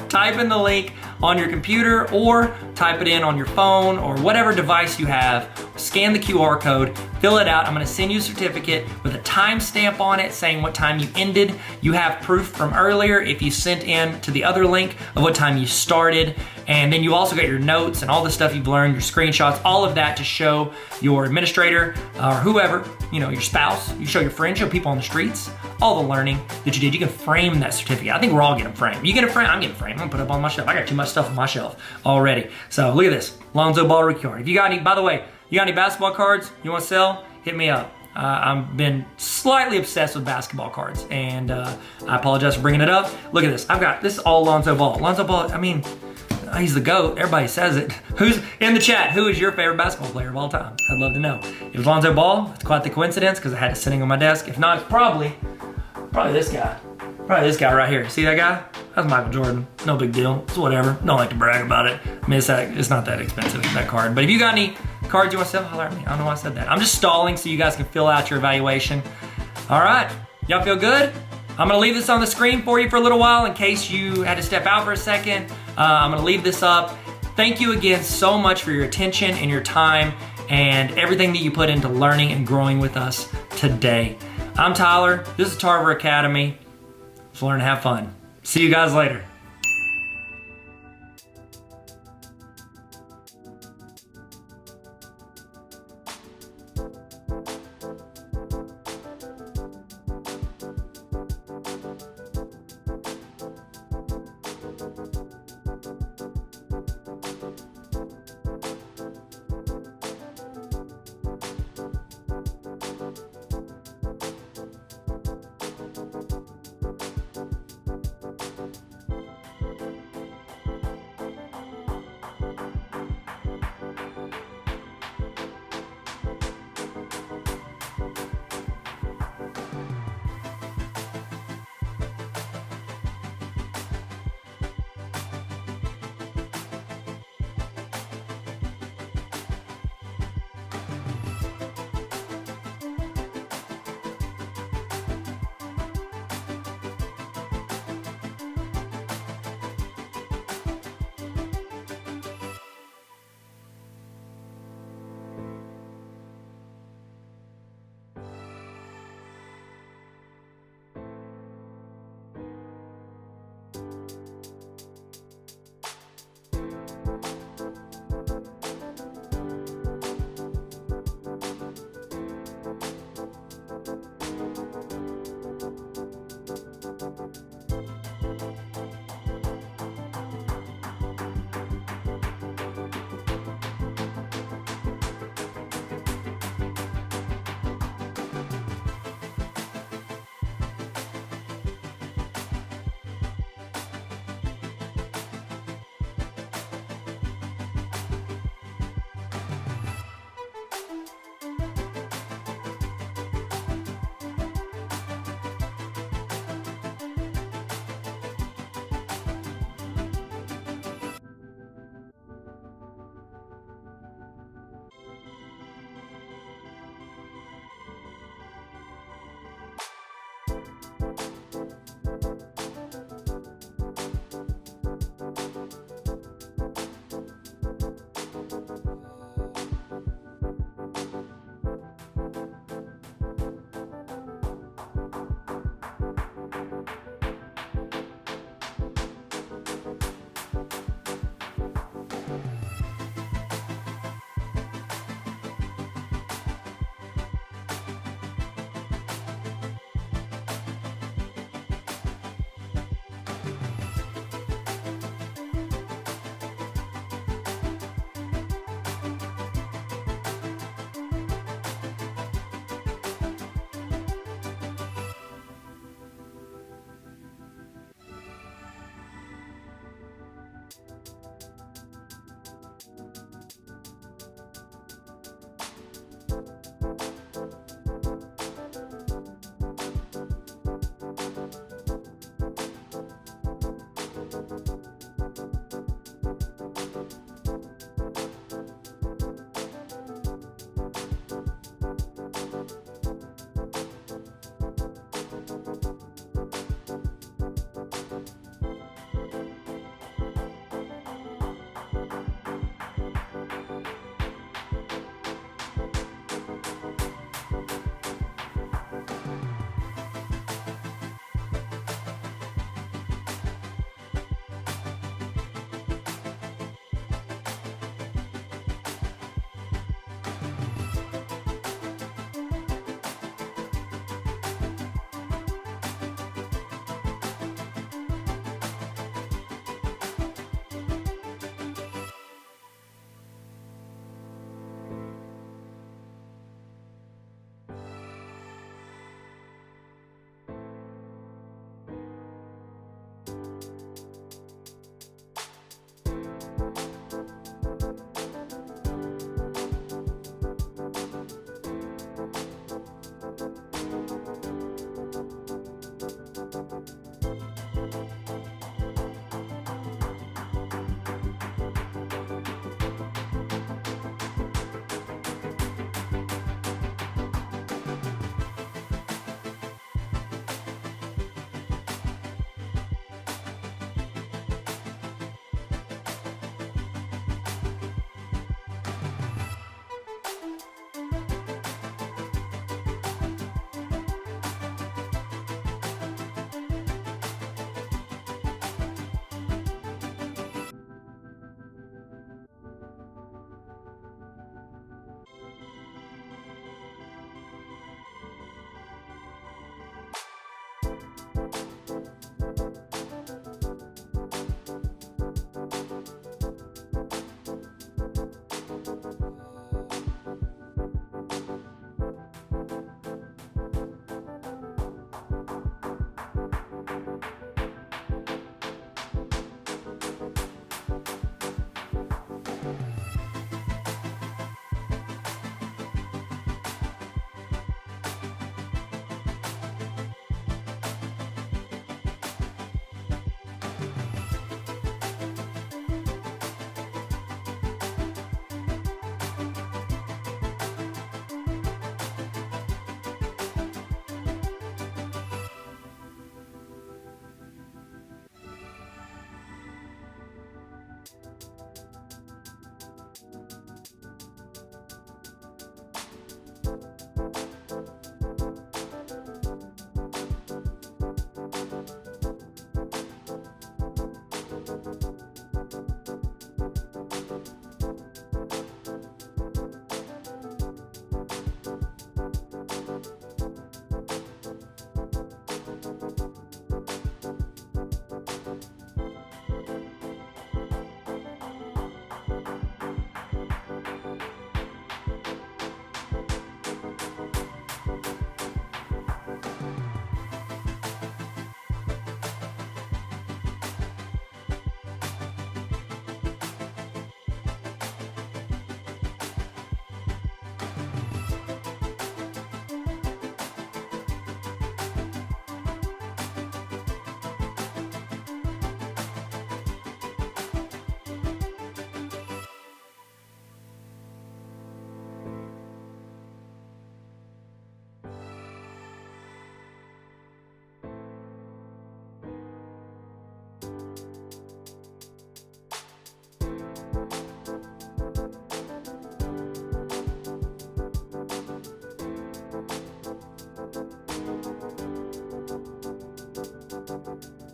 Type in the link on your computer or type it in on your phone or whatever device you have. Scan the QR code, fill it out. I'm gonna send you a certificate with a timestamp on it saying what time you ended. You have proof from earlier if you sent in to the other link of what time you started. And then you also got your notes and all the stuff you've learned, your screenshots, all of that to show your administrator or whoever, your spouse, you show your friends, show people on the streets, all the learning that you did. You can frame that certificate. I think we're all getting framed. You get a frame, I'm getting framed. I'm gonna put it up on my shelf. I got too much stuff on my shelf already. So look at this, Lonzo Ball rookie card. If you got any, by the way, you got any basketball cards you wanna sell, hit me up. I've been slightly obsessed with basketball cards, and I apologize for bringing it up. Look at this, this is all Lonzo Ball. Lonzo Ball, he's the GOAT. Everybody says it. Who's in the chat? Who is your favorite basketball player of all time? I'd love to know. If it was Lonzo Ball, it's quite the coincidence because I had it sitting on my desk. If not, it's probably this guy. Probably this guy right here. See that guy? That's Michael Jordan. No big deal. It's whatever. Don't like to brag about it. It's not that expensive, that card. But if you got any cards you want to sell, holler at me. I don't know why I said that. I'm just stalling so you guys can fill out your evaluation. All right. Y'all feel good? I'm gonna leave this on the screen for you for a little while in case you had to step out for a second. I'm gonna leave this up. Thank you again so much for your attention and your time and everything that you put into learning and growing with us today. I'm Tyler, this is Tarver Academy. Let's learn and have fun. See you guys later.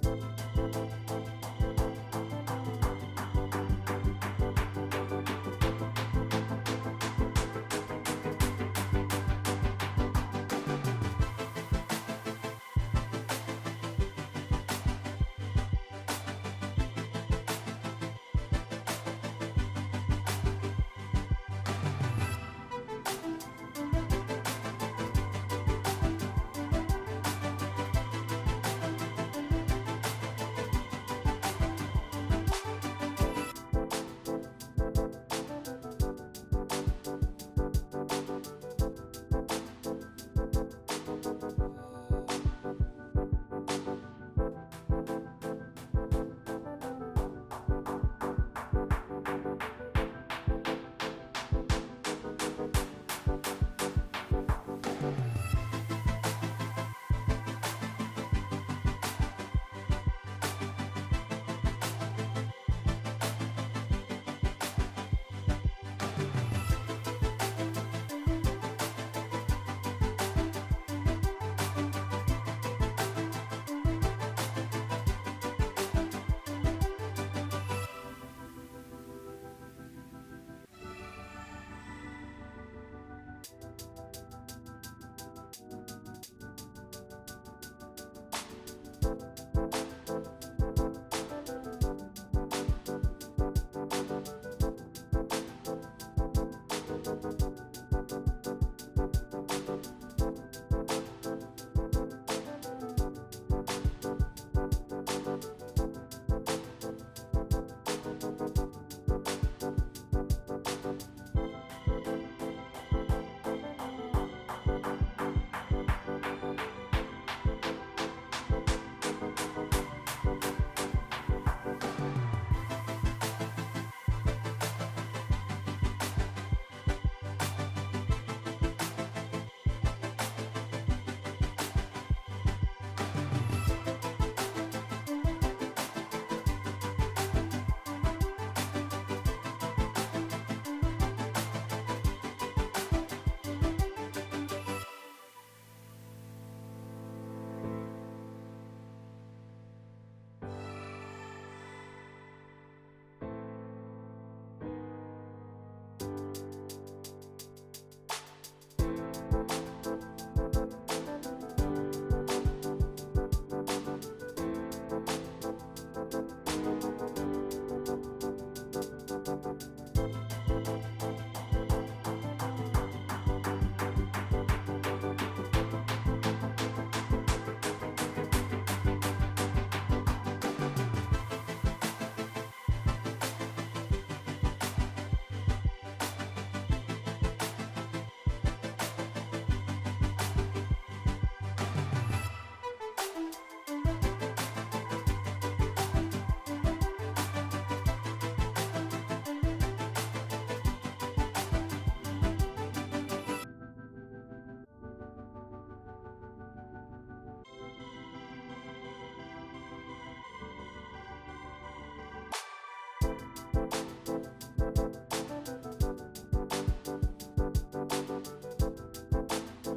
you.